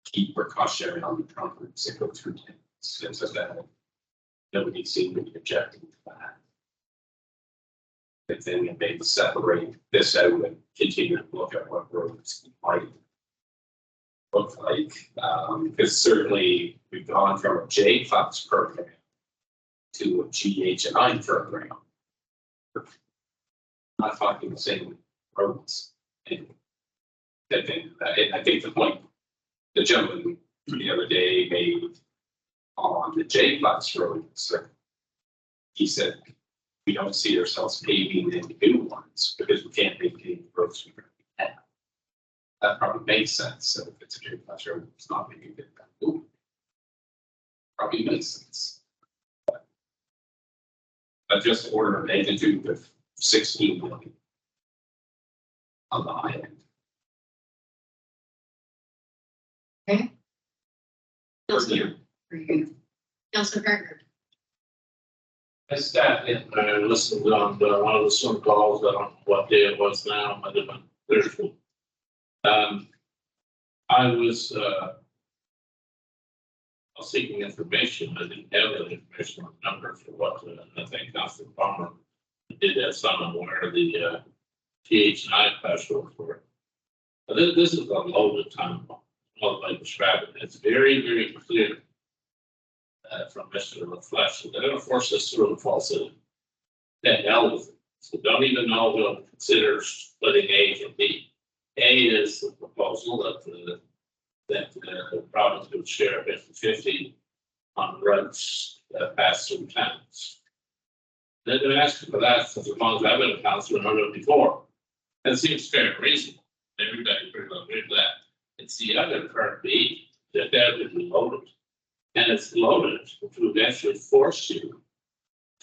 keep precautionary on the roads that go through towns, things like that. Nobody seemed to be objecting to that. But then they separate this out and continue to look at what roads might look like. Because certainly we've gone from a J-Class program to a GH&I program. Not talking the same roads. And I think the point the gentleman the other day made on the J-Class roads, he said, we don't see ourselves paving any new ones because we can't maintain the roads we currently have. That probably makes sense. So if it's a J-Class road, it's not making it that move. Probably makes sense. But just order of magnitude of 16 million on the high end. Councilor Councilor Parker. I sat in and listened on one of the Zoom calls, I don't know what day it was now, might have been Thursday. I was seeking information, I didn't have that information on numbers for what, I think Councilor Palmer did have some aware of the TH9 password for it. But this is a loaded time, all like described it, it's very, very clear from Mr. LaFlesh, so they're gonna force us through the falsity. That hell with it. So don't even know we'll consider splitting A from B. A is the proposal that the province would share 50/50 on roads that pass through towns. They've been asking for that since as long as I've been a councillor and heard of it before. That seems fair and reasonable. Everybody pretty well agreed with that. It's the other part B that would be loaded. And it's loaded to eventually force you to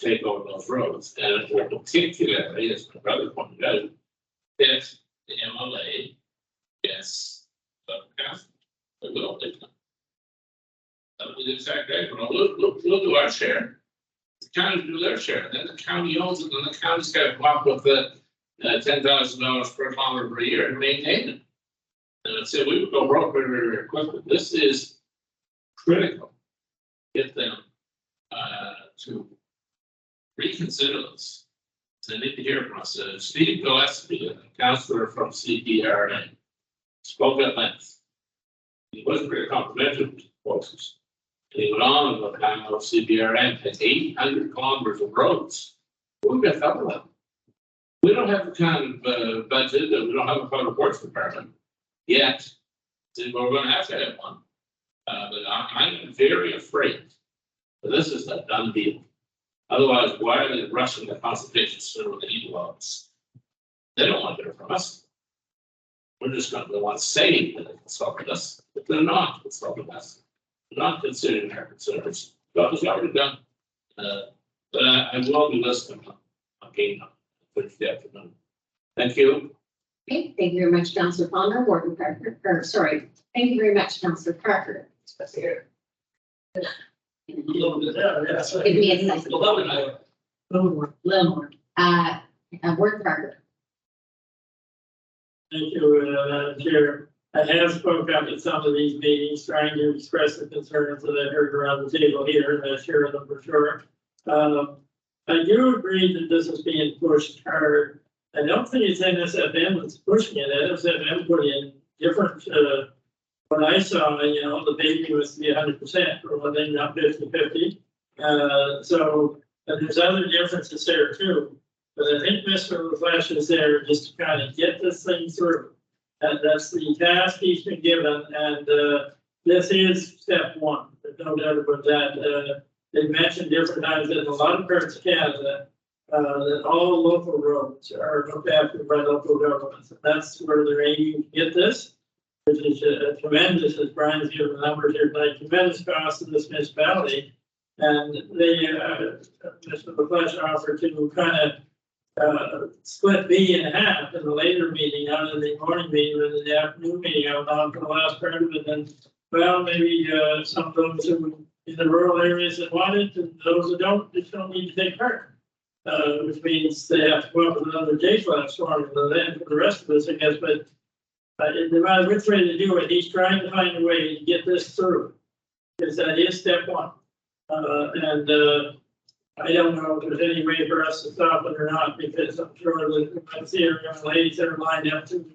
take over those roads. And particularly, as my brother pointed out, if the MLA gets the council, we will take them. That'll be the exact right. We'll do our share. The county do their share. Then the county owns it, and the county's got to come up with the $10,000 per kilometer per year to maintain it. And I said we would go broke very, very quickly. This is critical. Get them to reconsider this. So they need to hear from us. Steve Gillespie, a councillor from CPRA, spoke at length. He wasn't very complimentary to folks. And he went on about how CPRA has 800 kilometers of roads. We've got some of them. We don't have the kind of budget, and we don't have a public works department yet. So we're going to have one. But I'm very afraid that this is a done deal. Otherwise, why are they rushing the consultation sooner than evil laws? They don't want to hear from us. We're just going to be the ones saying that they consulted us, but they're not consulting us. They're not considering our concerns. God has already done. But I will be listening again on Thursday afternoon. Thank you. Okay, thank you very much, Councilor Palmer, Warden Parker, or sorry, thank you very much, Councilor Parker. A little bit, yeah. Give me a second. A little bit. Little more. Warden Parker. Thank you, Madam Chair. I have spoken up at some of these meetings, trying to express the concerns that I heard around the table here, and I share them for sure. I do agree that this is being pushed hard. I don't think it's NSFM that's pushing it. NSFM put in different, when I saw, the baby was to be 100%, or one thing, not 50/50. So there's other differences there too. But I think Mr. LaFlesh is there just to kind of get this thing through. And that's the task he's been given, and this is step one. There's no doubt about that. They've mentioned different times that in a lot of parts of Canada, that all local roads are looked after by local governments. And that's where they're aiming to get this, which is a tremendous, as Brian's given the numbers here tonight, tremendous cost to this municipality. And they, Mr. LaFlesh offered to kind of split B in half in the later meeting, not in the morning meeting, but in the afternoon meeting. I was on for the last part of it, and well, maybe some of those who in the rural areas that want it, and those that don't, just don't need to take part. Which means they have to come up with another J-class formula then for the rest of us, I guess, but no matter which way to do it, he's trying to find a way to get this through. Because that is step one. I don't know if there's any way for us to stop it or not, because I'm sure that I see our young ladies that are lined up to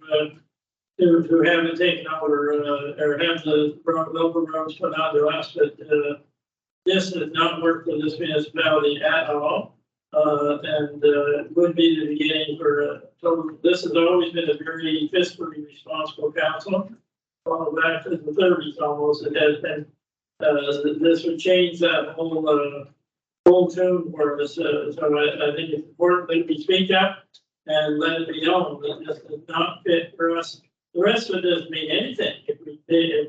have it taken over, or have the local roads put on to us, but this does not work for this municipality at all. Would be the beginning for total. This has always been a very fiscally responsible council. All back to the 30s almost, it has been. This would change that whole tune for us. So I think it's important that we speak up and let it be known that this does not fit for us. The rest of it doesn't mean anything. If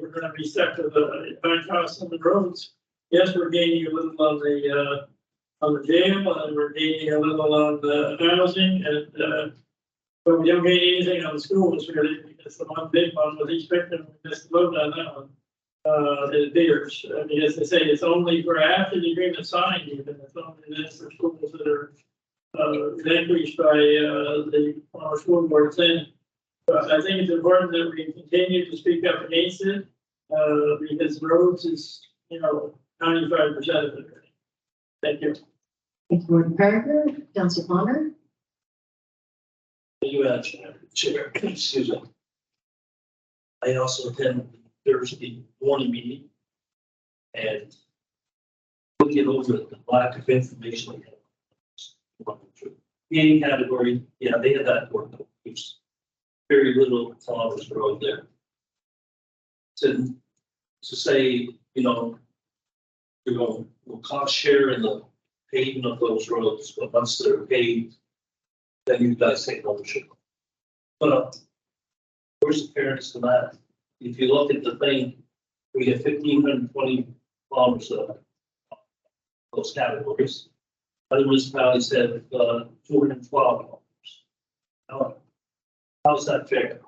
we're going to be stuck with the high costs on the roads, yes, we're gaining a little on the jail, and we're gaining a little on the housing, and but we don't gain anything on the schools really, because the one big one was expected, we missed the load on that one. it appears. I mean, as they say, it's only for after the agreement signed, even, it's only this for schools that are vanquished by, the, our school boards in. But I think it's important that we continue to speak up against it, because roads is, 95% of it. Thank you. Thank you, Gordon Parker. Council Palmer. Thank you, Chair, excuse me. I also attend the Thursday morning meeting. And looking over the lack of information we have. The category, yeah, they had that work. There's very little kilometers road there. To say, we'll cost share in the paving of those roads, but once they're paved, then you guys take ownership. But where's the fairness to that? If you look at the thing, we have 1,520 kilometers of those categories. Other municipalities have 212 kilometers. How's that fair?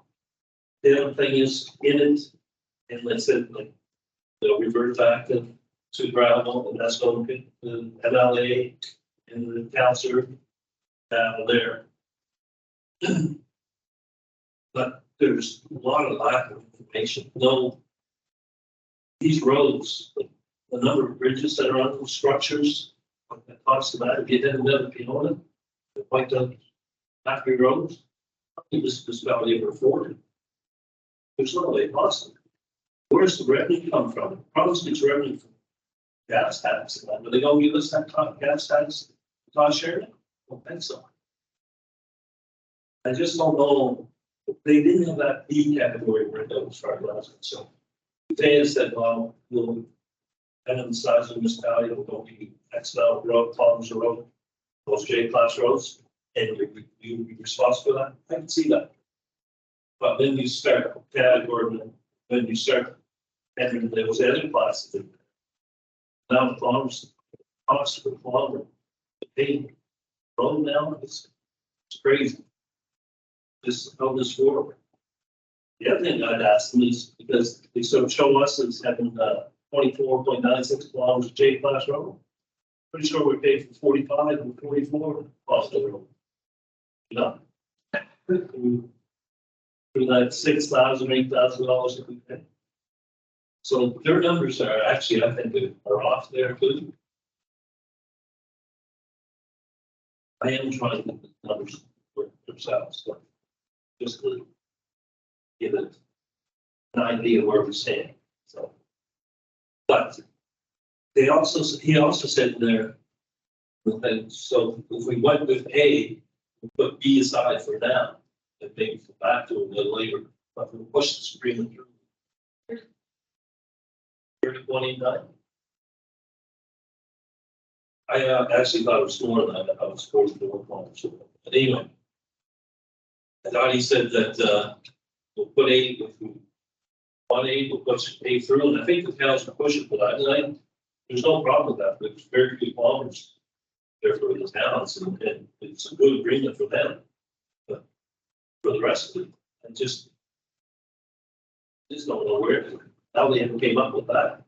The other thing is in it, and let's say they'll revert back to gravel, and that's going to the MLA and the council down there. But there's a lot of lack of information. No, these roads, the number of bridges that are on those structures, the cost of that, if you didn't live in Pinota, the white factory roads, it was about able to afford it. There's no way possible. Where's the revenue come from? Probably it's revenue from gas tax. Are they going to give us that gas tax cost sharing? I don't think so. I just don't know. They didn't have that B category where that was far less. So they said, well, we'll kind of the size of the municipality will go be X amount of road, kilometers of road, those J-class roads, and you'll be responsible for that. I can see that. But then you start category, when you start entering those other classes, now the kilometers, cost per kilometer, the pay road now, it's crazy. This how this forward. The other thing I'd ask them is because they sort of show us as having 24.96 kilometers of J-class road. Pretty sure we paid for 45 and 44 cost of the road. For that $6,000, $8,000 that we pay. So their numbers are actually, I think, are off there too. I am trying to get the numbers for themselves, but just to give it an idea where we're standing. So, but he also said there, so if we went with A, we put B aside for now, and maybe come back to it a little later, but we'll push this agreement through. 3029. I actually thought it was more than that. I was 44 kilometers. But anyway, I thought he said that we'll put A, if we want A, we'll push A through, and I think the towns are pushing for that. And there's no problem with that. There's very few kilometers there for the towns, and it's a good agreement for them. But for the rest of it, I just don't know how they ever came up with that.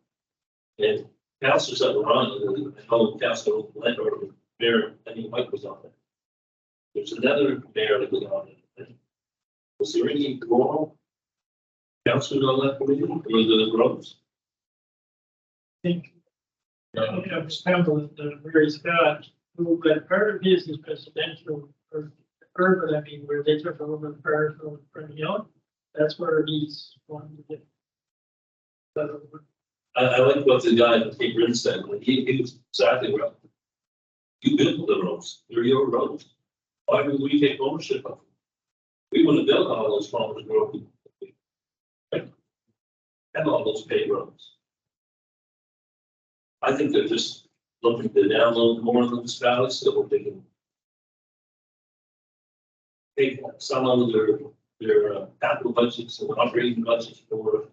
And councilors that were on it, I know Councilor Lent or Mayor, I think Mike was on it. There's another mayor that was on it. Was there any rural councilors on that committee, or the roads? I think, I was counting Mary Scott, who got part of his is presidential, or urban, I mean, where they took over the part from Young. That's where he's wanting to get. I like what the guy at Cape Rin said. He was exactly right. You build the roads; they're your roads. Why would we take ownership of them? We want to build all those kilometers of road, and all those paved roads. I think they're just looking to download more of the municipalities so they can take some of their capital budgets and operating budgets for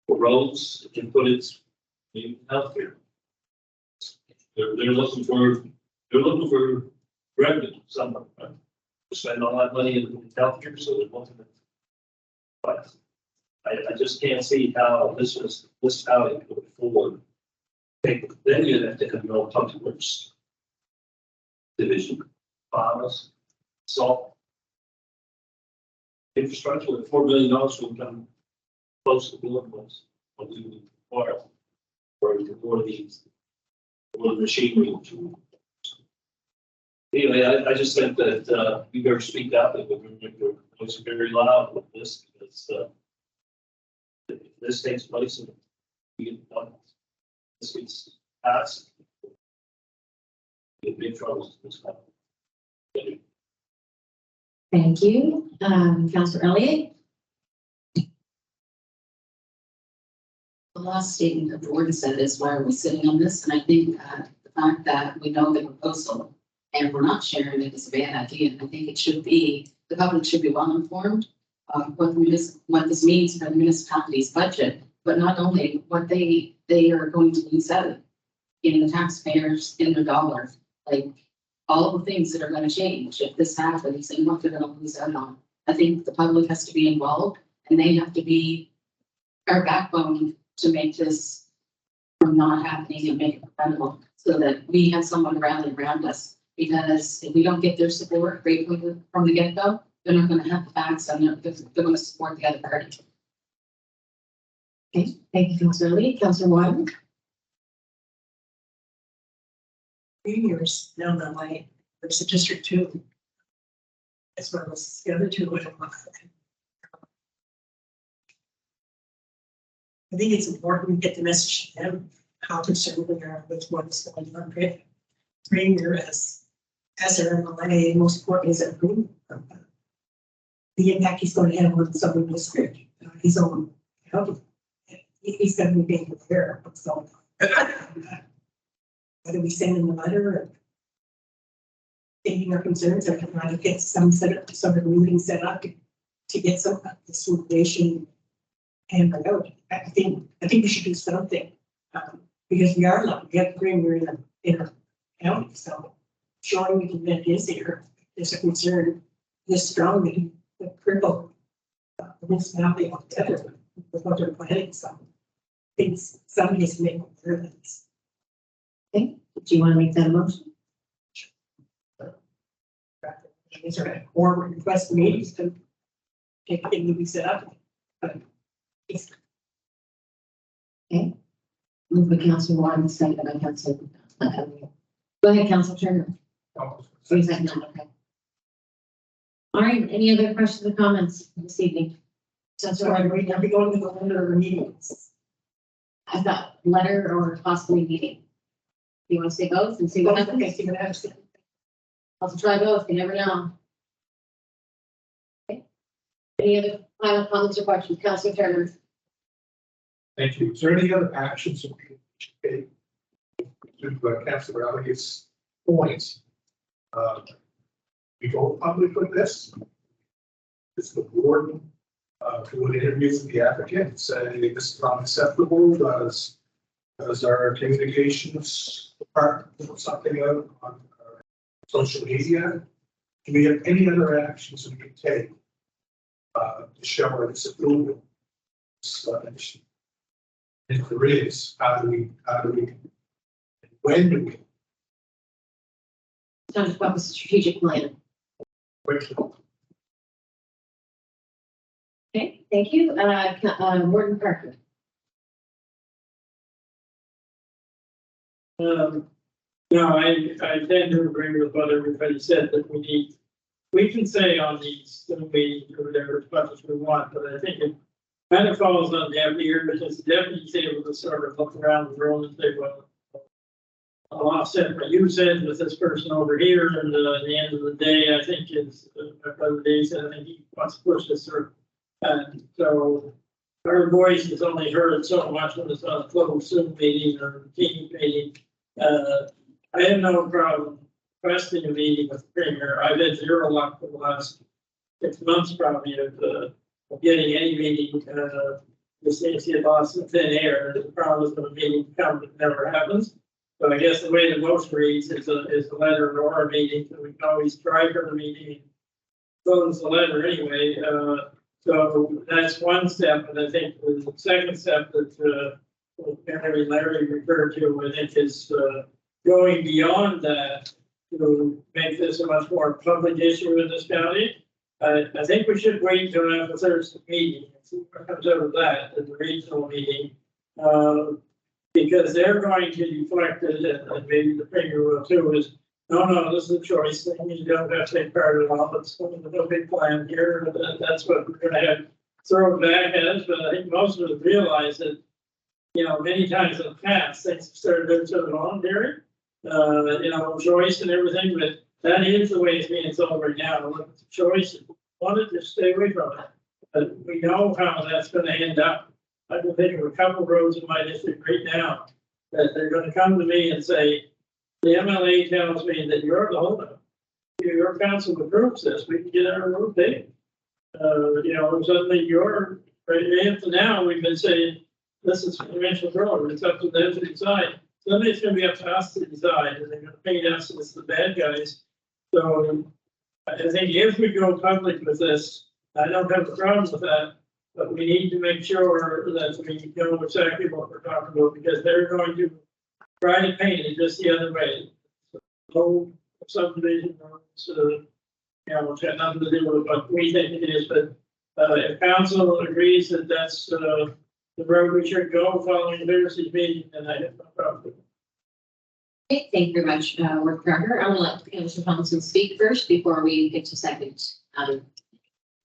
roads and put it out there. They're looking for revenue somewhere, right? Spend all that money in healthcare, so they're looking at. But I just can't see how this county could afford. Then you have to have no public works division, files, salt. Infrastructure with $4 billion will come close to being what we would require for these, for the machinery. Anyway, I just think that, you better speak out, that we're voice very loud with this, because, if this takes place and we get done, this gets passed, get big troubles in this country. Thank you. Councillor Elliott? The last statement that the board said is, why are we sitting on this? And I think the fact that we know the proposal and we're not sharing it is a bad idea. And I think it should be, the public should be well informed of what this means for the municipality's budget, but not only what they are going to lose out in the taxpayers in their dollar, like all the things that are going to change if this happens and what they're going to lose out on. I think the public has to be involved and they have to be our backbone to make this from not happening and make it preventable so that we have someone rally around us. Because if we don't get their support right from the get-go, they're not going to have the facts and they're going to support the other party. Okay, thank you, Councillor Lee. Councillor Wyman? 3 years down the line, there's a District 2. As well as the other two. I think it's important to get the message to them, how concerned we are with what's going on. Premier as their MLA, most important is the impact he's going to have on someone district, his own health. He's going to be being aware of what's going on. Whether we send him a letter or stating our concerns, or trying to get some sort of meeting set up to get some of this information hammered out. I think we should do something because we are lucky. We have the premier in our county, so showing we can get his here is a concern this strong that he would cripple the municipality altogether with what they're planning. So I think somebody's making aware of this. Okay, do you want to make that a motion? Is there or request meetings to take it to be set up? But it's Okay. Move by Councillor Wyman, second by Councillor Elliott. Go ahead, Councillor Turner. Three seconds, okay. All right, any other questions or comments this evening? so I'll be going to the winter meetings. I've got letter or possibly meeting. You want to say both and see what happens? Okay, see what happens. I'll try both, you never know. Okay. Any other final comments or questions? Councillor Turner? Thank you. Is there any other actions that we should take to Councillor Elliott's points? We go public with this. Is the board who would interview with the applicant, say this is unacceptable? Does our communications department put something out on social media? Do we have any other actions we can take to show our disapproval? If there is, how do we, when do we? Talk about the strategic plan. Quickly. Okay, thank you. Warden Parker. No, I tend to agree with what everybody said, that we can say on these meetings or whatever as much as we want, but I think it kind of falls on deaf ear because the deputy's able to sort of look around the room and say, well, I'll offset what you said with this person over here, and at the end of the day, I think it's my brother Dave said, I think he wants to push this through. And so our voice is only heard so much when it's on a closed Zoom meeting or team meeting. I have no problem requesting a meeting with the premier. I've had zero luck for the last 6 months probably of getting any meeting. Just seems to get lost in thin air. The problem is when a meeting comes, it never happens. So I guess the way the most reads is a letter or a meeting, so we can always try for the meeting, close the letter anyway. So that's one step, and I think the second step that Larry referred to, I think is going beyond that to make this a much more public issue in this county. I think we should wait until after Thursday meeting, and see what comes out of that at the regional meeting. Because they're going to deflect it, and maybe the premier will too, is, no, this is a choice thing, you don't have to take part at all, it's no big plan here, that's what we're gonna have throw it back at us, but I think most of us realize that, many times in the past, things have started out sort of voluntary, choice and everything, but that is the way it's being sold right now. Look, it's a choice, if you want it, just stay away from it. But we know how that's gonna end up. I've been thinking of a couple of roads in my district right now, that they're gonna come to me and say, the MLA tells me that you're the holdup. Your council approves this, we can get our road paved. Suddenly right up to now, we've been saying, this is provincial road, it's up to them to decide. Suddenly it's gonna be up to us to decide, and they're gonna paint us as the bad guys. So I think if we go public with this, I don't have a problem with that, but we need to make sure that we know exactly what we're talking about, because they're going to try to paint it just the other way. Low subdivision roads, which have nothing to do with what we think it is, but if council agrees that that's the road we should go following Thursday's meeting, then I have no problem. Okay, thank you very much, Work Parker. I'm gonna let Councillor Thompson speak first before we get to second.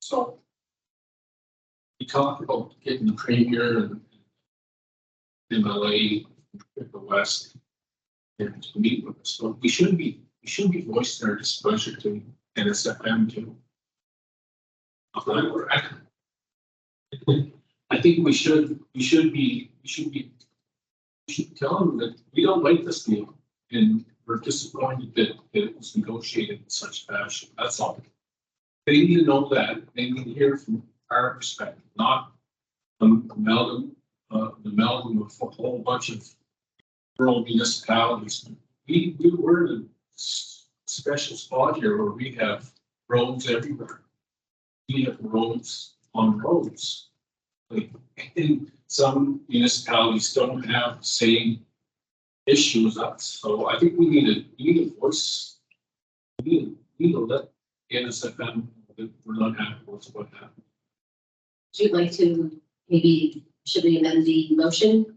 So we talked about getting the premier and MLA in the West and to meet with us. So we should be voicing our displeasure to NSFM too. I think we should tell them that we don't like this deal and we're disappointed that it was negotiated in such fashion. That's all. They need to know that. They need to hear from our perspective, not the amalgam of a whole bunch of rural municipalities. We're in a special spot here where we have roads everywhere. We have roads on roads. Like, and some municipalities don't have the same issue as us. So I think we need a voice. We need to let NSFM that we're not happy with what happened. Would you like to, maybe, should we amend the motion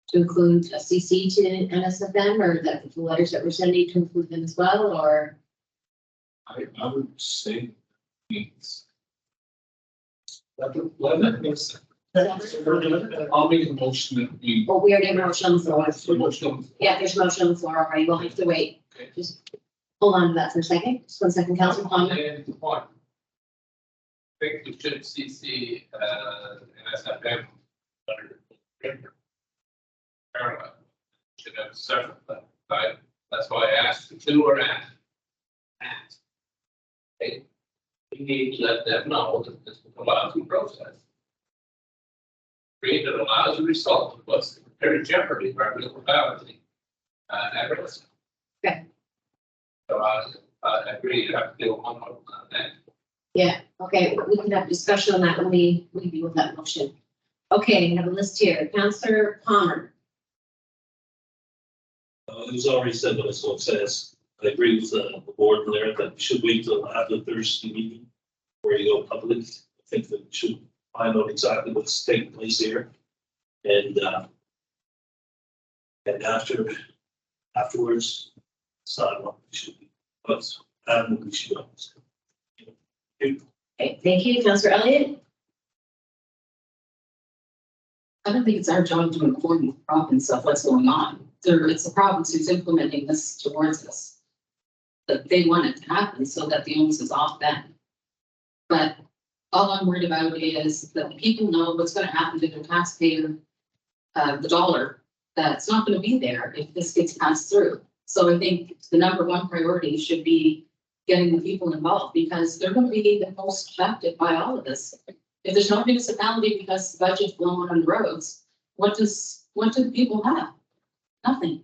to include a CC to NSFM, or that the letters that we're sending to include them as well, or? I would say it's. I'll make a motion that we. Oh, we already have a motion on the floor. Motion. Yeah, there's a motion on the floor already. We'll have to wait. Okay. Just hold on to that for a second. Just 1 second, Councilor Palmer. And one. I think we should CC, NSFM under parallel. Should have a separate, right? That's why I asked the two or asked. Okay. We need to let them know that this will allow the process. Create that allows a result of what's very jeopardy of our local boundary. At risk. Okay. So I agree, you have to do one on that. Yeah, okay, we can have discussion on that when we deal with that motion. Okay, we have a list here. Councillor Palmer. It was already said, but it still says, I agree with the board there that we should wait till after Thursday meeting where you go public. I think that we should find out exactly what's taking place here. And afterwards, decide what we should be, what we should do. Okay, thank you. Councillor Elliott. I don't think it's our job to inform the province of what's going on. It's the province who's implementing this towards us. That they want it to happen so that the onus is off them. But all I'm worried about is that the people know what's going to happen to their taxpayer, the dollar, that's not going to be there if this gets passed through. So I think the number one priority should be getting the people involved, because they're going to be the most affected by all of this. If there's no municipality because the budget's blown on the roads, what do the people have? Nothing.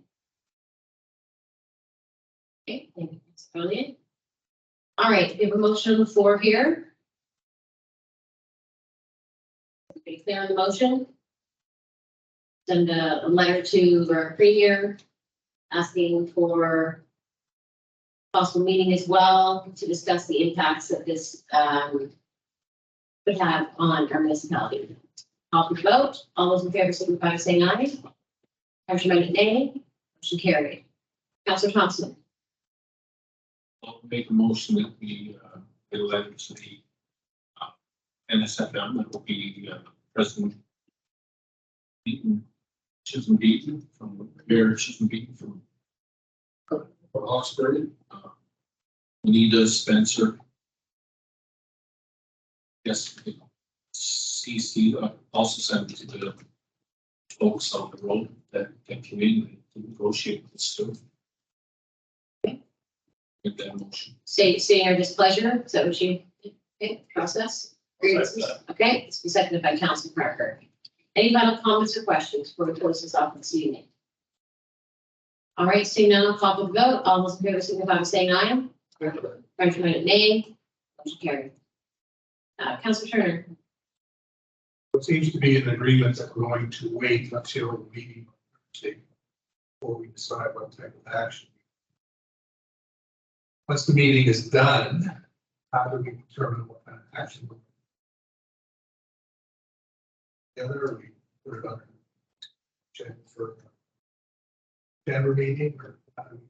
Okay, thank you, Councillor Elliott. All right, we have a motion on the floor here. Are you clear on the motion? Send a letter to our premier asking for possible meeting as well to discuss the impacts that this would have on our municipality. Call for the vote. All those in favor signify by saying aye. Contrary nay. Motion carried. Councillor Thompson. I'll make a motion that we, get a letter to the NSFM, that will be, President Beaton, Chisholm Beaton, from Mayor Chisholm Beaton from Hawkesbury, Anita Spencer. Yes, CC, also sent it to the folks on the road that came in to negotiate this stuff. With that motion. Stating our displeasure. Is that what you, okay, process? Okay, it's been seconded by Councilor Parker. Any final comments or questions before we close this off this evening? All right, seeing none, I'll call for the vote. All those in favor signify by saying aye. Contrary nay. Motion carried. Councilor Turner. It seems to be an agreement that we're going to wait until the meeting before we decide what type of action. Once the meeting is done, how do we determine what kind of action? Together, or we put it on check for Denver meeting, or how do we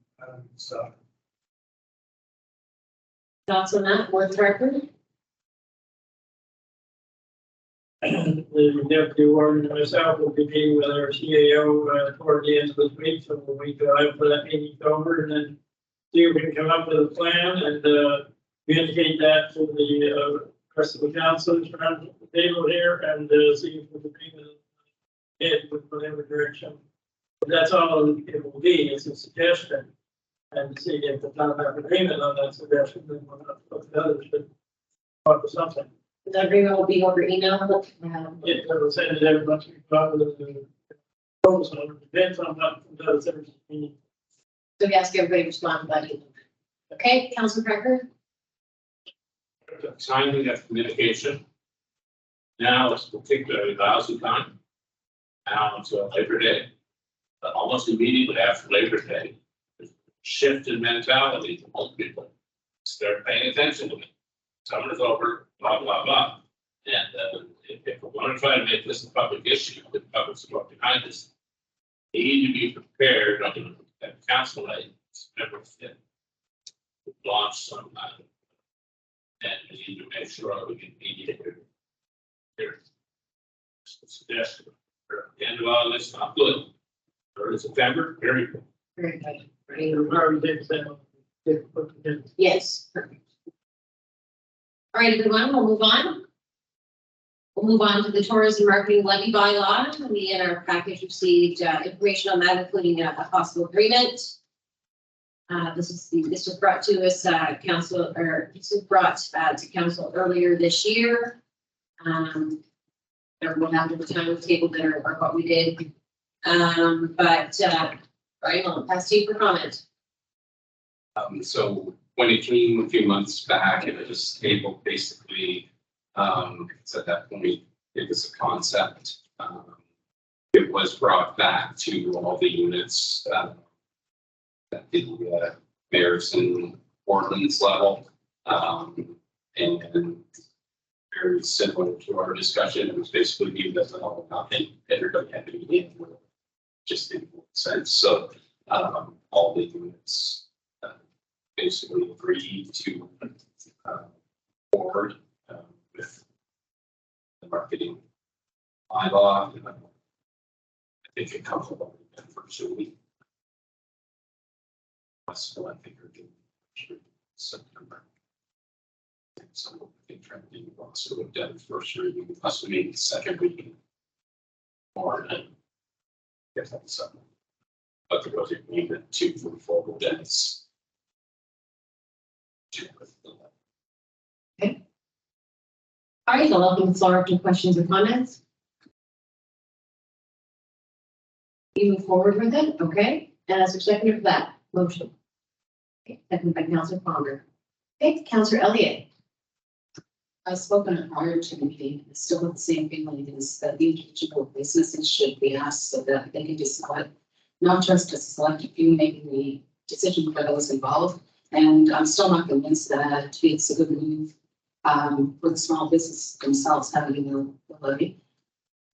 decide? Thoughts on that, Board Director? The deputy warden and myself will be meeting with our CAO toward the end of this week, so we'll wait till after that meeting's over and then see if we can come up with a plan and communicate that to the rest of the councilors around the table here and see if we can bring it with whatever direction. But that's all it will be, it's a suggestion. And see if the town have agreement on that suggestion, then we'll have to put the others to come up with something. The agreement will be over email. Yeah, I will send it everybody, the focus on it, depends on what does everything. So we ask everybody to respond by email. Okay, Councilor Parker? Timing of communication. Now it's particularly lousy time. Now until Labor Day, but almost immediately after Labor Day, there's a shift in mentality to most people. Start paying attention to it. Summer's over, blah, blah, blah. And if we want to try to make this a public issue with public support behind this, we need to be prepared on that council night, September 5th, to launch some and we need to make sure we can mediate here. Suggestion for the end of all this, not good. Or September, very good. Very good. Yes. Perfect. All right, everyone, we'll move on. We'll move on to the tourism marketing levy bylaw. We in our package received information on that, including a possible agreement. This was brought to us, council, or this was brought to council earlier this year. Or what happened at the time of the table dinner or what we did. Right, I'll pass to you for comment. So when it came a few months back, it was tabled basically, so at that point, it was a concept. It was brought back to all the units at the mayors and ordinance level. And very similar to our discussion, it was basically viewed as an all or nothing. Everybody had to be in, just didn't make sense. So all the units basically agreed to forward with the marketing bylaw. I think it comes along virtually. So I think we're doing September. So I think trying to do also looked at the first reading, plus we need the second reading. Or then get that something. But there was an agreement to move forward as. Okay. All right, I'll open the floor to questions or comments. You move forward with it, okay? And as a second for that motion. Okay, seconded by Councilor Palmer. Okay, Councilor Elliott. I've spoken at prior to the meeting, it's still the same feeling is that the individual businesses should be asked so that they can decide, not just to select a few making the decision for those involved. And I'm still not convinced that it's a good move for the small business themselves having the levy.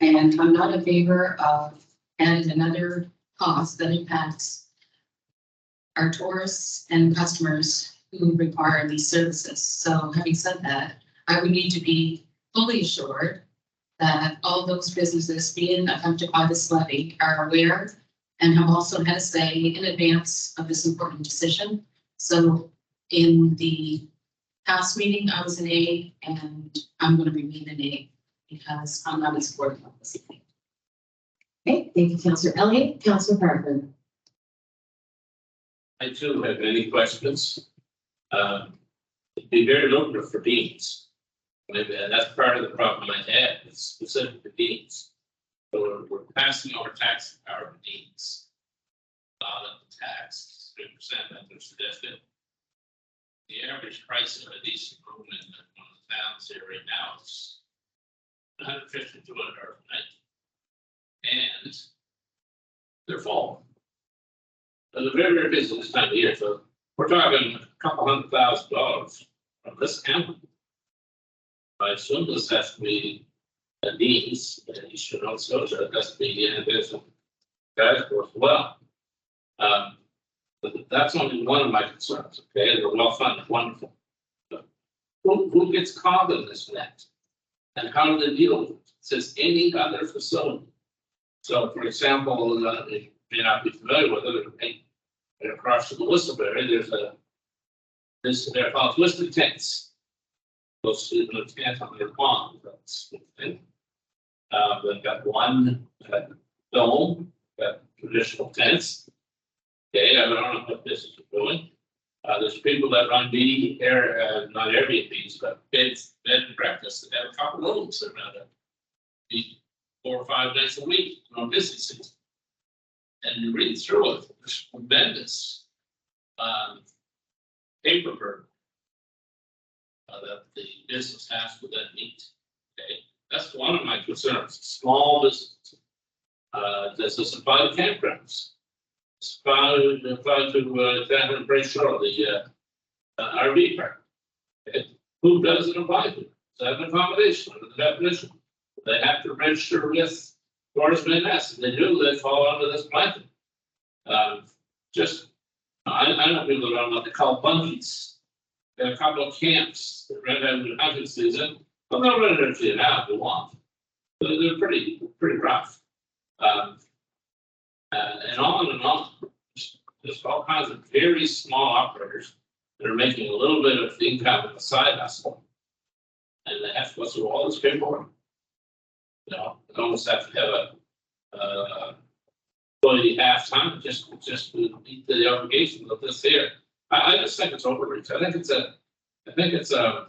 And I'm not in favor of adding another cost that impacts our tourists and customers who require these services. So having said that, I would need to be fully assured that all those businesses being affected by this levy are aware and have also had a say in advance of this important decision. So in the past meeting, I was an A, and I'm going to remain an A because I'm not in support of this. Okay, thank you, Councillor Elliott. Councillor Parker. I too have many questions. It'd be very lucrative for beans. And that's part of the problem I had, it's specific to beans. So we're passing over tax power to beans. Of the tax, 3% that they're suggested. The average price of a decent room in one of the towns here right now is $150 to $200 a night. And they're full. They're very, very busy this time of year, so we're talking a couple $100,000 from this county. I assume this has to be a needs, and you should also, so it has to be, and there's a guys for as well. But that's only one of my concerns, okay? They're well funded, wonderful. But who gets caught in this net? And how do they deal with it? It says any other facility. So, for example, you may not be familiar with it, but across from the Whistleberry, they're called twisted tents. Those tents on their pond, that's the thing. They've got one dome, got traditional tents. Okay, I don't know what this is doing. There's people that run not Airbnbs, but bed and breakfast that have a couple rooms that run it. 4 or 5 days a week on busy season. And you read through it, there's tremendous paper burden that the business has to then meet. Okay, that's one of my concerns. Small business. Does this apply to campgrounds? Apply to Tavern Brayshore, the RV park. Okay. Who does it apply to? Does that have an accommodation under the definition? They have to register with tourism and if they do, they fall under this blanket. I know people that run what they call bungees. There are a couple of camps that rent out in the hunting season. Well, they'll rent it to you now if you want. So they're pretty rough. And on and on. Just all kinds of very small operators that are making a little bit of income on the side hustle. And they have to go through all this paperwork. You know, they almost have to have a employee half time just to meet the obligations of this here. I just think it's overreach. I think it's a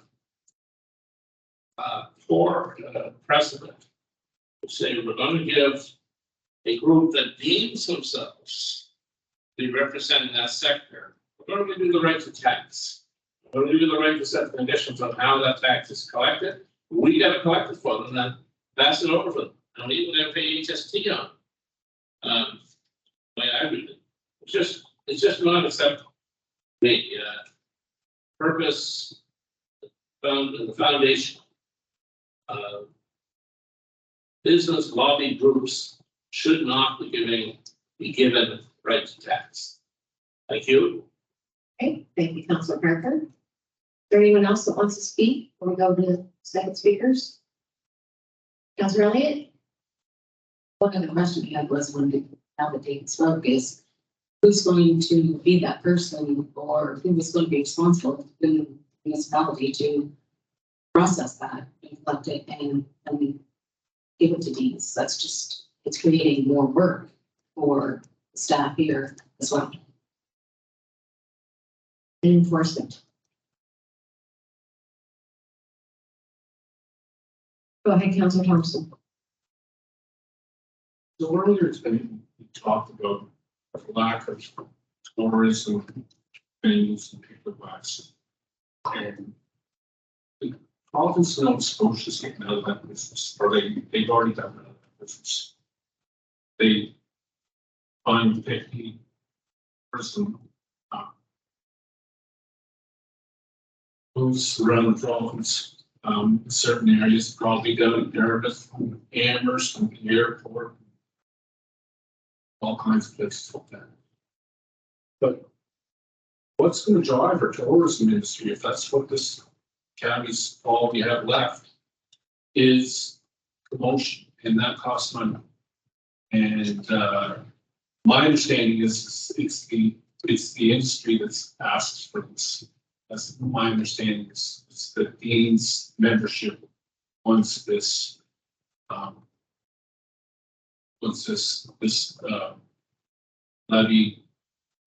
poor precedent to say we're going to give a group that deems themselves to be representing that sector. We're going to give you the right to tax. We're going to give you the right to set the conditions on how that tax is collected. We got to collect it for them, then pass it over for them. And even if they pay HST on. Way I read it. It's just not acceptable. The purpose, the foundation, business lobby groups should not be given right to tax. Thank you. Okay, thank you, Councillor Parker. Is there anyone else that wants to speak before we go to the second speakers? Councillor Elliott? One of the questions we had was when the date spoke is who's going to be that person or who is going to be responsible in the municipality to process that and collect it and give it to deeds. That's just, it's creating more work for staff here as well. And enforcement. Go ahead, Councillor Thompson. So earlier today, we talked about the lack of tourism venues and paperbacks. And the Province Nova Scotia is getting out of that business, or they've already done that business. They find 50 person moves around the province, certain areas, probably down in Dartmouth, Amherst, from the airport, all kinds of places like that. But what's going to drive our tourism industry, if that's what this county's all we have left, is promotion, and that costs money. And my understanding is it's the industry that's asked for this. That's my understanding. It's the Dean's membership once this levy,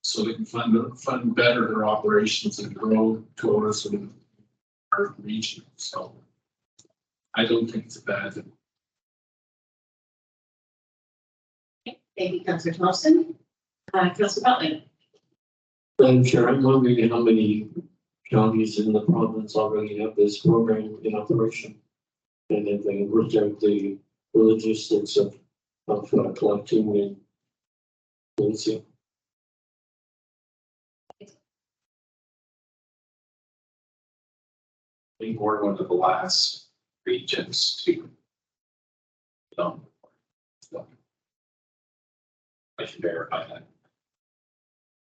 so they can fund better their operations and grow tourism in our region. So I don't think it's a bad thing. Thank you, Councillor Thompson. Councillor Butlin. Madam Chair, I'm wondering how many counties in the province already have this program in operation. And if they worked out the logistics of collecting and policing. I think we're one of the last regions to. I should verify that.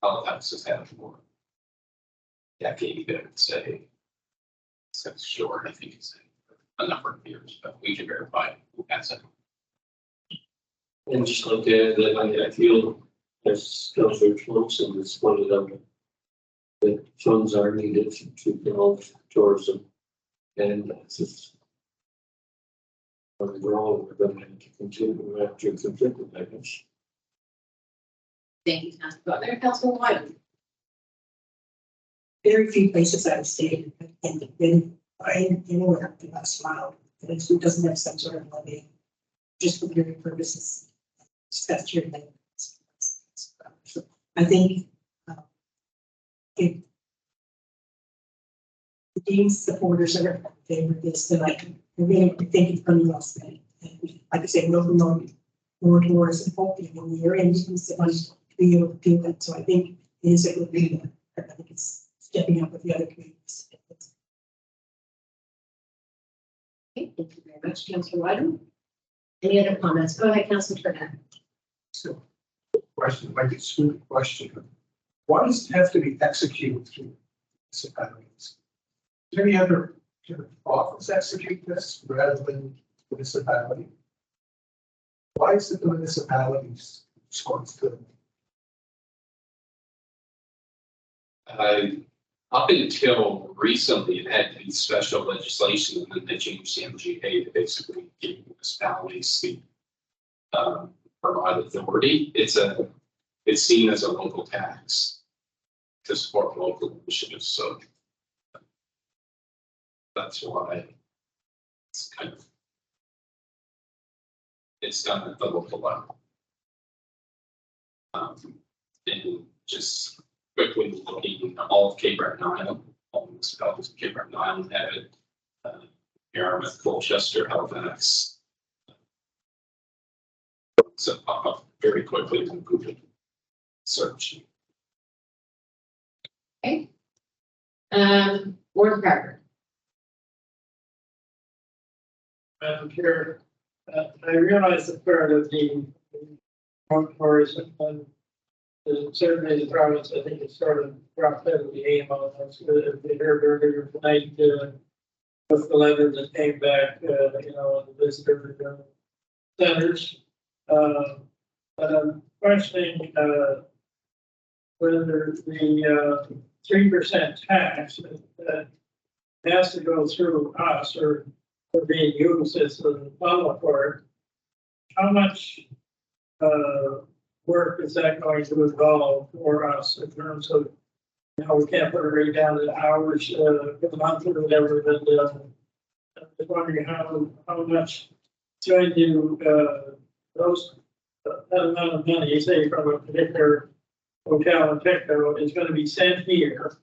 Halifax has had for decade, I would say. Since short, I think it's a number of years, but we can verify who has it. And just like that, I feel as Councillor Thompson has pointed out, that funds are needed to develop tourism. And it's just overall, we're going to have to continue with that. Thank you, Councillor Butler. Councillor Wyden. Very few places I've stayed and been, I anywhere the last mile, and it doesn't have some sort of levy, just for your purposes. That's your thing. So I think if the Dean's supporters are in favor of this, then I really think it's going to be well spent. And like I say, no more towards and hoping in the area, and you can sit on to be able to do that. So I think it is a good thing. I think it's stepping up with the other communities. Okay, thank you very much, Councillor Wyden. Any other comments? Go ahead, Councillor Turner. So, question, like a stupid question. Why does it have to be executed through municipalities? Is there any other office execute this rather than municipality? Why is it the municipalities' responsibility? Up until recently, it had to be special legislation, and then they changed the MGA to basically give municipalities the provide authority. It's seen as a local tax to support local initiatives, so that's why it's kind of it's done at the local level. And just quickly looking at all of Cape Breton Island, all the municipalities of Cape Breton Island have it. Yarmouth, Colchester, Halifax. So pop up very quickly in Google search. Okay. Warren Carter. Madam Chair, I realize that part of the tourism and certainly the province, I think it's sort of dropped out of the aim on us. We heard earlier tonight with the letter that came back, the visitor centers. But I'm questioning whether the 3% tax has to go through us or being used as a model for it. How much work is that going to involve for us in terms of, we can't put it right down to hours for the month or whatever, but I'm just wondering how much going to that amount of money, say from a particular hotel in Pico, is going to be sent here.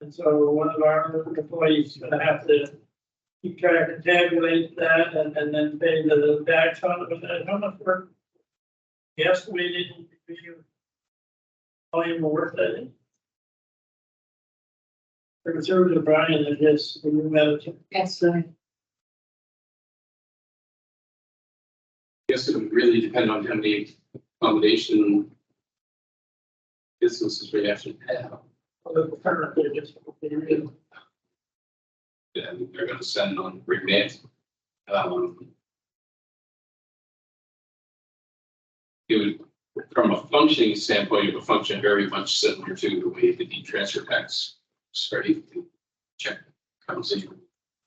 And so one of our employees is going to have to keep track and tabulate that and then pay the tax on it. How much work? Yes, we didn't. Volume of work that is. For conservative Brian, I guess, we met. That's right. Guess it would really depend on how many accommodation businesses we actually have. And they're gonna send on remit. It would, from a functioning standpoint, it would function very much similar to the way the transfer tax, sorry, check comes in,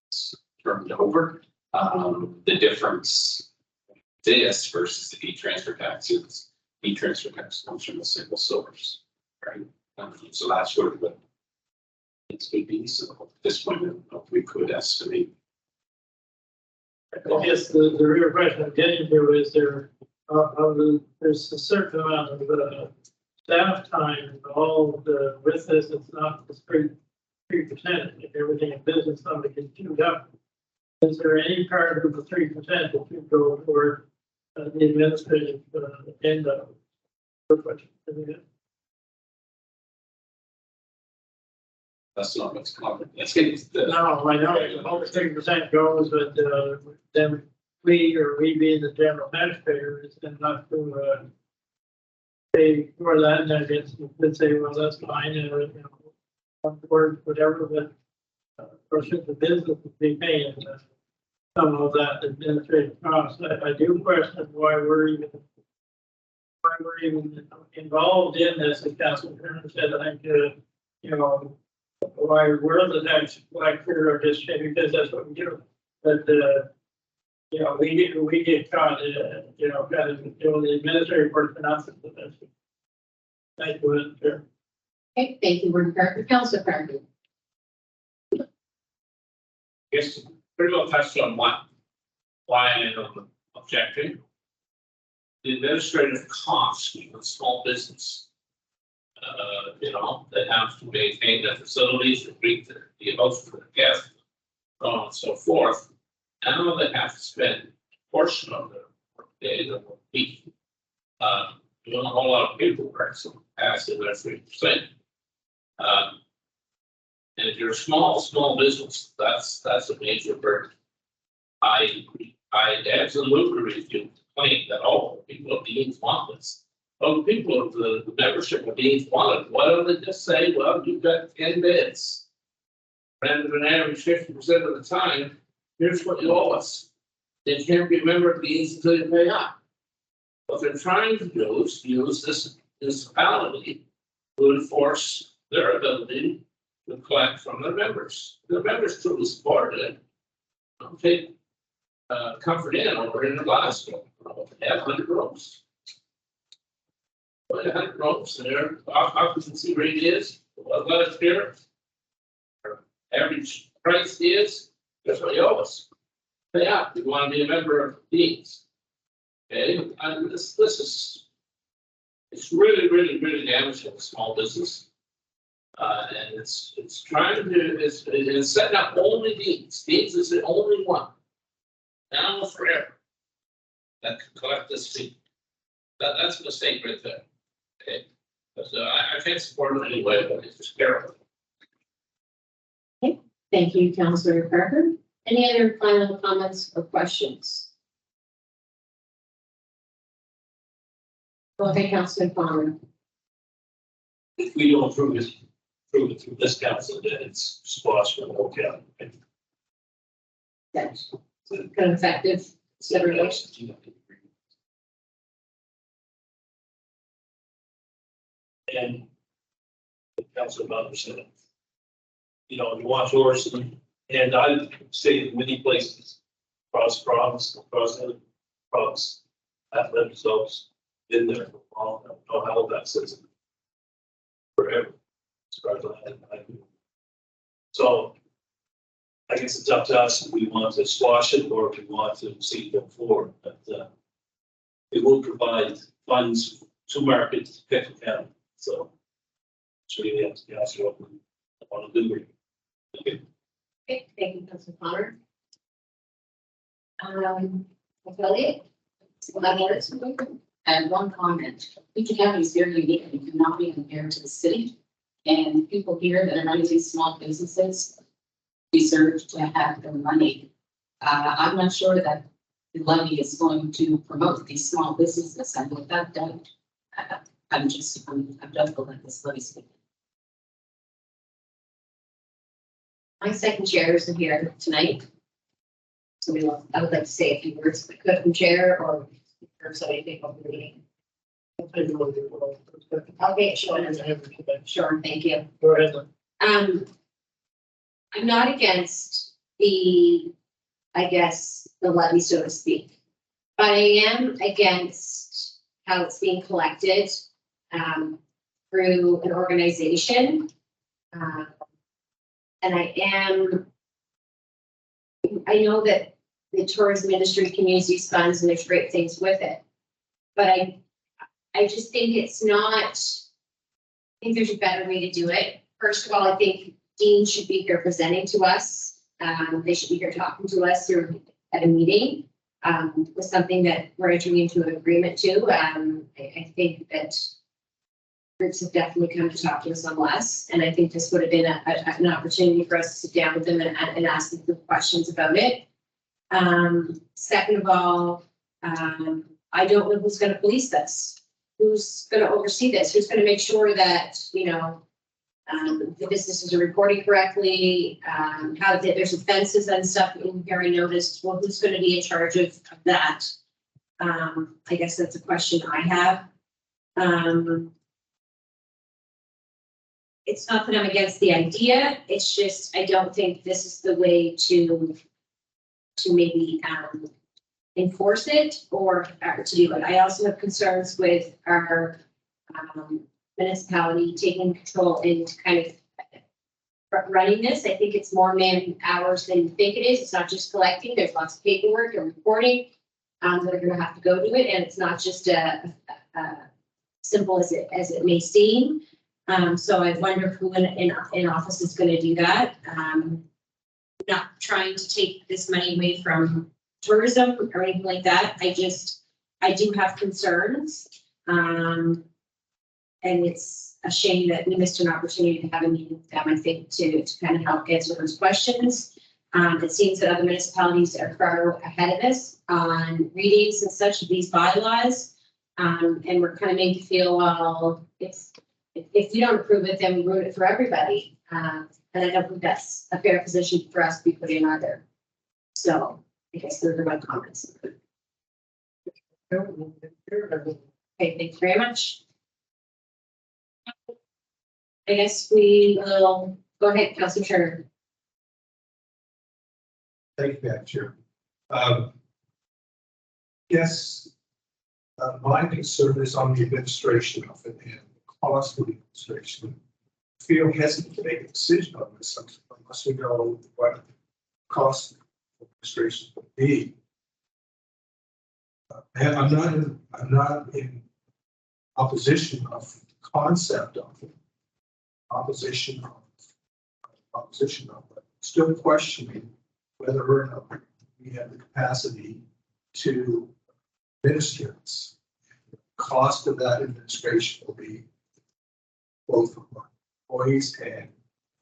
it's turned over. The difference, this versus the transfer tax is, the transfer tax comes from a single source, right? So that's sort of what it's going to be. So at this point, we could estimate. I guess the real question I'm getting to is there's a certain amount of staff time involved with this. It's not the 3%. If everything in business somebody can do up. Is there any part of the 3% that you go for the administrative end of? That's not what's common. Let's get the. No, I know, all the 3% goes, but then we being the general taxpayer is then not to pay for that, and I guess you could say, well, that's fine, you know, or whatever, but of course, if the business would be paying some of that administrative cost. I do question why we're even involved in this, as Councilor Turner said. I think, you know, why we're the tax collector or just because that's what we do. But, you know, we get caught, you know, kind of, you know, the administrative work for nothing. Thank you, Madam Chair. Okay, thank you, Warden Parker. Councilor Parker. Yes, pretty well touched on why I am objecting. The administrative costs of small business. You know, they have to maintain the facilities, treat the host for the guests, so on and so forth. Now they have to spend a portion of their day, their week, doing a whole lot of paperwork, so passing their 3%. And if you're a small business, that's a major burden. I absolutely refuse to claim that all people of Dean's want this. Oh, people of the membership of Dean's want it. Why don't they just say, well, you've got 10 bids. Rather than average 50% of the time, here's what you owe us. They can't be a member of Dean's until you pay up. What they're trying to do is use this municipality to enforce their ability to collect from their members. The members truly supported it. Don't take comfort in over in Glasgow. They have 100 rooms. 100 rooms, and their occupancy rate is, well, last year, our average price is, that's what you owe us. Pay up, you want to be a member of Dean's. Okay, and this is, it's really damaging to small business. And it's trying to do, it's setting up only Dean's. Dean's is the only one. Now forever. That can collect this fee. That's a mistake right there. Okay. But I can't support it anyway, but it's just terrible. Thank you, Councilor Parker. Any other final comments or questions? Okay, Councilor Palmer. If we don't approve it through this council, then it's squashed for the whole county. That's good effective consideration. And the council members said, you know, you want yours, and I've stayed in many places across the province, across the province. I've lived those, been there for a long time, know how that says forever. So I guess it's up to us if we want to squash it or if we want to see it go forward, but it will provide funds to market Pickle County. So it's really up to the council what we want to do. Okay, thank you, Councilor Palmer. Affiliate? And one comment, Beacon County is very unique and cannot be compared to the city. And people here that are running these small businesses deserve to have their money. I'm not sure that the levy is going to promote these small businesses, and with that done, I'm doubtful that this levy is. My second chair isn't here tonight. So I would like to say a few words, if I could, from chair or so anything over the meeting. Okay, sure, thank you. Go ahead. I'm not against the, I guess, the levy, so to speak. But I am against how it's being collected, through an organization. And I know that the tourism industry can use these funds and there's great things with it. But I just think it's not, I think there's a better way to do it. First of all, I think Dean should be here presenting to us. They should be here talking to us here at a meeting, with something that we're entering into an agreement to. I think that groups have definitely come to talk to us on less, and I think this would have been an opportunity for us to sit down with them and ask them questions about it. Second of all, I don't know who's going to police this. Who's going to oversee this? Who's going to make sure that, the businesses are reporting correctly, how there's offenses and stuff in here I noticed. Well, who's going to be in charge of that? I guess that's a question I have. It's not that I'm against the idea. It's just, I don't think this is the way to maybe, enforce it or to do it. I also have concerns with our, municipality taking control and kind of running this. I think it's more man hours than you think it is. It's not just collecting. There's lots of paperwork and reporting that are going to have to go to it, and it's not just a simple as it may seem. So I wonder who in office is going to do that. Not trying to take this money away from tourism or anything like that. I do have concerns. And it's a shame that we missed an opportunity to have a meeting with them, I think, to kind of help answer those questions. It seems that other municipalities are far ahead of us on readings and such of these bylaws. And we're kind of made to feel, well, if we don't approve it, then we ruin it for everybody. And I don't think that's a fair position for us to be put in either. So I guess those are my comments. Okay, thanks very much. I guess we will go ahead, Councilor Turner. Thank you, Madam Chair. Yes, my concern is on the administration of it and the cost of the administration. I feel hesitant to make a decision on this unless we know what the cost of administration would be. And I'm not in opposition of the concept of it. Opposition of it. Still questioning whether or not we have the capacity to administer this. The cost of that administration will be both employees and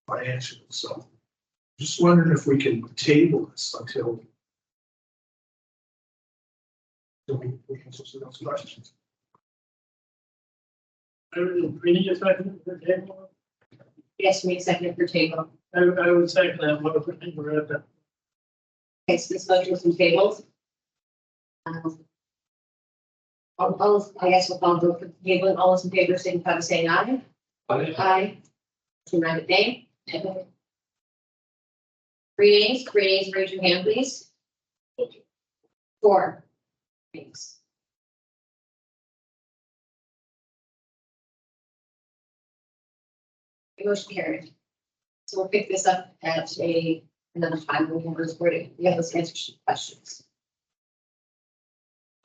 financial. So just wondering if we can table this until we answer those questions. We need a second for table. Yes, we second for table. I would second that motion. We're at that. Okay, so this motion is tabled. I guess we'll call vote for the table. All those in favor, signify by saying aye. Aye. United nay. 3 nays, raise your hand, please. 4. Thanks. Motion carried. So we'll pick this up at another time. We can report it. We have those answers to questions.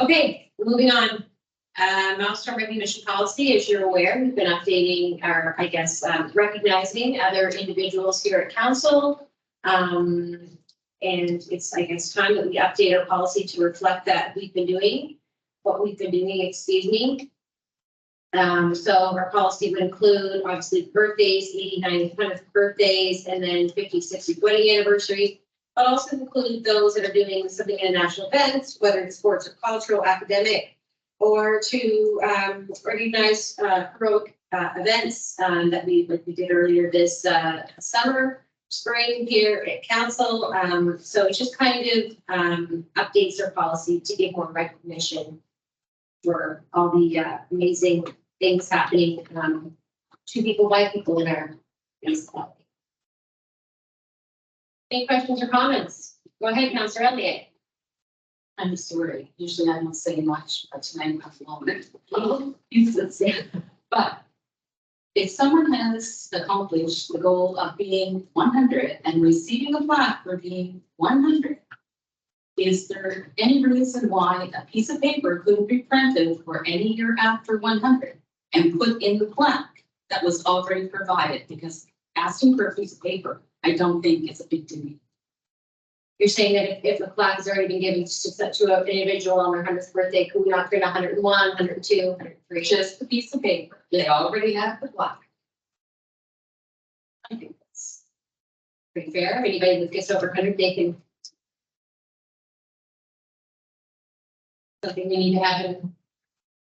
Okay, moving on. Milestone recognition policy, as you're aware, we've been updating our, I guess, recognizing other individuals here at council. And and it's, I guess, time that we update our policy to reflect that what we've been doing, excuse me. So our policy would include obviously birthdays, 89, 100th birthdays, and then 50, 60 wedding anniversaries, but also include those that are doing something in national events, whether it's sports or cultural, academic, or to recognize heroic events that we did earlier this summer, spring here at council. So it just kind of updates our policy to give more recognition for all the amazing things happening to people, by people in our municipality. Any questions or comments? Go ahead, Councillor Elliott. I'm sorry, usually I don't say much, but tonight I'm longer. But if someone has accomplished the goal of being 100 and receiving a plaque for being 100, is there any reason why a piece of paper couldn't be printed for any year after 100 and put in the plaque that was already provided? Because asking for a piece of paper, I don't think it's a big deal. You're saying that if a plaque has already been given to an individual on their 100th birthday, could we not print 101, 102, 103? Just a piece of paper. They already have the plaque. I think that's pretty fair. If anybody that gets over 100, they can. Something we need to have in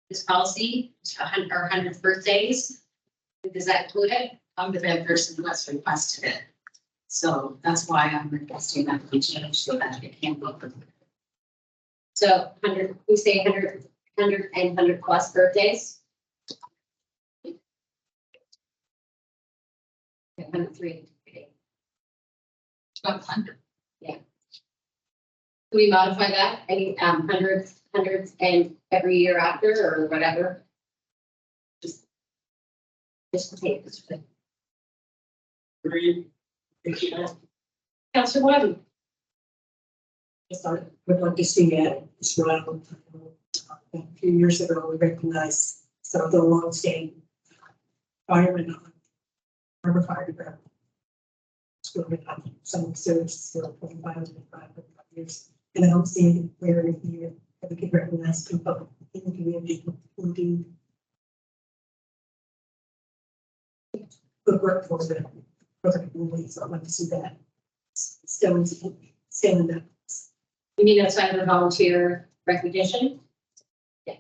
this policy, our 100th birthdays. Does that include it? I'm the bad person who has requested it. So that's why I'm requesting that we change so that it can't go further. So 100, we say 100 and 100 plus birthdays. 103. 100. Yeah. Can we modify that? Any hundreds and every year after or whatever? Just take this thing. Agreed. Councillor Wyden. Just I would like to see it as well. A few years ago, we recognized some of the longstanding firemen on River Fire Department. Still been on some service still 25 years. And I don't see where in here that we could recognize people in the community who do good work for the community. So I'd like to see that still in that. You mean outside of the volunteer recognition? Yeah.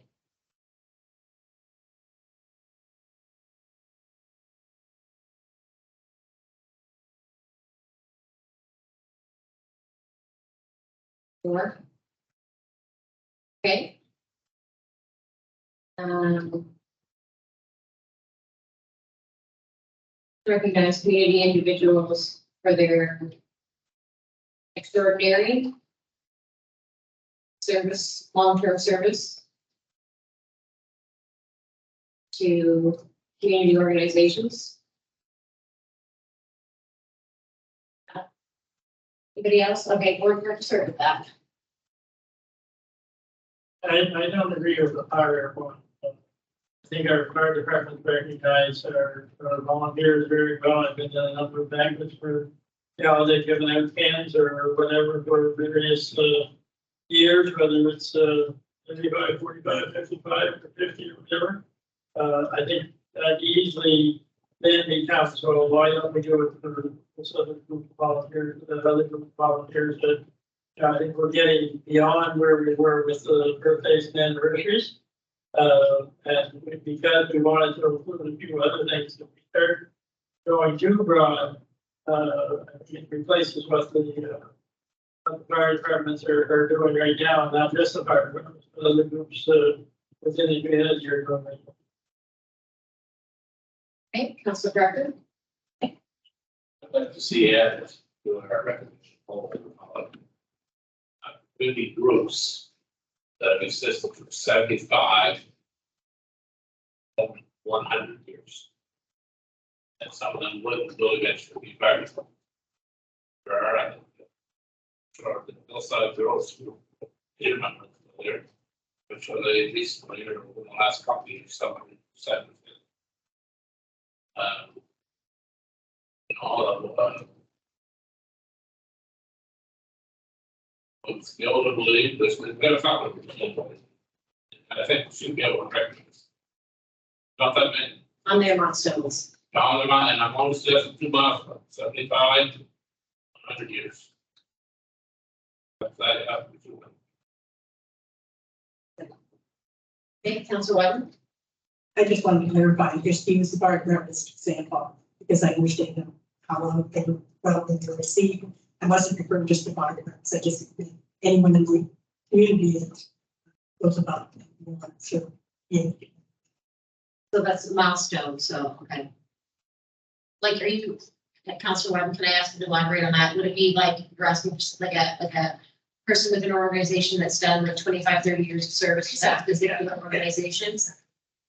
Sure. Okay. Recognize community individuals for their extraordinary service, long-term service to community organizations. Anybody else? Okay, board registered with that. I don't agree with the fire one. I think our fire department recognize our volunteers very well. I've been to a number of banquets for, they've given out cans or whatever for various years, whether it's 35, 45, 55, or 50 or whatever. I think that easily then becomes, so why don't we do it for this other group of volunteers, the other group of volunteers that I think we're getting beyond where we were with the birthdays and anniversaries. And because we wanted to include a few other things that we started going too broad, it replaces what the fire departments are doing right now, not just the fire departments, but other groups within the community are doing right now. Okay, Councilor Director. I'd like to see added to our recognition of community groups that have existed for 75 and 100 years. And some of them wouldn't really eventually be buried. There are, sure, the hillside girls who did remember there, which are they at least later over the last couple of years, some of them said. All of Let's be able to believe this, we've got a fountain. And I think we should be able to recognize. Not that many, On their milestones. down the line, and I'm almost just 2 miles, 75, 100 years. But that, Okay, Council White? I just wanted to clarify, just use the bar reference example, because I understand how long they were, well, they were received. I wasn't referring just to bar reference, I just, anyone in the community that goes about, so, yeah. So that's a milestone, so, okay. Like, are you, Councilor Webb, can I ask you to elaborate on that? Would it be like, you're asking for like a person with an organization that's done like 25, 30 years of service to that particular organizations?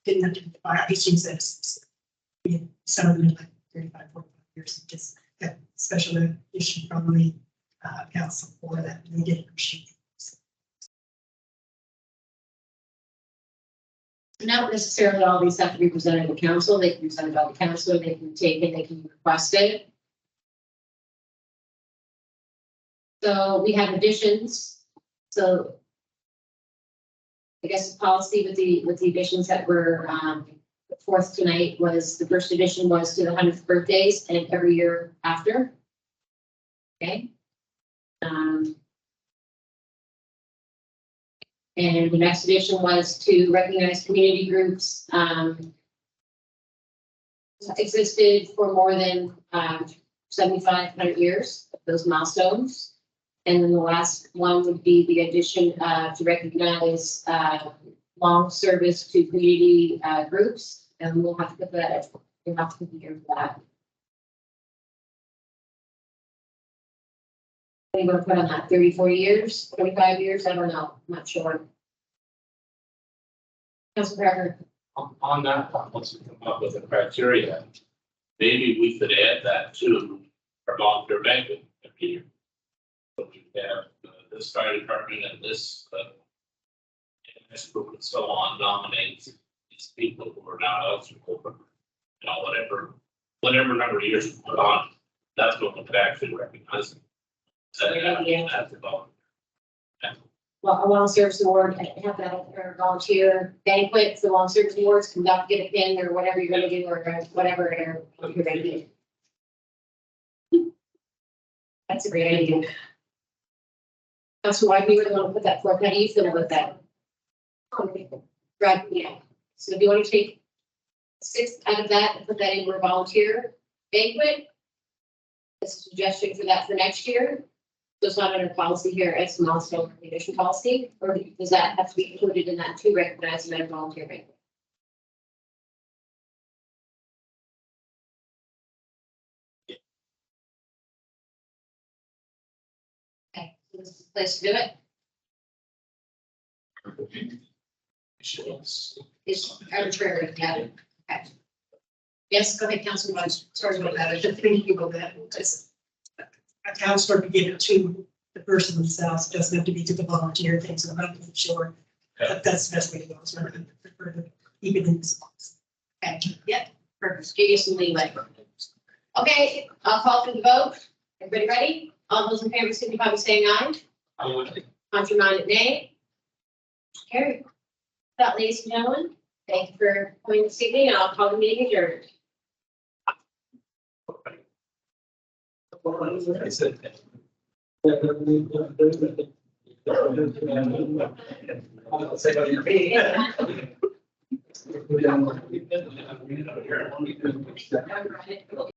Didn't have to buy these things that some of them like 35, 45 years, just that special edition from the council for that, they did appreciate it. Not necessarily all these have to be presented to council, they can be presented by the council, they can take it, they can request it. So we have additions, so I guess the policy with the additions that were put forth tonight was, the first addition was to the 100th birthdays and every year after. Okay. And the next addition was to recognize community groups existed for more than 7,500 years, those milestones. And then the last one would be the addition to recognize long service to community groups. And we'll have to put that, we'll have to put the year for that. What do you want to put on that? 30, 40 years, 25 years? I don't know. I'm not sure. Councilor Parker. on that one, once we come up with a criteria, maybe we could add that to our volunteer banquet every year. So we have this fire department and this group and so on nominate these people who are now eligible for, you know, whatever number of years we put on, that's what we could actually recognize them. That's the volunteer. Well, a long service award, have that or volunteer banquet, the long service awards, come down, get a pin or whatever you're gonna do, or whatever, or you're gonna do. That's a great idea. That's why we really want to put that forth. How do you feel about that? Right, yeah. So if you want to take 6 out of that and put that in for volunteer banquet, that's a suggestion for that for next year. So it's not under policy here, it's milestone recognition policy, or does that have to be included in that to recognize the volunteer banquet? Okay, so this is the place to do it. It's arbitrary, yeah. Okay. Yes, go ahead, Councilor Wise. Sorry about that, I just think you go back, because a counselor can give it to the person themselves, it doesn't have to be to the volunteer thing, so I'm not even sure. That that's the best way to go, so I prefer to keep it in this box. Okay, yep, perfect. Give you some leeway. Okay, I'll call for the vote. Everybody ready? All those in favor, signify by saying aye. Contrary-minded, nay. Carried. That, ladies and gentlemen, thank you for coming this evening, and I'll call the meeting adjourned. I said that. Everybody.